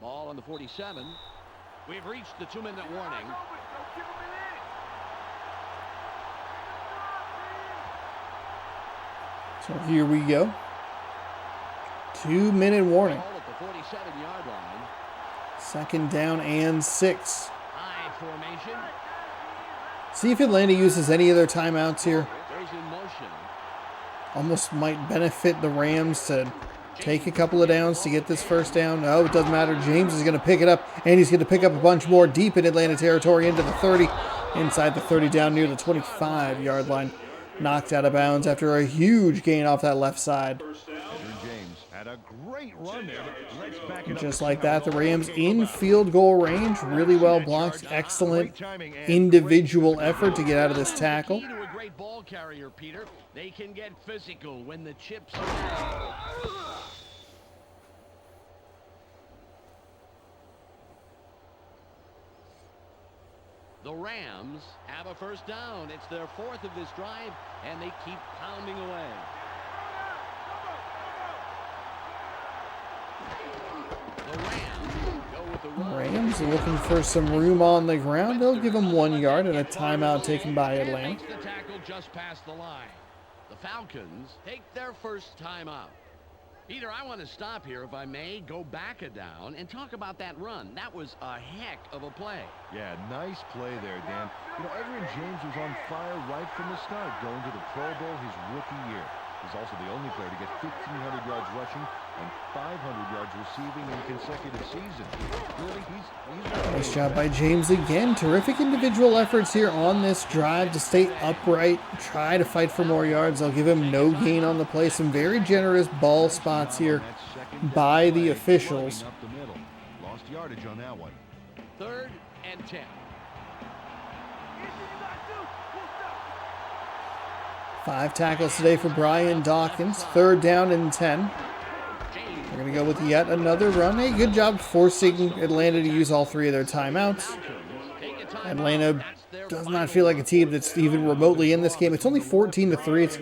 Ball on the 47. We've reached the 2-minute warning. So here we go. 2-minute warning. Ball at the 47-yard line. 2nd down and 6. High formation. See if Atlanta uses any of their timeouts here. Goes in motion. Almost might benefit the Rams to take a couple of downs to get this first down. No, it doesn't matter. James is going to pick it up, and he's going to pick up a bunch more deep in Atlanta territory into the 30, inside the 30 down near the 25-yard line. Knocked out of bounds after a huge gain off that left side. James had a great run there. Just like that, the Rams in field goal range. Really well blocked. Excellent individual effort to get out of this tackle. To a great ball carrier, Peter. They can get physical when the chips are down. The Rams have a first down. It's their 4th of this drive, and they keep pounding away. The Rams go with the run. Rams are looking for some room on the ground. They'll give them 1 yard and a timeout taken by Atlanta. Makes the tackle just past the line. The Falcons take their first time out. Peter, I want to stop here, if I may, go back a down, and talk about that run. That was a heck of a play. Yeah, nice play there, Dan. You know, Edgerrin James was on fire right from the start, going to the Pro Bowl his rookie year. He's also the only player to get 1,500 yards rushing and 500 yards receiving in consecutive seasons. Really, he's Nice job by James again. Terrific individual efforts here on this drive to stay upright, try to fight for more yards. They'll give him no gain on the play. Some very generous ball spots here by the officials. Lost yardage on that one. 3rd and 10. 5 tackles today for Brian Dawkins. 3rd down and 10. We're going to go with yet another run. Hey, good job forcing Atlanta to use all 3 of their timeouts. Atlanta does not feel like a team that's even remotely in this game. It's only 14-3. It's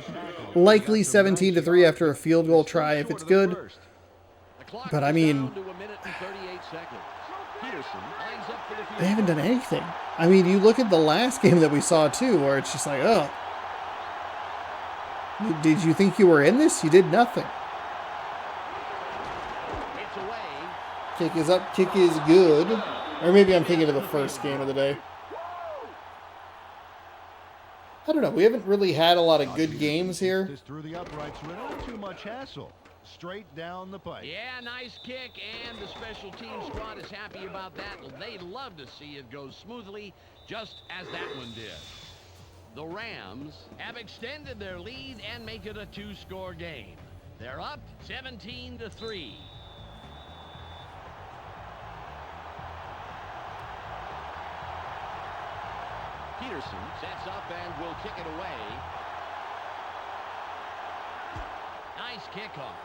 likely 17-3 after a field goal try if it's good. But I mean, they haven't done anything. I mean, you look at the last game that we saw too, where it's just like, oh, did you think you were in this? You did nothing. Kick is up, kick is good. Or maybe I'm thinking of the first game of the day. I don't know. We haven't really had a lot of good games here. Through the uprights without too much hassle. Straight down the pipe. Yeah, nice kick, and the special team squad is happy about that. They'd love to see it go smoothly, just as that one did. The Rams have extended their lead and make it a two-score game. They're up 17-3. Peterson sets up and will kick it away. Nice kickoff.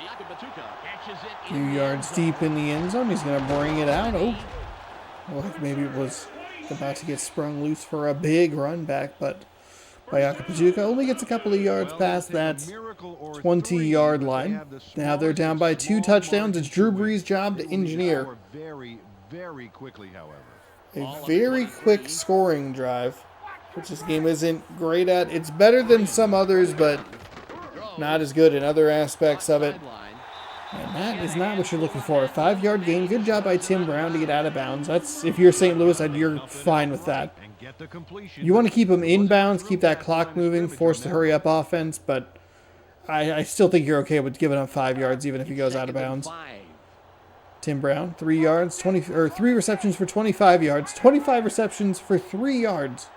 A few yards deep in the end zone. He's going to bring it out. Oh, like maybe it was about to get sprung loose for a big run back, but Pachuca only gets a couple of yards past that 20-yard line. Now they're down by 2 touchdowns. It's Drew Brees' job to engineer very quickly, however. a very quick scoring drive, which this game isn't great at. It's better than some others, but not as good in other aspects of it. And that is not what you're looking for. A 5-yard gain. Good job by Tim Brown to get out of bounds. That's, if you're St. Louis, you're fine with that. You want to keep them inbounds, keep that clock moving, force the hurry up offense, but I still think you're okay with giving up 5 yards even if he goes out of bounds. Tim Brown, 3 yards, 3 receptions for 25 yards. 25 receptions for 3 yards.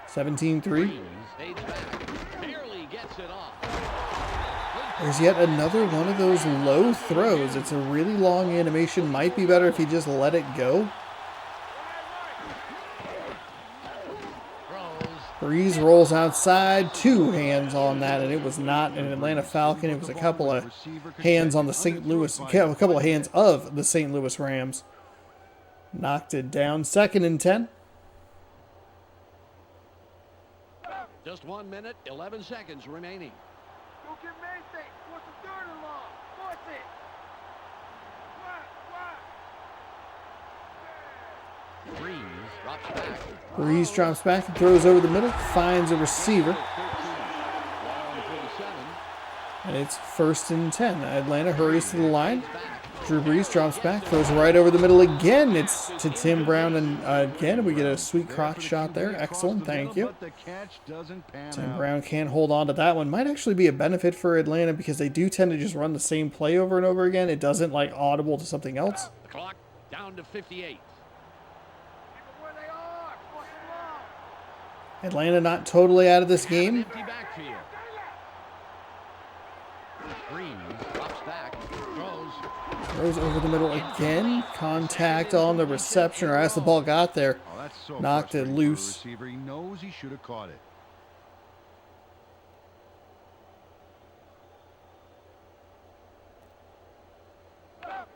17-3. There's yet another one of those low throws. It's a really long animation. Might be better if he just let it go. Brees rolls outside. 2 hands on that, and it was not an Atlanta Falcon. It was a couple of hands on the St. Louis, a couple of hands of the St. Louis Rams. Knocked it down. 2nd and 10. Just 1 minute, 11 seconds remaining. Don't get anything. What's the 3rd and long? Force it. Brees drops back and throws over the middle, finds a receiver. And it's 1st and 10. Atlanta hurries to the line. Drew Brees drops back, throws right over the middle again. It's to Tim Brown, and again we get a sweet crotch shot there. Excellent, thank you. Tim Brown can't hold on to that one. Might actually be a benefit for Atlanta because they do tend to just run the same play over and over again. It doesn't like audible to something else. The clock down to 58. Atlanta not totally out of this game. Throws over the middle again. Contact on the reception, or as the ball got there, knocked it loose. He knows he should have caught it.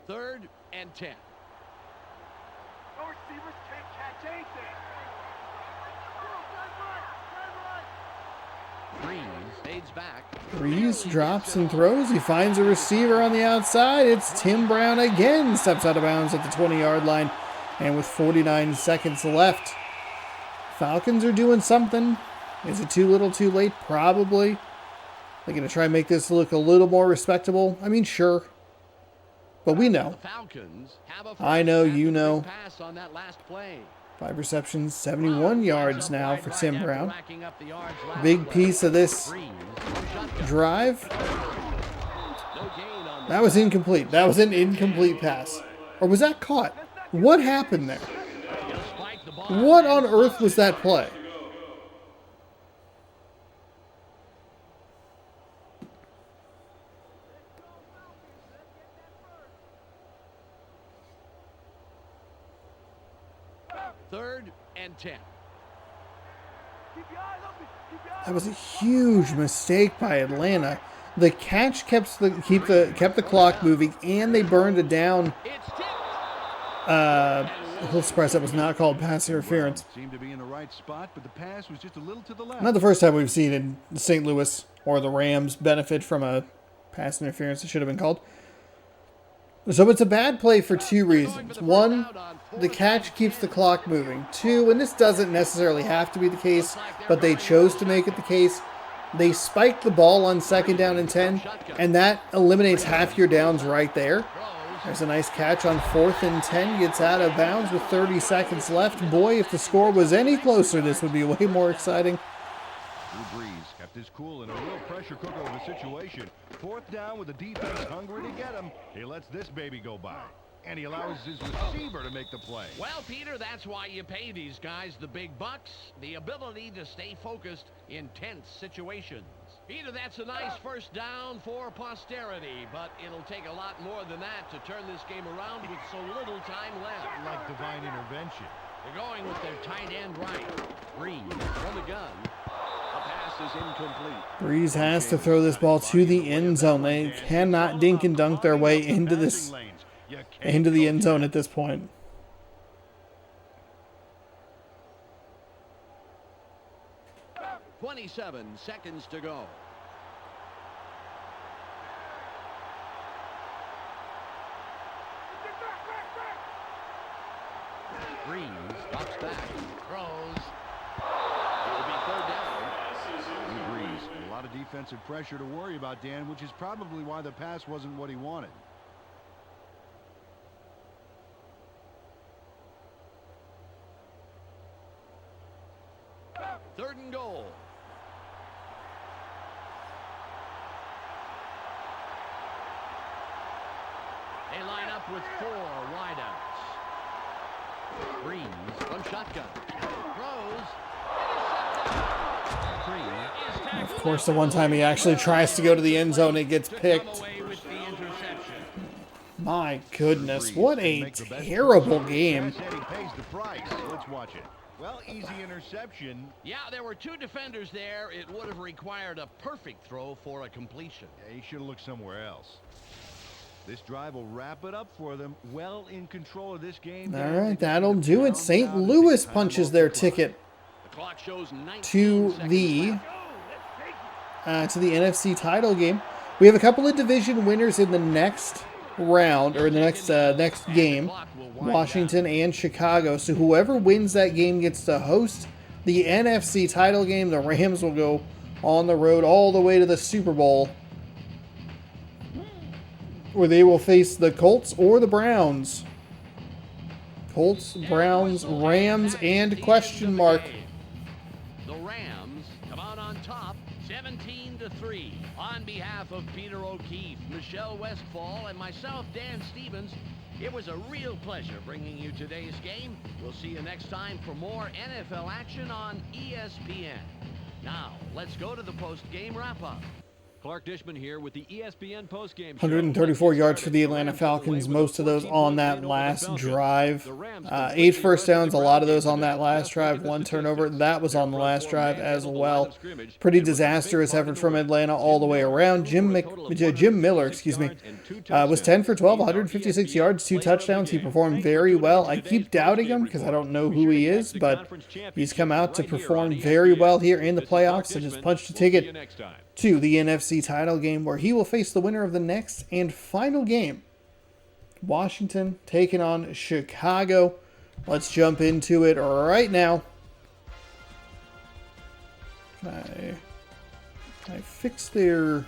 Third and 10. No receivers can't catch anything. Brees drops and throws. He finds a receiver on the outside. It's Tim Brown again. Steps out of bounds at the 20-yard line. And with 49 seconds left, Falcons are doing something. Is it too little too late? Probably. They're going to try and make this look a little more respectable. I mean, sure. But we know. I know, you know. 5 receptions, 71 yards now for Tim Brown. Big piece of this drive. That was incomplete. That was an incomplete pass. Or was that caught? What happened there? What on earth was that play? Third and 10. That was a huge mistake by Atlanta. The catch kept the clock moving, and they burned it down. A little surprised that was not called pass interference. Seemed to be in the right spot, but the pass was just a little to the left. Not the first time we've seen in St. Louis or the Rams benefit from a pass interference. It should have been called. So it's a bad play for 2 reasons. 1, the catch keeps the clock moving. 2, and this doesn't necessarily have to be the case, but they chose to make it the case. They spiked the ball on 2nd down and 10, and that eliminates half your downs right there. There's a nice catch on 4th and 10. Gets out of bounds with 30 seconds left. Boy, if the score was any closer, this would be way more exciting. Drew Brees kept his cool in a real pressure cooker of a situation. 4th down with the defense hungry to get him. He lets this baby go by. And he allows his receiver to make the play. Well, Peter, that's why you pay these guys the big bucks. The ability to stay focused in tense situations. Peter, that's a nice first down for posterity, but it'll take a lot more than that to turn this game around with so little time left. Like divine intervention. They're going with their tight end right. Breeze from the gun. The pass is incomplete. Breeze has to throw this ball to the end zone. They cannot dink and dunk their way into the end zone at this point. .27 seconds to go. Breeze drops back, throws. It'll be third down. Breeze, a lot of defensive pressure to worry about, Dan, which is probably why the pass wasn't what he wanted. Third and goal. They line up with 4 wideouts. Breeze from shotgun. Throws. Of course, the one time he actually tries to go to the end zone, it gets picked. My goodness, what a terrible game. Let's watch it. Well, easy interception. Yeah, there were 2 defenders there. It would have required a perfect throw for a completion. Yeah, he should have looked somewhere else. This drive will wrap it up for them. Well in control of this game. All right, that'll do it. St. Louis punches their ticket to the NFC title game. We have a couple of division winners in the next round, or the next game. Washington and Chicago. So whoever wins that game gets to host the NFC title game. The Rams will go on the road all the way to the Super Bowl, where they will face the Colts or the Browns. Colts, Browns, Rams, and question mark. The Rams come out on top, 17-3. On behalf of Peter O'Keefe, Michelle Westfall, and myself, Dan Stevens, it was a real pleasure bringing you today's game. We'll see you next time for more NFL action on ESPN. Now, let's go to the post-game wrap-up. Clark Dishman here with the ESPN postgame. 134 yards for the Atlanta Falcons, most of those on that last drive. 8 first downs, a lot of those on that last drive. 1 turnover, that was on the last drive as well. Pretty disastrous effort from Atlanta all the way around. Jim Miller, was 10 for 12, 156 yards, 2 touchdowns. He performed very well. I keep doubting him because I don't know who he is, but he's come out to perform very well here in the playoffs and just punched a ticket to the NFC title game, where he will face the winner of the next and final game. Washington taking on Chicago. Let's jump into it right now. Can I fix their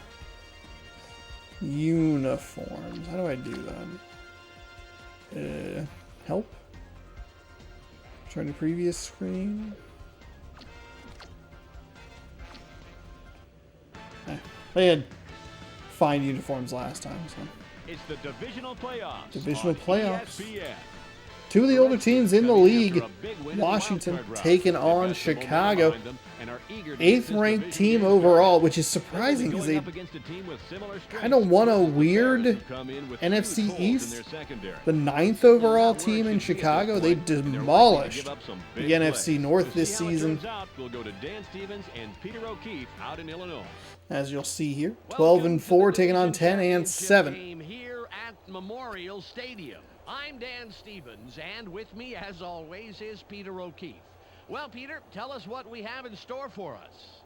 uniforms? How do I do that? Help? Try the previous screen. They had fine uniforms last time, so. It's the divisional playoffs. Divisional playoffs. ESPN. 2 of the older teams in the league. Washington taking on Chicago. 8th ranked team overall, which is surprising because they kind of won a weird NFC East. The 9th overall team in Chicago, they demolished the NFC North this season. We'll go to Dan Stevens and Peter O'Keefe out in Illinois. As you'll see here, 12-4 taking on 10-7. Here at Memorial Stadium. I'm Dan Stevens, and with me, as always, is Peter O'Keefe. Well, Peter, tell us what we have in store for us.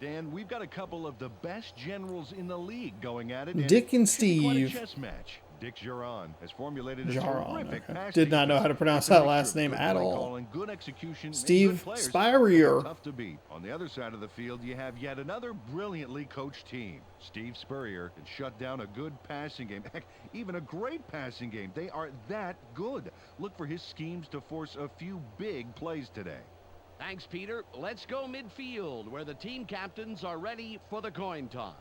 Dan, we've got a couple of the best generals in the league going at it. Dick and Steve. Quite a chess match. Dick Jaron has formulated a terrific pass. Did not know how to pronounce that last name at all. Good execution, Steve Spurrier. Tough to beat. On the other side of the field, you have yet another brilliantly coached team. Steve Spurrier can shut down a good passing game. Heck, even a great passing game. They are that good. Look for his schemes to force a few big plays today. Thanks, Peter. Let's go midfield, where the team captains are ready for the coin toss.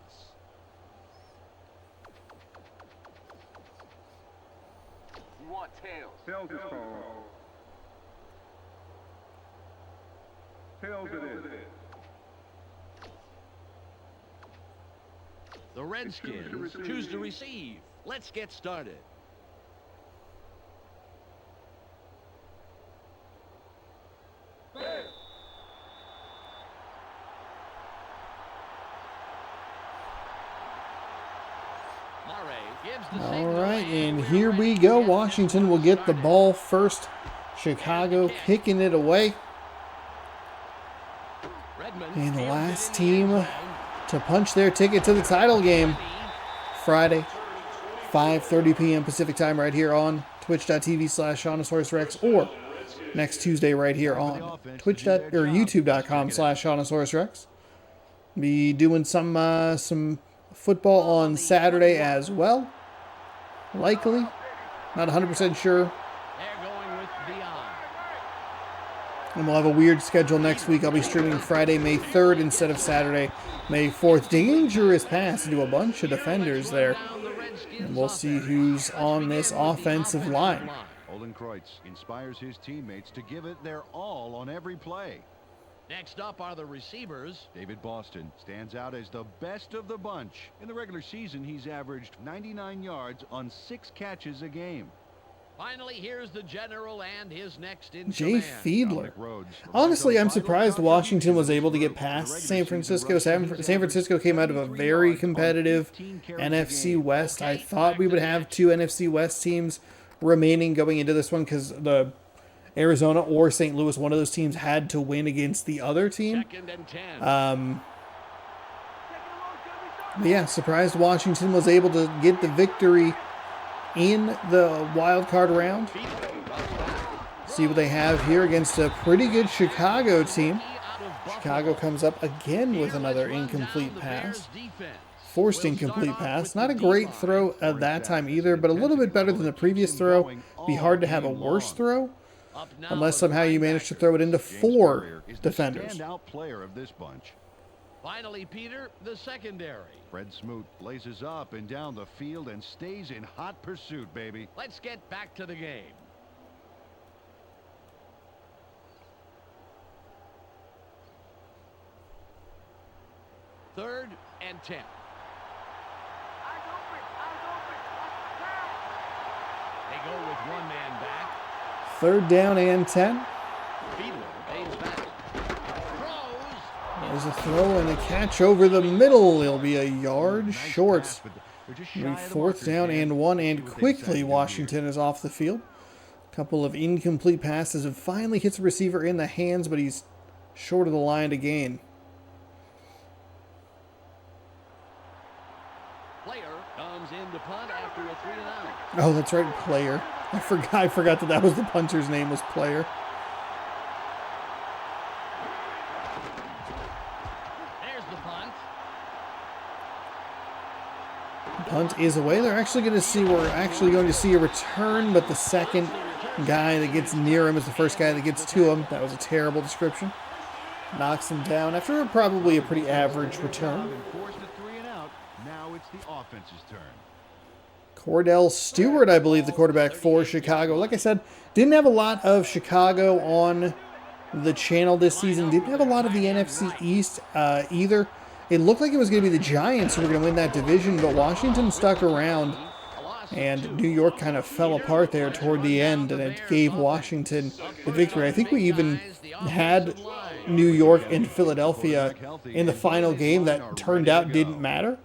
want tails. Tails is called. Tails it is. The Redskins choose to receive. Let's get started. All right, and here we go. Washington will get the ball first. Chicago kicking it away. And the last team to punch their ticket to the title game Friday, 5:30 p.m. Pacific time right here on twitch.tv/SeannosaurusRex, or next Tuesday right here on youtube.com/SeannosaurusRex. Be doing some football on Saturday as well. Likely. Not 100% sure. And we'll have a weird schedule next week. I'll be streaming Friday, May 3rd instead of Saturday, May 4th. Dangerous pass into a bunch of defenders there. And we'll see who's on this offensive line. Olin Kreutz inspires his teammates to give it their all on every play. Next up are the receivers. David Boston stands out as the best of the bunch. In the regular season, he's averaged 99 yards on 6 catches a game. Finally, here's the general and his next in Jay command. Fiedler. Honestly, I'm surprised Washington was able to get past San Francisco. San Francisco came out of a very competitive NFC West. I thought we would have 2 NFC West teams remaining going into this one because the Arizona or St. Louis, one of those teams had to win against the other team. But yeah, surprised Washington was able to get the victory in the wild card round. See what they have here against a pretty good Chicago team. Chicago comes up again with another incomplete pass. Forced incomplete pass. Not a great throw at that time either, but a little bit better than the previous throw. Be hard to have a worse throw, unless somehow you manage to throw it into 4 defenders. Player of this bunch. Finally, Peter, the secondary. Fred Smoot blazes up and down the field and stays in hot pursuit, baby. Let's get back to the game. Third and 10. They go with one man back. 3rd down and 10. There's a throw and a catch over the middle. It'll be a yard short. 4th down and 1, and quickly Washington is off the field. A couple of incomplete passes and finally hits the receiver in the hands, but he's short of the line to gain. Player comes in to punt after a 3-and-out. Oh, that's right, Player. I forgot that was the punter's name was Player. Punt is away. We're actually going to see a return, but the second guy that gets near him is the first guy that gets to him. That was a terrible description. Knocks him down after probably a pretty average return. Now it's the offense's turn. Cordell Stewart, I believe, the quarterback for Chicago. Like I said, didn't have a lot of Chicago on the channel this season. Didn't have a lot of the NFC East either. It looked like it was going to be the Giants who were going to win that division, but Washington stuck around, and New York kind of fell apart there toward the end, and it gave Washington the victory. I think we even had New York and Philadelphia in the final game that turned out didn't matter.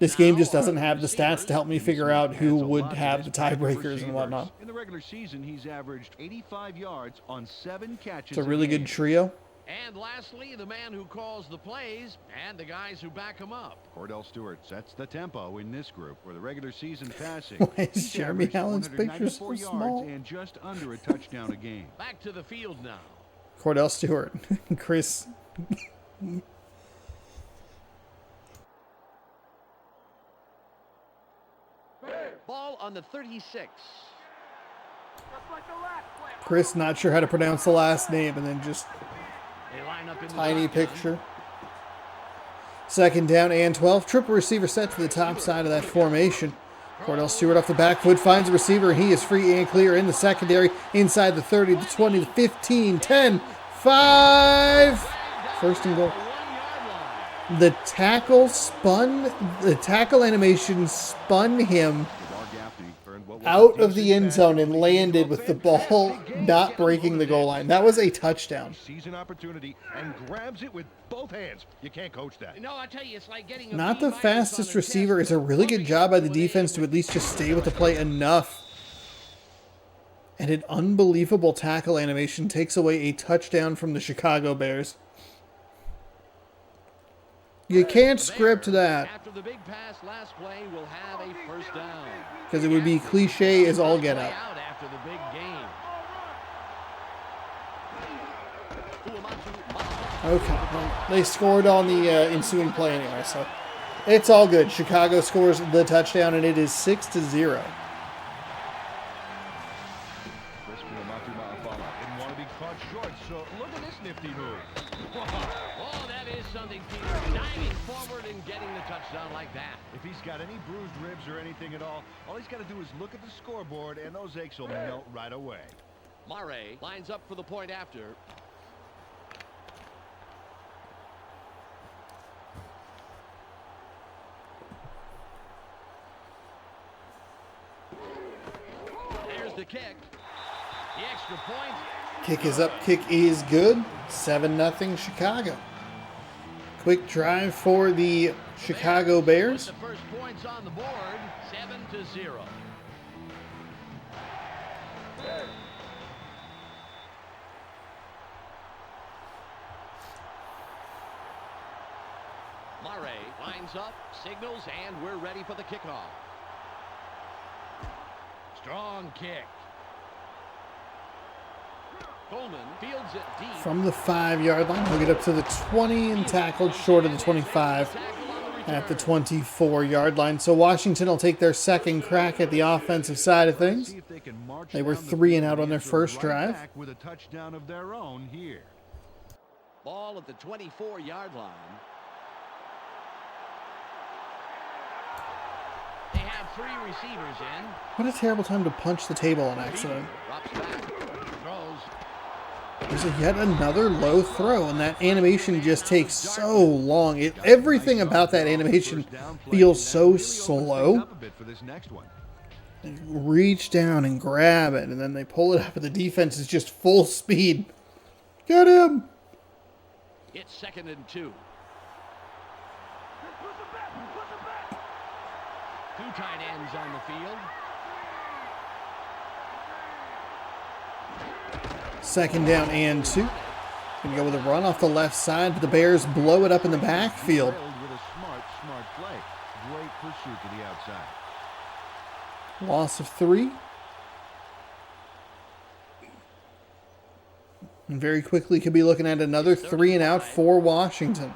This game just doesn't have the stats to help me figure out who would have the tiebreakers and whatnot. In the regular season, he's averaged 85 yards on 7 catches. It's a really good trio. And lastly, the man who calls the plays and the guys who back him up. Cordell Stewart sets the tempo in this group for the regular season passing. Why is Jeremy Allen's picture so small? And just under a touchdown a game. Back to the field now. Cordell Stewart. Chris. Ball on the 36. Chris not sure how to pronounce the last name, and then just tiny picture. 2nd down and 12. Triple receiver set to the top side of that formation. Cordell Stewart off the back foot finds a receiver, and he is free and clear in the secondary, inside the 30, the 20, the 15, 10, 5. First and goal. The tackle animation spun him out of the end zone and landed with the ball not breaking the goal line. That was a touchdown. Season opportunity and grabs it with both hands. You can't coach that. No, I tell you, it's like getting Not the fastest receiver. It's a really good job by the defense to at least just stay with the play enough. And an unbelievable tackle animation takes away a touchdown from the Chicago Bears. You can't script that. After the big pass last play, we'll have a first down. Because it would be cliche as all get out. After the big game. Okay, well, they scored on the ensuing play anyway, so it's all good. Chicago scores the touchdown, and it is 6-0. Didn't want to be caught short, so look at this nifty move. Oh, that is something, Peter. Diving forward and getting the touchdown like that. If he's got any bruised ribs or anything at all he's got to do is look at the scoreboard, and those aches will melt right away. Murray lines up for the point after. There's the kick. The extra point. Kick is up, kick is good. 7-0 Chicago. Quick drive for the Chicago Bears. The first points on the board, 7-0. Murray lines up, signals, and we're ready for the kickoff. Strong kick. Coleman fields it deep. From the 5-yard line, he'll get up to the 20 and tackled short of the 25 at the 24-yard line. So Washington will take their second crack at the offensive side of things. They were 3 and out on their first drive. With a touchdown of their own here. Ball at the 24-yard line. They have 3 receivers in. What a terrible time to punch the table on accident. Drops back. Throws. There's yet another low throw, and that animation just takes so long. Everything about that animation feels so slow. They reach down and grab it, and then they pull it up, and the defense is just full speed. Get him! It's 2nd and 2. 2 tight ends on the field. 2nd down and 2. Gonna go with a run off the left side, but the Bears blow it up in the backfield. With a smart play. Great pursuit to the outside. Loss of 3. And very quickly could be looking at another 3 and out for Washington.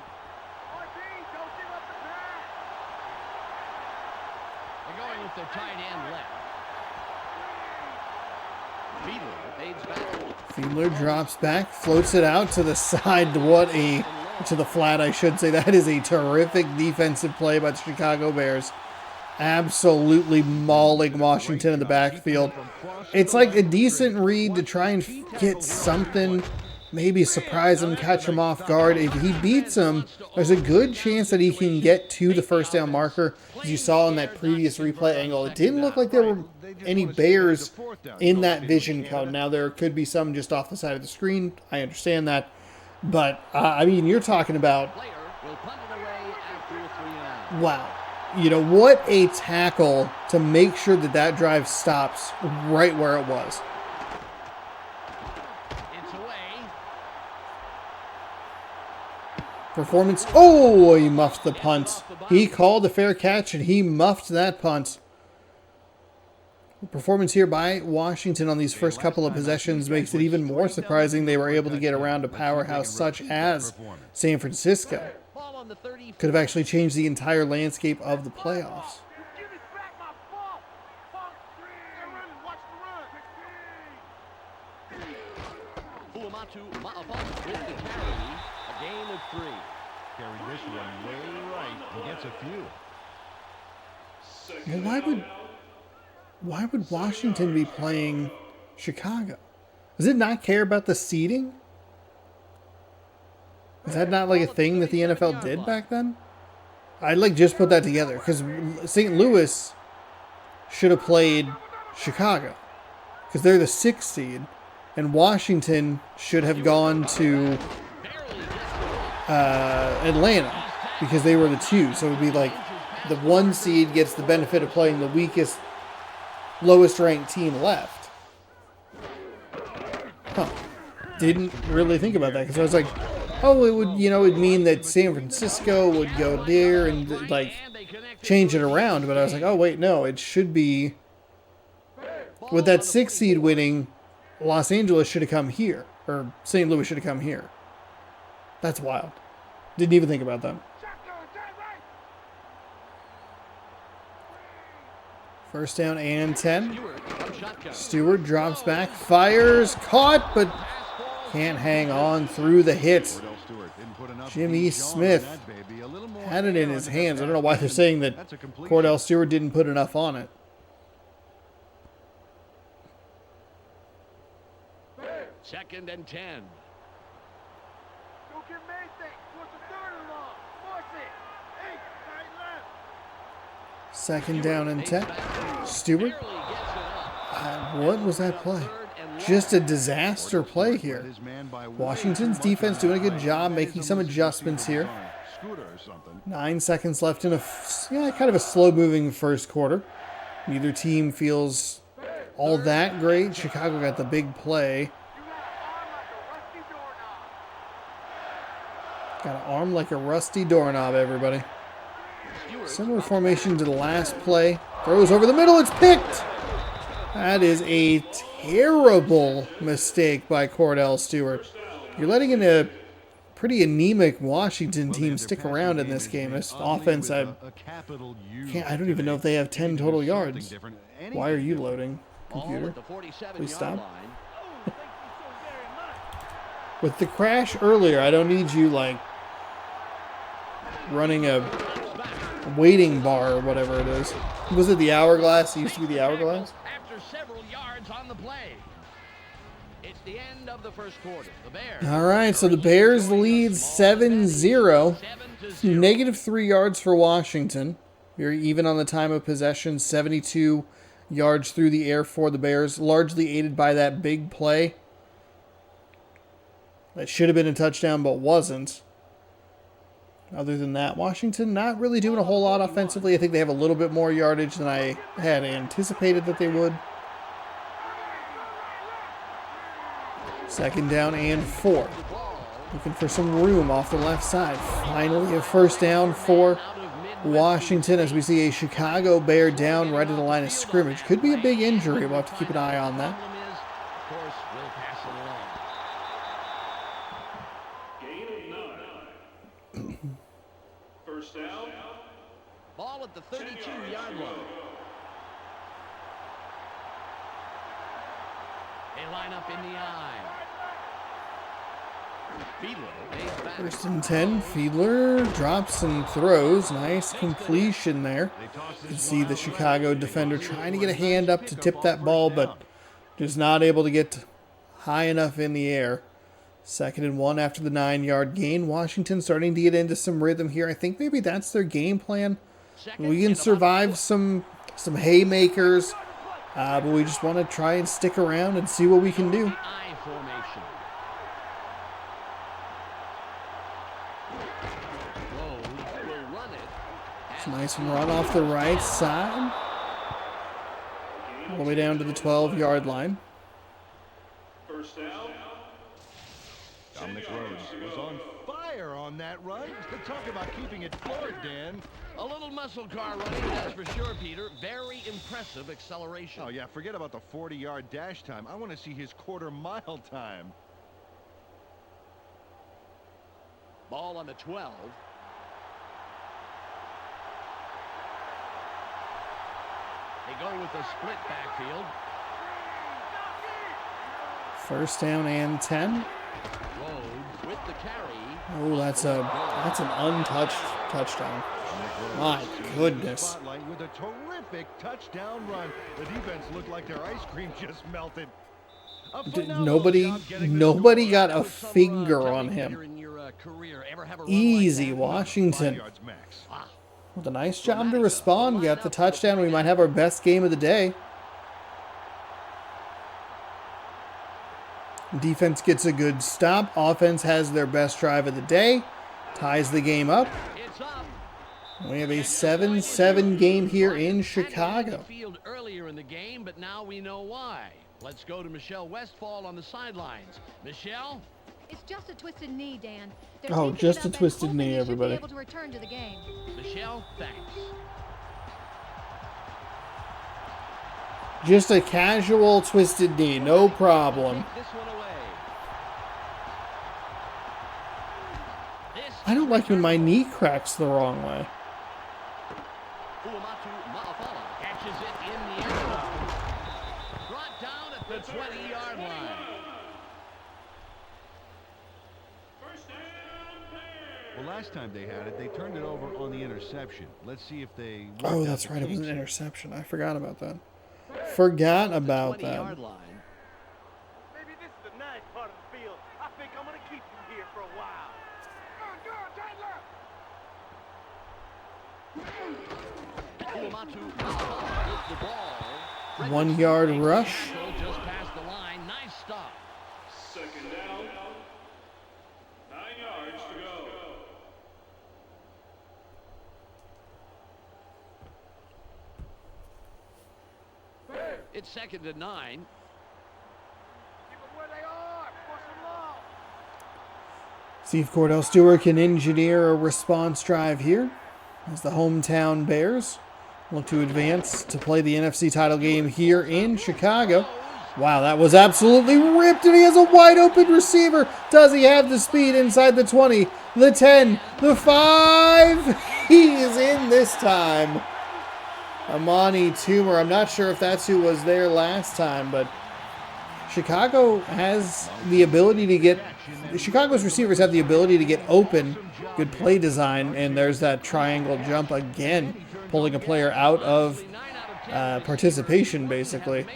They're going with their tight end left. Fiedler fades back. Fiedler drops back, floats it out to the side. To the flat, I should say. That is a terrific defensive play by the Chicago Bears. Absolutely mauling Washington in the backfield. It's like a decent read to try and get something, maybe surprise him, catch him off guard. If he beats him, there's a good chance that he can get to the first down marker. As you saw in that previous replay angle, it didn't look like there were any Bears in that vision cone. Now, there could be some just off the side of the screen. I understand that. But, I mean, you're talking about, wow. You know, what a tackle to make sure that that drive stops right where it was. It's away. Performance. Oh, he muffed the punt. He called a fair catch, and he muffed that punt. Performance here by Washington on these first couple of possessions makes it even more surprising they were able to get around a powerhouse such as San Francisco. Could have actually changed the entire landscape of the playoffs. A gain of 3. Carried this one way right. He gets a few. Well, why would Why would Washington be playing Chicago? Does it not care about the seeding? Is that not like a thing that the NFL did back then? I'd like just put that together because St. Louis should have played Chicago because they're the 6th seed, and Washington should have gone to Atlanta because they were the 2. So it would be like the 1 seed gets the benefit of playing the weakest, lowest ranked team left. Huh. Didn't really think about that because I was like, oh, it would, it'd mean that San Francisco would go there and like change it around. But I was like, oh wait, no, it should be with that 6th seed winning. Los Angeles should have come here, or St. Louis should have come here. That's wild. Didn't even think about that. First down and 10. Stewart drops back, fires, caught, but can't hang on through the hit. Jimmy Smith had it in his hands. I don't know why they're saying that Cordell Stewart didn't put enough on it. Second and 10. Second down and 10. Stewart. What was that play? Just a disaster play here. Washington's defense doing a good job making some adjustments here. 9 seconds left in a kind of a slow-moving first quarter. Neither team feels all that great. Chicago got the big play. Got an arm like a rusty doorknob, everybody. Similar formation to the last play. Throws over the middle. It's picked. That is a terrible mistake by Cordell Stewart. You're letting in a pretty anemic Washington team stick around in this game. This offense, I don't even know if they have 10 total yards. Why are you loading, computer? Please stop. With the crash earlier, I don't need you like running a waiting bar or whatever it is. Was it the hourglass? It used to be the hourglass. After several yards on the play. It's the end of the first quarter. The Bears. All right, so the Bears lead 7-0. -3 yards for Washington. We're even on the time of possession. 72 yards through the air for the Bears, largely aided by that big play. That should have been a touchdown, but wasn't. Other than that, Washington not really doing a whole lot offensively. I think they have a little bit more yardage than I had anticipated that they would. Second down and 4. Looking for some room off the left side. Finally a first down for Washington as we see a Chicago Bear down right at the line of scrimmage. Could be a big injury. We'll have to keep an eye on that. First down. Ball at the 32-yard line. They line up in the eye. Fiedler. First and 10. Fiedler drops and throws. Nice completion there. You can see the Chicago defender trying to get a hand up to tip that ball, but just not able to get high enough in the air. Second and 1 after the 9-yard gain. Washington starting to get into some rhythm here. I think maybe that's their game plan. We can survive some haymakers, but we just want to try and stick around and see what we can do. It's a nice run off the right side. All the way down to the 12-yard line. First down. Dominic Rhodes was on fire on that run. Talk about keeping it floored, Dan. A little muscle car running, that's for sure, Peter. Very impressive acceleration. Oh, yeah, forget about the 40-yard dash time. I want to see his quarter-mile time. Ball on the 12. They go with the split backfield. First down and 10. With the carry. Oh, that's an untouched touchdown. My goodness. With a terrific touchdown run. The defense looked like their ice cream just melted. Nobody got a finger on him. Easy, Washington. With a nice job to respond. Got the touchdown. We might have our best game of the day. Defense gets a good stop. Offense has their best drive of the day. Ties the game up. We have a 7-7 game here in Chicago. Earlier in the game, but now we know why. Let's go to Michelle Westfall on the sidelines. Michelle? It's just a twisted knee, Dan. Oh, just a twisted knee, everybody. Able to return to the game. Michelle, thanks. Just a casual twisted knee, no problem. I don't like when my knee cracks the wrong way. Catches it in the end zone. Brought down at the 20-yard line. Well, last time they had it, they turned it over on the interception. Let's see if they... Oh, that's right. It was an interception. I forgot about that. Forgot about that. Maybe this is the nice part of the field. I think I'm going to keep you here for a while. The ball. 1 yard rush. Just past the line. Nice stop. Second down. 9 yards to go. It's 2nd and 9. Keep them where they are. Force them long. See if Cordell Stewart can engineer a response drive here as the hometown Bears look to advance to play the NFC title game here in Chicago. Wow, that was absolutely ripped, and he has a wide open receiver. Does he have the speed inside the 20, the 10, the 5? He is in this time. Amani Toomer, I'm not sure if that's who was there last time, but Chicago has the ability to get, Chicago's receivers have the ability to get open, good play design, and there's that triangle jump again, pulling a player out of participation, basically.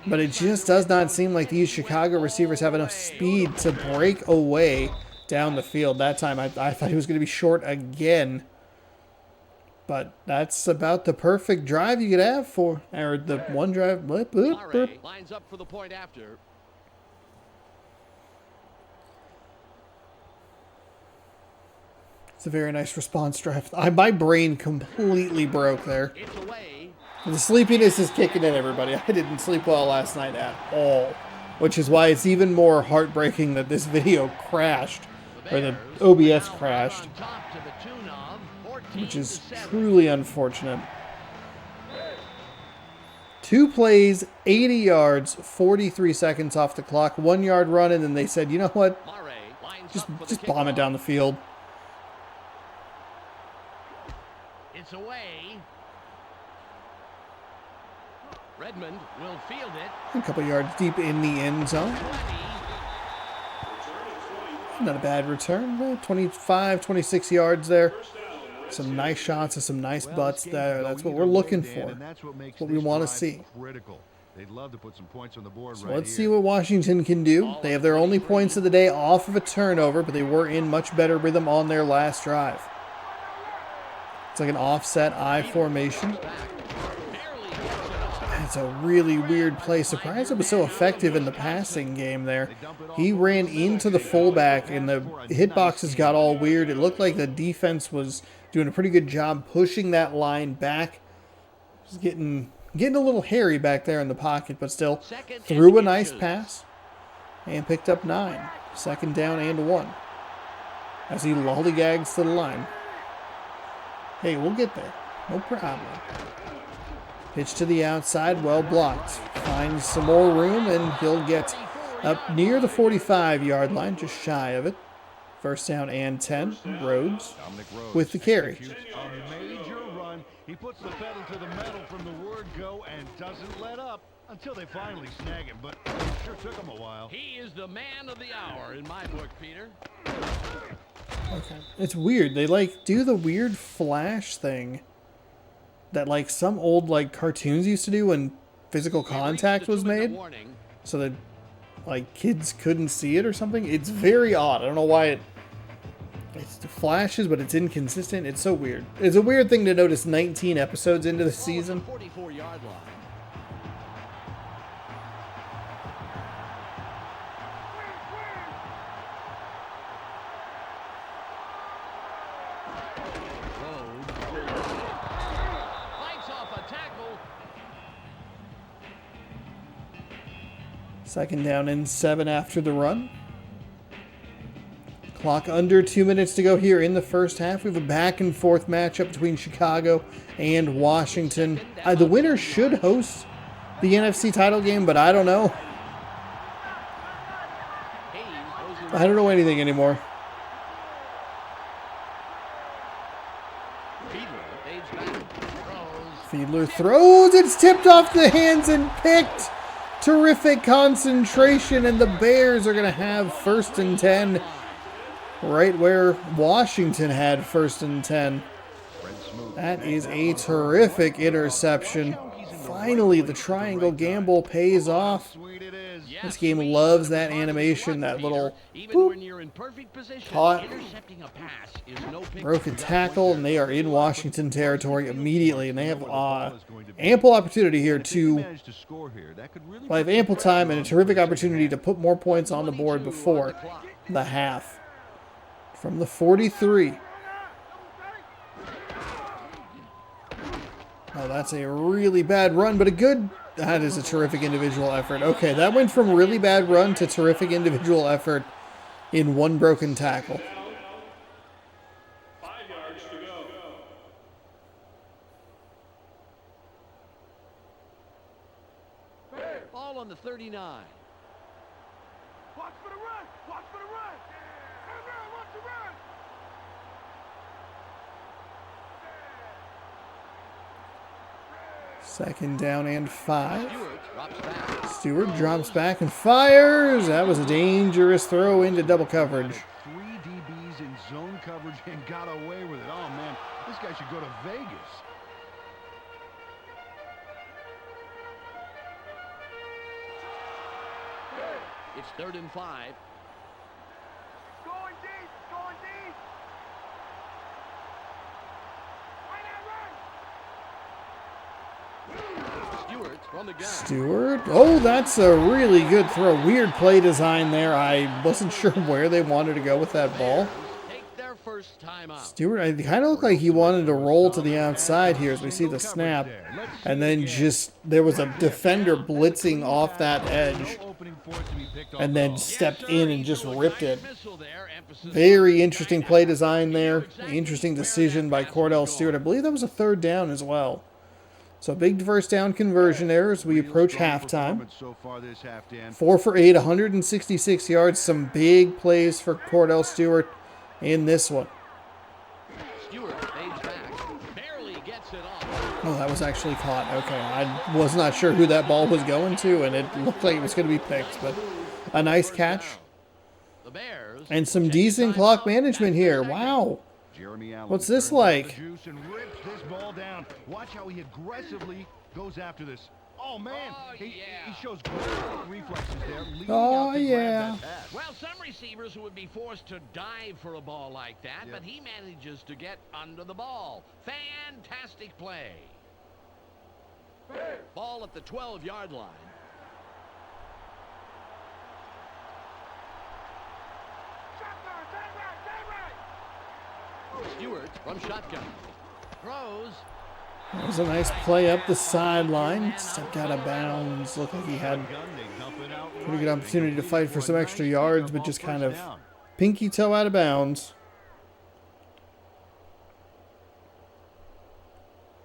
But it just does not seem like these Chicago receivers have enough speed to break away down the field. That time I thought he was going to be short again. But that's about the perfect drive you could have for, or the one drive. Lines up for the point after. It's a very nice response drive. My brain completely broke there. It's away. The sleepiness is kicking in, everybody. I didn't sleep well last night at all, which is why it's even more heartbreaking that this video crashed, or the OBS crashed, which is truly unfortunate. 2 plays, 80 yards, 43 seconds off the clock, 1 yard run, and then they said, you know what, just bomb it down the field. It's away. Redmond will field it. A couple yards deep in the end zone. Not a bad return. 25, 26 yards there. Some nice shots and some nice butts there. That's what we're looking for. That's what we want to see. They'd love to put some points on the board so let's see what Washington can do. They have their only points of the day off of a turnover, but they were in much better rhythm on their last drive. It's like an offset I formation. It's a really weird play. Surprised it was so effective in the passing game there. He ran into the fullback, and the hitboxes got all weird. It looked like the defense was doing a pretty good job pushing that line back. Just getting a little hairy back there in the pocket, but still threw a nice pass and picked up 9. 2nd down and 1 as he lollygags to the line. Hey, we'll get there. No problem. Pitch to the outside, well blocked. Finds some more room, and he'll get up near the 45-yard line, just shy of it. 1st down and 10. Rhodes with the carry. A major run. He puts the pedal to the metal from the word go and doesn't let up. Until they finally snag him, but it sure took him a while. He is the man of the hour in my book, Peter. Okay. It's weird. They like do the weird flash thing that like some old like cartoons used to do when physical contact was made, so that like kids couldn't see it or something. It's very odd. I don't know why it flashes, but it's inconsistent. It's so weird. It's a weird thing to notice 19 episodes into the season. 44-yard line. Second down and 7 after the run. Clock under 2 minutes to go here in the first half. We have a back and forth matchup between Chicago and Washington. The winner should host the NFC title game, but I don't know. I don't know anything anymore. Fiedler throws. It's tipped off the hands and picked. Terrific concentration, and the Bears are going to have 1st and 10 right where Washington had 1st and 10. That is a terrific interception. Finally, the triangle gamble pays off. This game loves that animation, that little boop, caught, broken tackle, and they are in Washington territory immediately, and they have ample opportunity here to, well, have ample time and a terrific opportunity to put more points on the board before the half. From the 43. Oh, that's a really bad run, but that is a terrific individual effort. Okay, that went from really bad run to terrific individual effort in one broken tackle. 5 yards to go. Ball on the 39. Watch for the run! Watch for the run! Turn around, watch the run! Second down and 5. Stewart drops back and fires. That was a dangerous throw into double coverage. 3 DBs in zone coverage and got away with it. Oh, man, this guy should go to Vegas. It's 3rd and 5. Going deep! Going deep! Why not run? Stewart from the gun. Stewart. Oh, that's a really good throw. Weird play design there. I wasn't sure where they wanted to go with that ball. Take their first time out. Stewart, I kind of looked like he wanted to roll to the outside here as we see the snap. And then there was a defender blitzing off that edge. And then stepped in and just ripped it. Very interesting play design there. Interesting decision by Cordell Stewart. I believe that was a 3rd down as well. So big first down conversion there as we approach halftime. 4 for 8, 166 yards. Some big plays for Cordell Stewart in this one. Stewart fades back. Barely gets it off. Oh, that was actually caught. Okay, I was not sure who that ball was going to, and it looked like it was going to be picked, but a nice catch. The Bears And some decent clock management here. Wow. What's this like? Watch how he aggressively goes after this. Oh, man. He shows great reflexes there. Oh, yeah. Well, some receivers would be forced to dive for a ball like that, but he manages to get under the ball. Fantastic play. Ball at the 12-yard line. Stewart from shotgun. Throws. That was a nice play up the sideline. Stepped out of bounds. Looked like he had a pretty good opportunity to fight for some extra yards, but just kind of pinky toe out of bounds.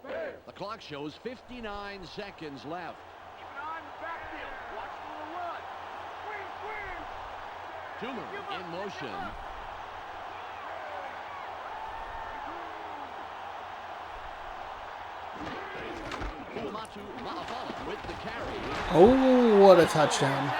The clock shows 59 seconds left. Keep an eye on the backfield. Watch for the run. Swing, swing. Toomer in motion. Oh, what a touchdown.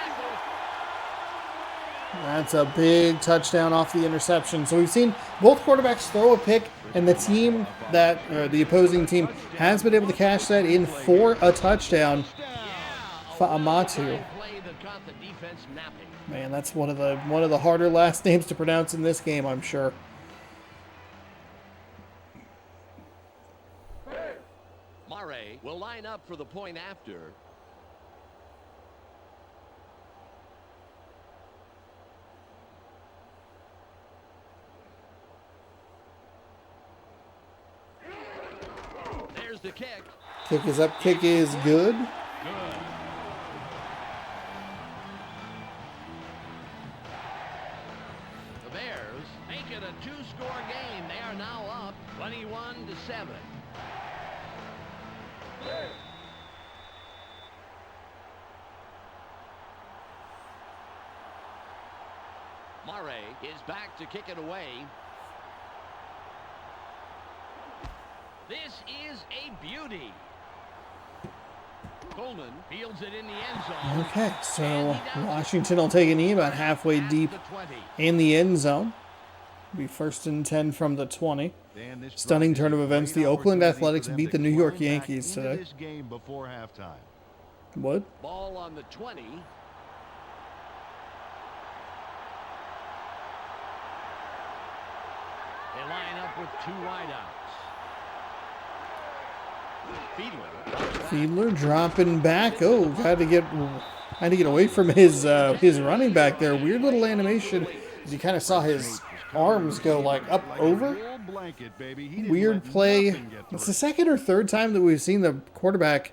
That's a big touchdown off the interception. So we've seen both quarterbacks throw a pick, and the team that, or the opposing team, has been able to cash that in for a touchdown. Fa'amatu. Man, that's one of the harder last names to pronounce in this game, I'm sure. Murray will line up for the point after. There's the kick. Kick is up, kick is good. The Bears make it a two-score game. They are now up 21-7. Murray is back to kick it away. This is a beauty. Coleman fields it in the end zone. Okay, so Washington will take a knee about halfway deep in the end zone. Be 1st and 10 from the 20. Stunning turn of events. The Oakland Athletics beat the New York Yankees today. What? Ball on the 20. They line up with two wideouts. Fiedler dropping back. Oh, had to get away from his running back there. Weird little animation as you kind of saw his arms go like up over. Weird play. It's the second or third time that we've seen the quarterback,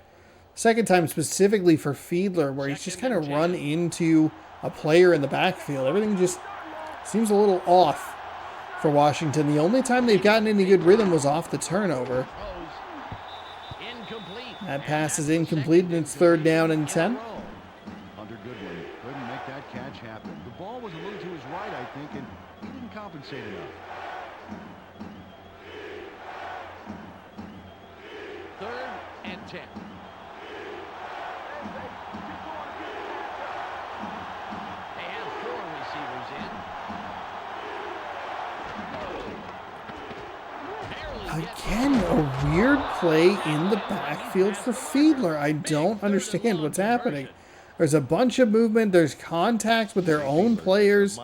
second time specifically for Fiedler, where he's just kind of run into a player in the backfield. Everything just seems a little off for Washington. The only time they've gotten any good rhythm was off the turnover. That pass is incomplete, and it's 3rd down and 10. Hunter Goodwin couldn't make that catch happen. The ball was a little to his right, I think, and he didn't compensate enough. 3rd and 10. They have 4 receivers in. Again, a weird play in the backfield for Fiedler. I don't understand what's happening. There's a bunch of movement. There's contacts with their own players.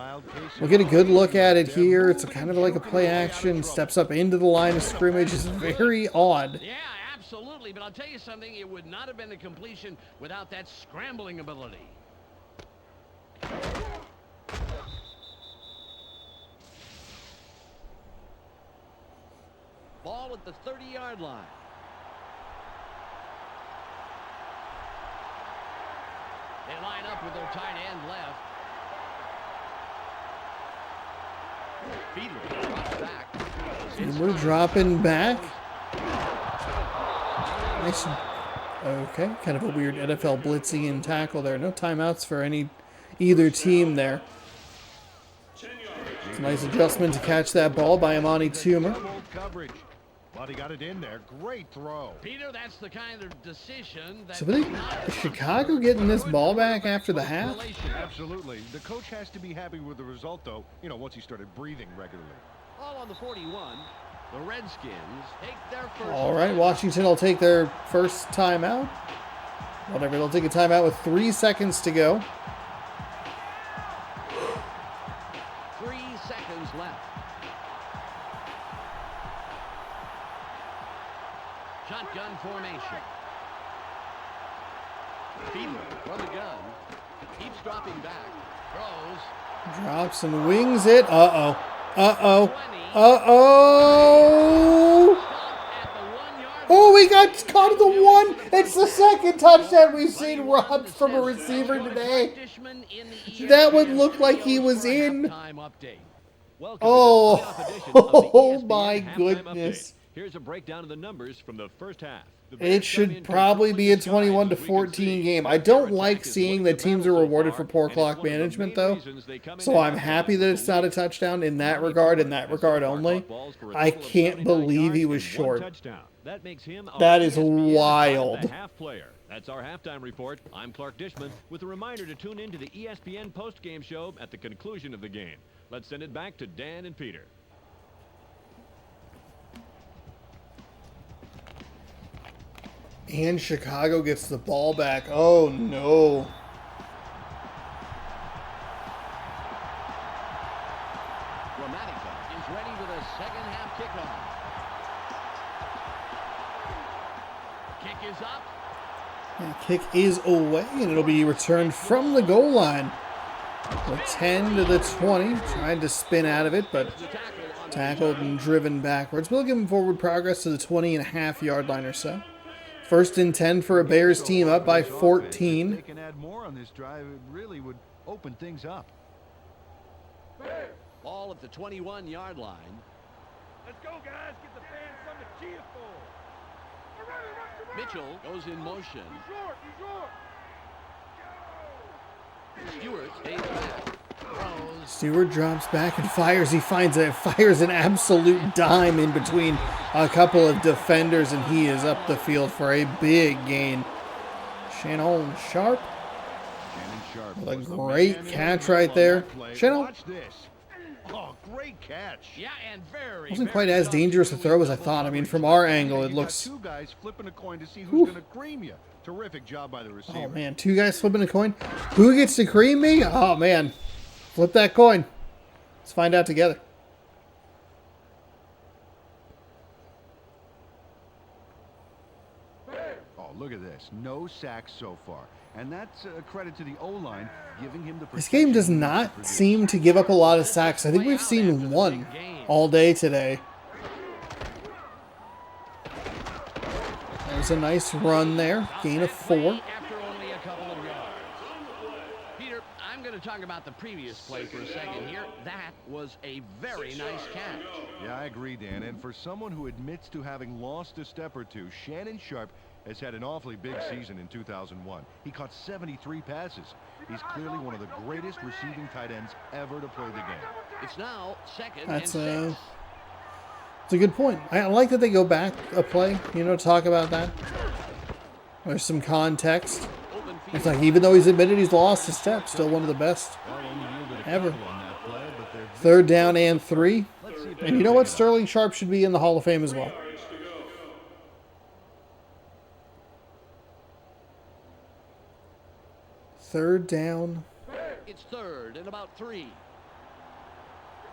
We'll get a good look at it here. It's kind of like a play action. Steps up into the line of scrimmage. It's very odd. Yeah, absolutely. But I'll tell you something. It would not have been a completion without that scrambling ability. Ball at the 30-yard line. They line up with their tight end left. Fiedler drops back. Fiedler dropping back. Nice. Okay, kind of a weird NFL Blitzian tackle there. No timeouts for either team there. It's a nice adjustment to catch that ball by Amani Toomer. But he got it in there. Great throw. Peter, that's the kind of decision that... So is Chicago getting this ball back after the half? Absolutely. The coach has to be happy with the result, though, once he started breathing regularly. All on the 41. The Redskins take their first... All right, Washington will take their first timeout. Whatever, they'll take a timeout with 3 seconds to go. 3 seconds left. Shotgun formation. Fiedler from the gun. Keeps dropping back. Throws. Drops and wings it. Uh-oh. Uh-oh. Uh-oh. Oh, we got caught at the 1. It's the second touchdown we've seen robbed from a receiver today. That one looked like he was in. Oh, oh my goodness. Here's a breakdown of the numbers from the first half. It should probably be a 21-14 game. I don't like seeing that teams are rewarded for poor clock management, though. So I'm happy that it's not a touchdown in that regard only. I can't believe he was short. That is wild. That's our halftime report. I'm Clark Dishman with a reminder to tune in to the ESPN post-game show at the conclusion of the game. Let's send it back to Dan and Peter. And Chicago gets the ball back. Oh, no. Is ready with a second half kickoff. Kick is up. And kick is away, and it'll be returned from the goal line. The 10 to the 20, trying to spin out of it, but tackled and driven backwards. We'll give him forward progress to the 20.5-yard line or so. 1st and 10 for a Bears team, up by 14. They can add more on this drive. It really would open things up. Ball at the 21-yard line. Let's go, guys. Get the fans something to cheer for. Mitchell goes in motion. He's short. Stewart stays back. Throws. Stewart drops back and fires. He fires an absolute dime in between a couple of defenders, and he is up the field for a big gain. Shannon Sharp with a great catch right there. Shannon. Watch this. Oh, great catch. Yeah, and Wasn't quite as dangerous a throw as I thought. I mean, from our angle, it looks... Two guys flipping a coin to see who's going to cream you. Terrific job by the receiver. Oh, man. 2 guys flipping a coin. Who gets to cream me? Oh, man. Flip that coin. Let's find out together. Oh, look at this. No sacks so far. And that's a credit to the O-line, giving him the... This game does not seem to give up a lot of sacks. I think we've seen one all day today. There's a nice run there. Gain of 4. After only a couple of yards. Peter, I'm going to talk about the previous play for a second here. That was a very nice catch. Yeah, I agree, Dan. And for someone who admits to having lost a step or two, Shannon Sharp has had an awfully big season in 2001. He caught 73 passes. He's clearly one of the greatest receiving tight ends ever to play the game. It's now 2nd That's and 6. It's a good point. I like that they go back a play, talk about that. There's some context. It's like, even though he's admitted he's lost a step, still one of the best ever. 3rd down and 3. And you know what? Sterling Sharp should be in the Hall of Fame as well. Third down. It's 3rd and about 3. It's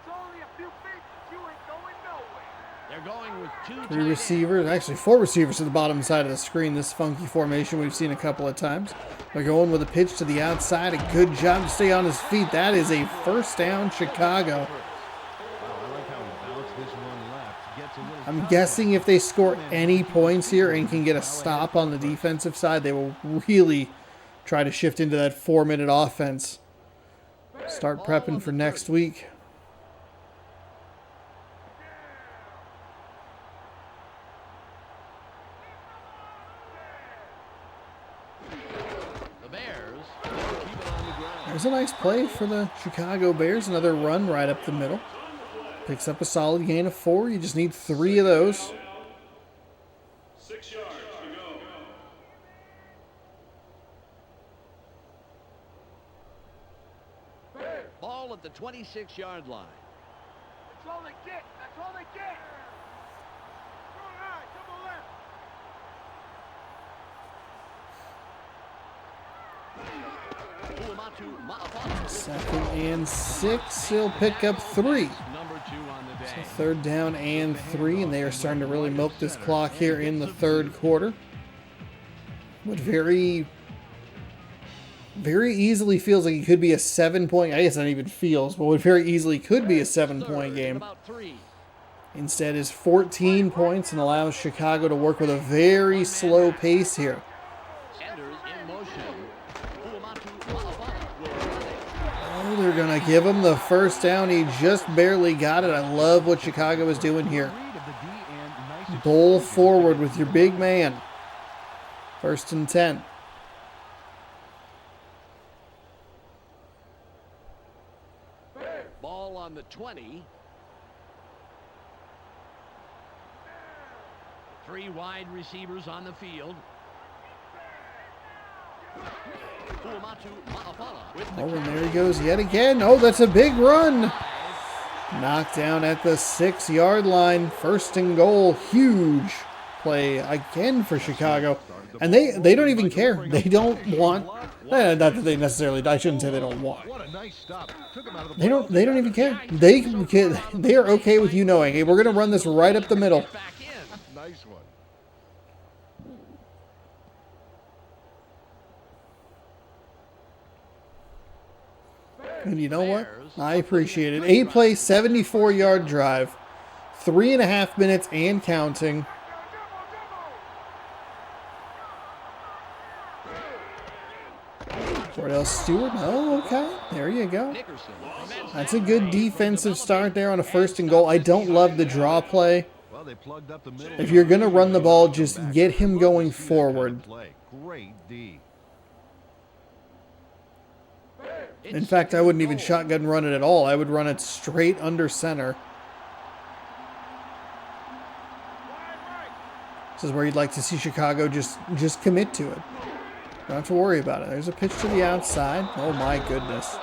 only a few feet, but you ain't going nowhere. They're going with 2 3 receivers, actually 4 receivers to the bottom side of the screen. This funky formation we've seen a couple of times. They're going with a pitch to the outside. A good job to stay on his feet. That is a 1st down, Chicago. I'm guessing if they score any points here and can get a stop on the defensive side, they will really try to shift into that 4-minute offense. Start prepping for next week. The Bears keep it on the ground. There's a nice play for the Chicago Bears. Another run right up the middle. Picks up a solid gain of 4. You just need 3 of those. 6 yards to go. Ball at the 26-yard line. That's all they get. That's all they get. All right, double left. 2nd and 6. He'll pick up 3. So 3rd down and 3, and they are starting to really milk this clock here in the 3rd quarter. What very easily feels like it could be a 7-point, I guess not even feels, but what very easily could be a 7-point game. Instead is 14 points and allows Chicago to work with a very slow pace here. Oh, they're going to give him the 1st down. He just barely got it. I love what Chicago is doing here. Bowl forward with your big man. 1st and 10. Ball on the 20. 3 wide receivers on the field. Oh, and there he goes yet again. Oh, that's a big run. Knocked down at the 6-yard line. 1st and goal. Huge play again for Chicago. And they don't even care. They don't want. Not that they necessarily. I shouldn't say they don't want. They don't even care. They are okay with you knowing, hey, we're gonna run this right up the middle. Nice one. And you know what? I appreciate it. 8-play, 74-yard drive. 3.5 minutes and counting. Cordell Stewart. Oh, okay. There you go. That's a good defensive start there on a 1st and goal. I don't love the draw play. If you're going to run the ball, just get him going forward. Great D. In fact, I wouldn't even shotgun run it at all. I would run it straight under center. This is where you'd like to see Chicago just commit to it. Don't have to worry about it. There's a pitch to the outside. Oh my goodness.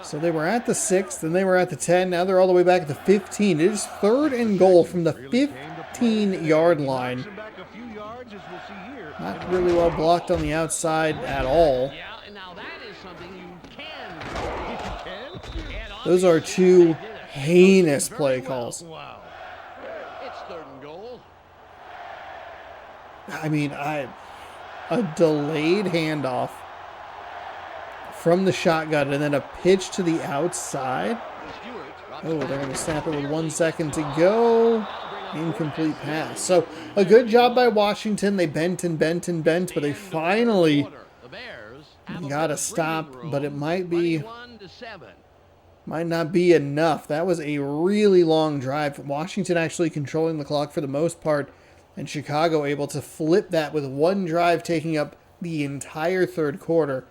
So they were at the 6, then they were at the 10. Now they're all the way back at the 15. It is 3rd and goal from the 15-yard line. Not really well blocked on the outside at all. Those are 2 heinous play calls. Wow. It's 3rd and goal. I mean, a delayed handoff from the shotgun and then a pitch to the outside. Oh, they're going to snap it with 1 second to go. Incomplete pass. So a good job by Washington. They bent and bent and bent, but they finally got to stop. But it might not be enough. That was a really long drive. Washington actually controlling the clock for the most part, and Chicago able to flip that with 1 drive taking up the entire 3rd quarter.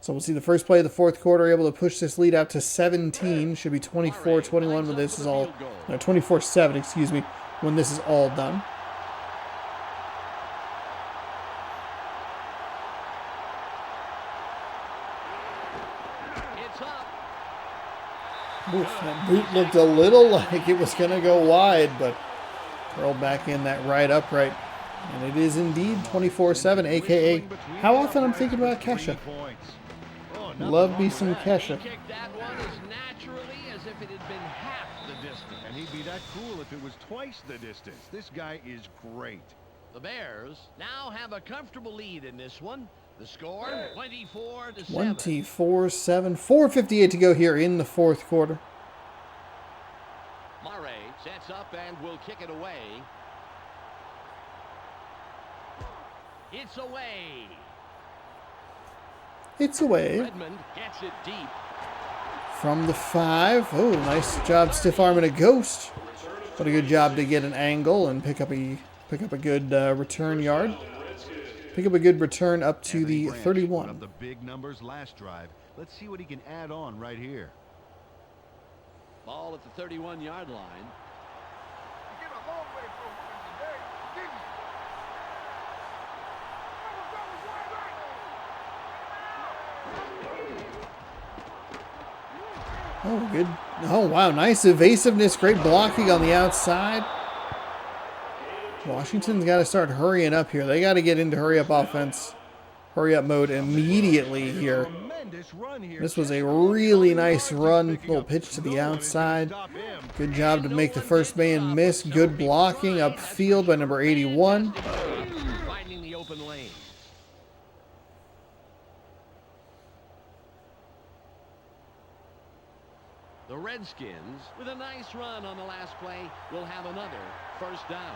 So we'll see the first play of the 4th quarter able to push this lead out to 17. Should be 24-21 when this is all, no, 24-7, excuse me, when this is all done. Oof, that boot looked a little like it was going to go wide, but curled back in that right upright. And it is indeed 24-7, a.k.a. how often I'm thinking about Kesha. Love me some Kesha. That one as naturally as if it had been half the distance. And he'd be that cool if it was twice the distance. This guy is great. The Bears now have a comfortable lead in this one. The score, 24-7. 24-7. 4:58 to go here in the 4th quarter. Murray sets up and will kick it away. It's away. It's away. Redmond gets it deep. From the 5. Oh, nice job stiff arming a ghost. What a good job to get an angle and pick up a good return yard. Pick up a good return up to the 31. Of the big numbers last drive. Let's see what he can add on right here. Ball at the 31-yard line. Oh, good. Oh, wow. Nice evasiveness. Great blocking on the outside. Washington's got to start hurrying up here. They got to get into hurry-up offense, hurry-up mode immediately here. This was a really nice run. Little pitch to the outside. Good job to make the first man miss. Good blocking upfield by number 81. Finding the open lane. The Redskins, with a nice run on the last play, will have another first down.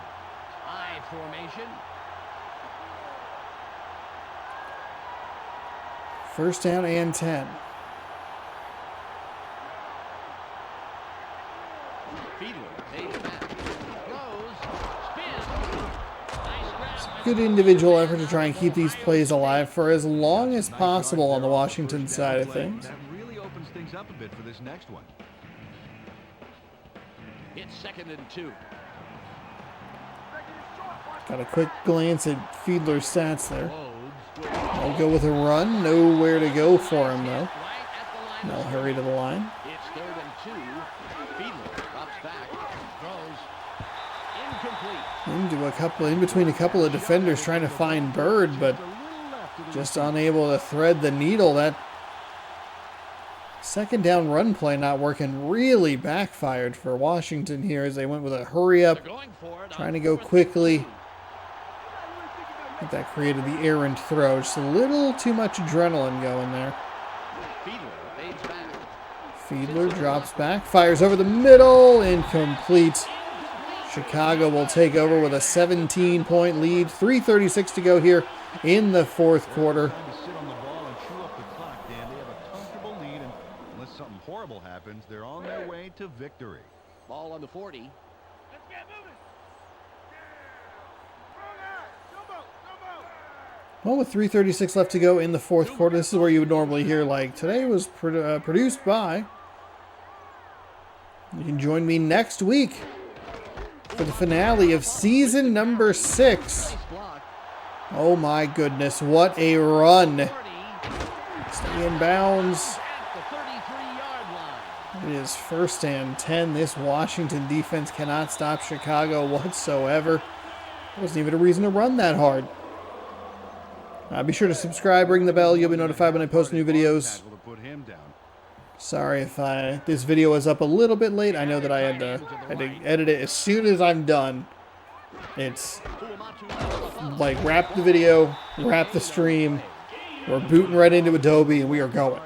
I formation. First down and 10. Fiedler takes back. Throws. good individual effort to try and keep these plays alive for as long as possible on the Washington side of things. That really opens things up a bit for this next one. It's 2nd and 2. Got a quick glance at Fiedler's stats there. I'll go with a run. Nowhere to go for him, though. They'll hurry to the line. It's 3rd and 2. Fiedler drops back, throws, incomplete. In between a couple of defenders trying to find Bird, but just unable to thread the needle. That second down run play not working really backfired for Washington here as they went with a hurry up, trying to go quickly. I think that created the errant throw. Just a little too much adrenaline going there. Fiedler drops back, fires over the middle, incomplete. Chicago will take over with a 17-point lead. 3:36 to go here in the fourth quarter. Sit on the ball and chew up the clock, Dan. They have a comfortable lead, and unless something horrible happens, they're on their way to victory. Ball on the 40. Let's get moving. Well, with 3:36 left to go in the fourth quarter, this is where you would normally hear, like, today was produced by. You can join me next week for the finale of season number 6. Oh my goodness, what a run. Stay in bounds. It is 1st and 10. This Washington defense cannot stop Chicago whatsoever. There wasn't even a reason to run that hard. Be sure to subscribe, ring the bell. You'll be notified when I post new videos. Sorry if this video is up a little bit late. I know that I had to edit it as soon as I'm done. It's like wrap the video, wrap the stream. We're booting right into Adobe and we are going.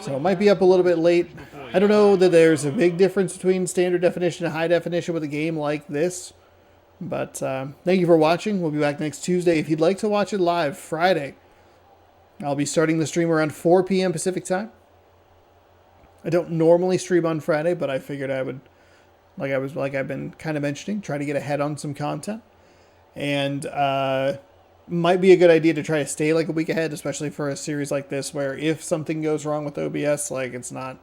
So it might be up a little bit late. I don't know that there's a big difference between standard definition and high definition with a game like this. But thank you for watching. We'll be back next Tuesday. If you'd like to watch it live, Friday, I'll be starting the stream around 4 p.m. Pacific time. I don't normally stream on Friday, but I figured I would, like I've been kind of mentioning, try to get ahead on some content. And might be a good idea to try to stay like a week ahead, especially for a series like this, where if something goes wrong with OBS, like it's not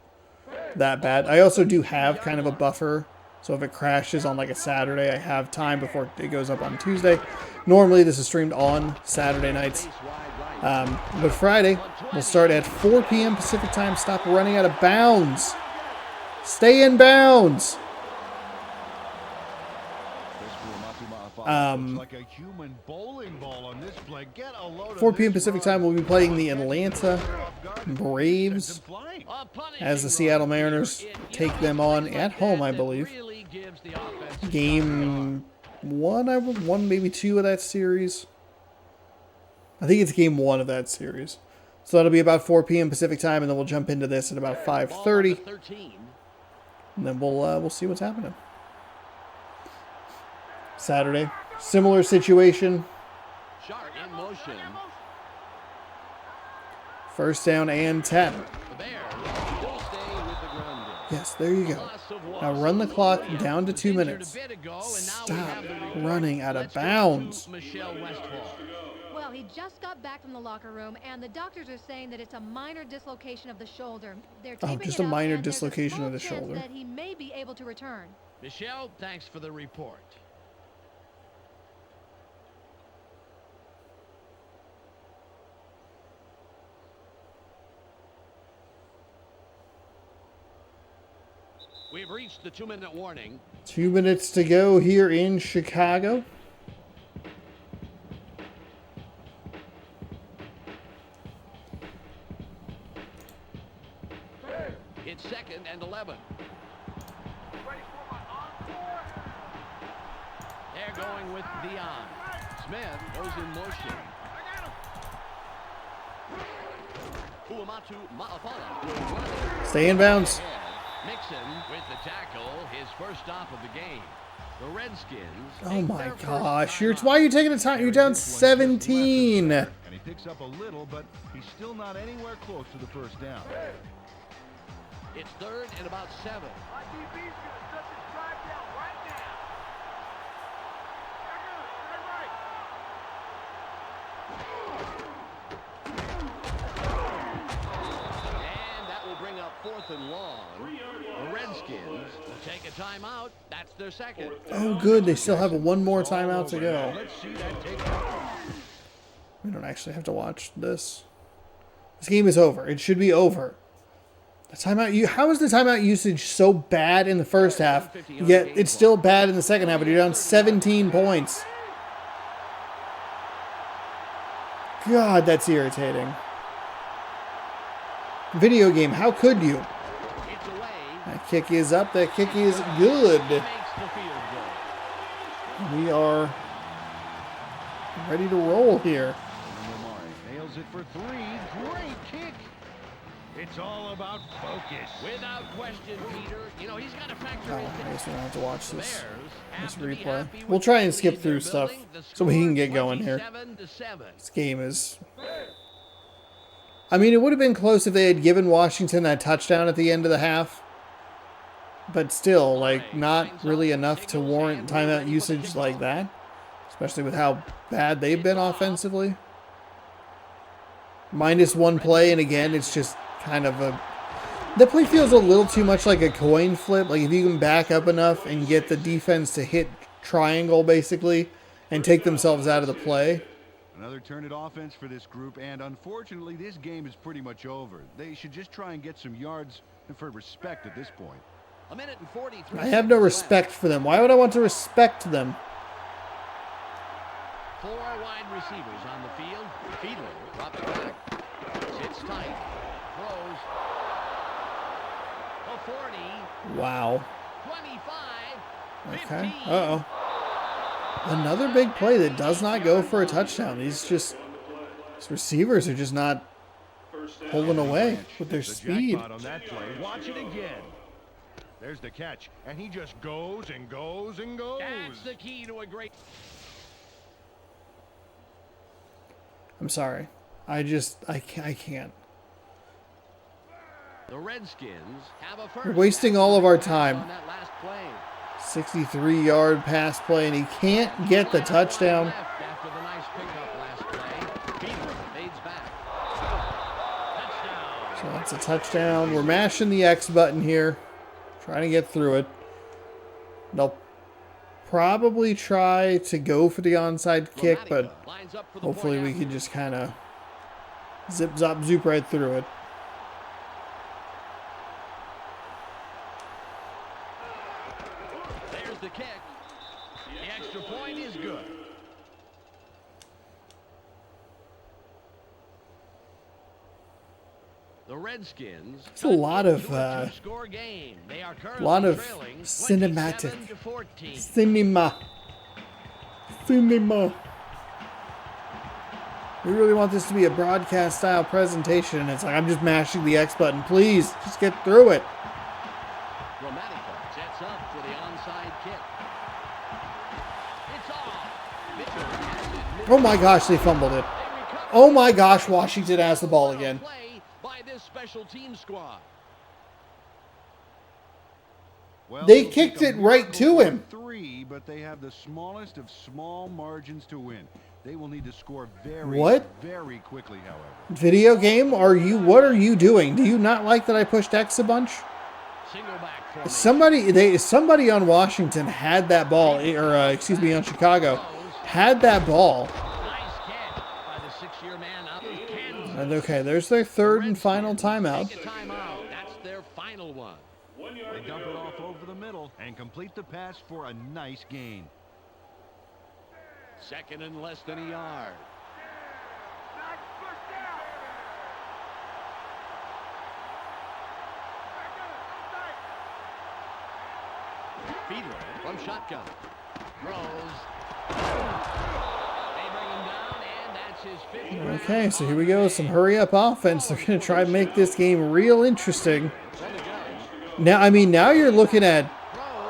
that bad. I also do have kind of a buffer. So if it crashes on like a Saturday, I have time before it goes up on Tuesday. Normally this is streamed on Saturday nights. But Friday, we'll start at 4 p.m. Pacific time. Stop running out of bounds. Stay in bounds. 4 p.m. Pacific time, we'll be playing the Atlanta Braves as the Seattle Mariners take them on at home, I believe. Game 1, maybe 2 of that series. I think it's game 1 of that series. So that'll be about 4 p.m. Pacific time, and then we'll jump into this at about 5:30. And then we'll see what's happening. Saturday, similar situation. First down and 10. Yes, there you go. Now run the clock down to 2 minutes. Stop running out of bounds. Well, he just got back from the locker room, and the doctors are saying that it's a minor dislocation of the shoulder. They're taping just it a up, minor and there's dislocation a of the small chance shoulder. that he may be able to return. Michelle, thanks for the report. We've reached the 2-minute warning. 2 minutes to go here in Chicago. It's 2nd and 11. They're going with Dion. Smith goes in motion. Stay in bounds. Mixon with the tackle, his first stop of the game. The Redskins. Oh my gosh! Why are you taking the time? You're down 17. And he picks up a little, but he's still not anywhere close to the first down. It's 3rd and about 7. My DB's gonna shut this drive down right now. They're good. They're right. and long. The Redskins will take a timeout. That's their second. Oh, good. They still have one more timeout to go. Let's see that take off. We don't actually have to watch this. This game is over. It should be over. The timeout. How is the timeout usage so bad in the first half, yet it's still bad in the second half, but you're down 17 points? God, that's irritating. Video game, how could you? That kick is up. That kick is good. We are ready to roll here. Nails it for 3. Great kick. It's all about focus. Without question, Peter. You know, he's got to factor in. I guess we don't have to watch this replay. We'll try and skip through stuff so we can get going here. This game is... I mean, it would have been close if they had given Washington that touchdown at the end of the half. But still, like, not really enough to warrant timeout usage like that. Especially with how bad they've been offensively. -1 play, and again, it's just kind of a... The play feels a little too much like a coin flip. Like, if you can back up enough and get the defense to hit triangle, basically, and take themselves out of the play. Another turn at offense for this group, and unfortunately, this game is pretty much over. They should just try and get some yards for respect at this point. A minute and 43. I have no respect for them. Why would I want to respect them? 4 wide receivers on the field. Fiedler, drop it back. Sits tight. Throws. A 40. Wow. 25. Okay. 15. Uh-oh. Another big play that does not go for a touchdown. These receivers are just not pulling away with their speed. On that play. Watch it again. There's the catch, and he just goes and goes and goes. That's the key to a great... I'm sorry. I can't. The Redskins have a We're wasting all of our time. on that last play. 63-yard pass play, and he can't get the touchdown. After the nice pickup last play, Fiedler fades back. Touchdown. So that's a touchdown. We're mashing the X button here, trying to get through it. They'll probably try to go for the onside kick, but hopefully we can just kind of zip, zop, zoop right through it. There's the kick. The extra point is good. The Redskins. It's a lot of cinematic cinema. We really want this to be a broadcast style presentation, and it's like I'm just mashing the X button. Please, just get through it. Sets up for the onside kick. It's off. Oh my gosh, they fumbled it. Oh my gosh, Washington has the ball again. By this special team squad. Well, They kicked it right to him. 3, but they have the smallest of small margins to win. They will need to score very quickly, however. Video game, what are you doing? Do you not like that I pushed X a bunch? Somebody on Washington had that ball, or excuse me, on Chicago, had that ball. And okay, there's their third and final timeout. That's their final one. They dump it off over the middle and complete the pass for a nice gain. Second and less than a yard. Fiedler from shotgun. Throws. They bring him down, and that's his 50th. Okay, so here we go. Some hurry up offense. They're going to try and make this game real interesting. Now you're looking at,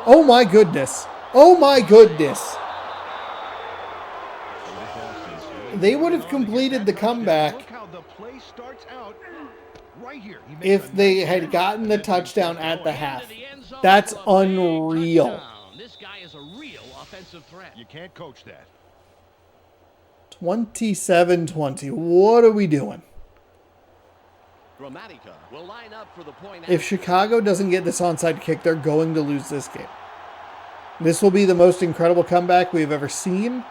oh my goodness. Oh my goodness. They would have completed the comeback if they had gotten the touchdown at the half. That's unreal. This guy is a real offensive threat. You can't coach that. 27-20. What are we doing? Gramatica will line up for the point. If Chicago doesn't get this onside kick, they're going to lose this game. This will be the most incredible comeback we've ever seen.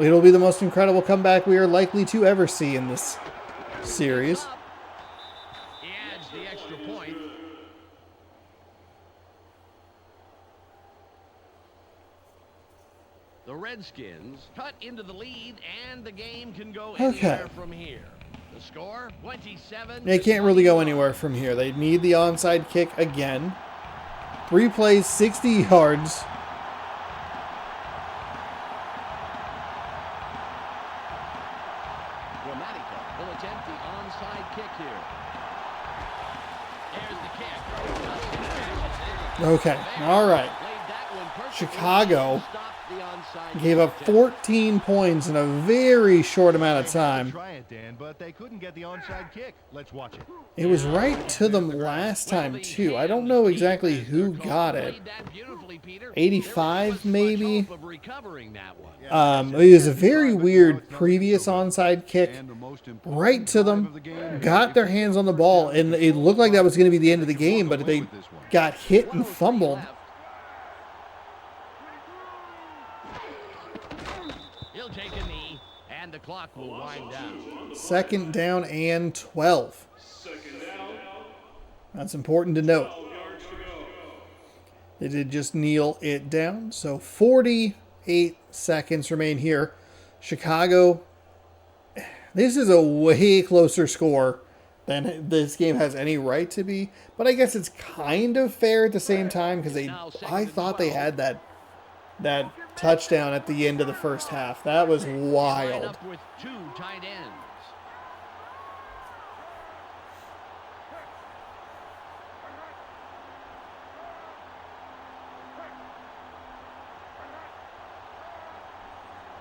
It'll be the most incredible comeback we are likely to ever see in this series. He adds the extra point. The Redskins cut into the lead, and the game can go anywhere from here. The score, 27. They can't really go anywhere from here. They need the onside kick again. 3 plays, 60 yards. Gramatica will attempt the onside kick here. There's the kick. Okay, all right. Chicago gave up 14 points in a very short amount of time. Try it, Dan, but they couldn't get the onside kick. Let's watch it. It was right to them last time, too. I don't know exactly who got it. 85, maybe? It was a very weird previous onside kick. Right to them. Got their hands on the ball, and it looked like that was going to be the end of the game, but they got hit and fumbled. He'll take a knee, and the clock will wind down. 2nd down and 12. That's important to note. They did just kneel it down. So 48 seconds remain here. Chicago, this is a way closer score than this game has any right to be. But I guess it's kind of fair at the same time because I thought they had that touchdown at the end of the first half. That was wild. With 2 tight ends.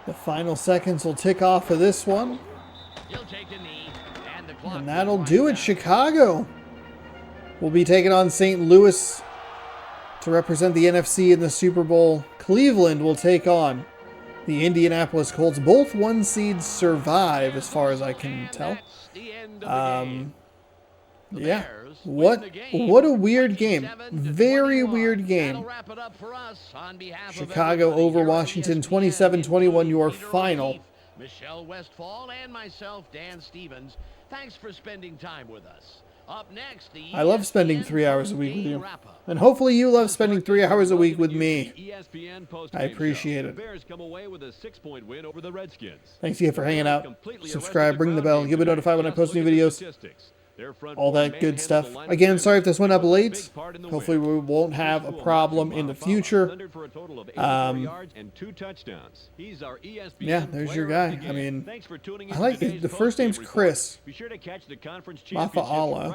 The final seconds will tick off of this one. He'll take a knee, and the clock And that'll do it. Chicago will be taking on St. Louis to represent the NFC in the Super Bowl. Cleveland will take on the Indianapolis Colts. Both 1 seeds survive, as far as I can tell. Yeah. What a weird game. Very weird game. Chicago over Washington, 27-21, your final. Michelle Westfall and myself, Dan Stevens. Thanks for spending time with us. Up next, I love spending 3 hours a week with you. And hopefully you love spending 3 hours a week with me. I appreciate it. Thanks again for hanging out. Subscribe, ring the bell, and get me notified when I post new videos. All that good stuff. Again, sorry if this went up late. Hopefully we won't have a problem in the future. Yeah, there's your guy. I mean, I like it. The first name's Chris. Mafa'ala.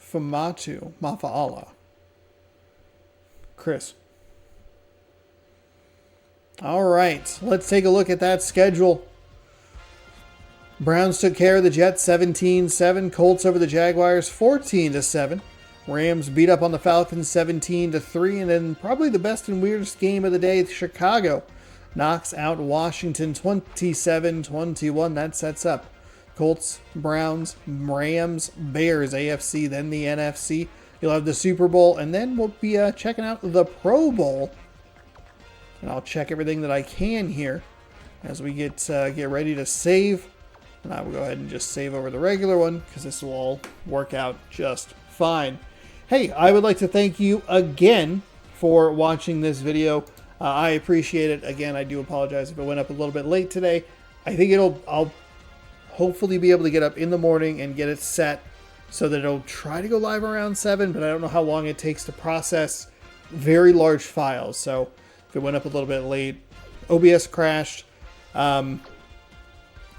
Famatu. Mafa'ala. Chris. All right, let's take a look at that schedule. Browns took care of the Jets 17-7. Colts over the Jaguars 14-7. Rams beat up on the Falcons 17-3. And then probably the best and weirdest game of the day, Chicago knocks out Washington 27-21. That sets up Colts, Browns, Rams, Bears, AFC, then the NFC. You'll have the Super Bowl, and then we'll be checking out the Pro Bowl. And I'll check everything that I can here as we get ready to save. And I will go ahead and just save over the regular one because this will all work out just fine. Hey, I would like to thank you again for watching this video. I appreciate it. Again, I do apologize if it went up a little bit late today. I think I'll hopefully be able to get up in the morning and get it set so that it'll try to go live around 7, but I don't know how long it takes to process very large files. So if it went up a little bit late, OBS crashed.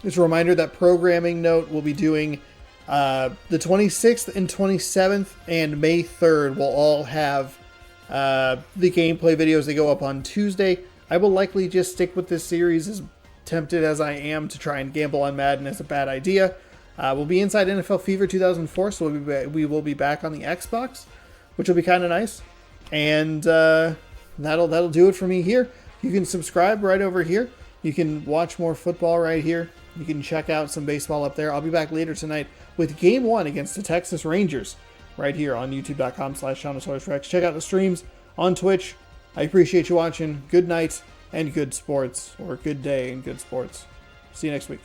Just a reminder that programming note will be doing the 26th and 27th and May 3rd will all have the gameplay videos. They go up on Tuesday. I will likely just stick with this series, as tempted as I am to try and gamble on Madden is a bad idea. We'll be inside NFL Fever 2004, so we will be back on the Xbox, which will be kind of nice. And that'll do it for me here. You can subscribe right over here. You can watch more football right here. You can check out some baseball up there. I'll be back later tonight with Game 1 against the Texas Rangers right here on youtube.com/SeannosaurusRex. Check out the streams on Twitch. I appreciate you watching. Good night and good sports, or good day and good sports. See you next week.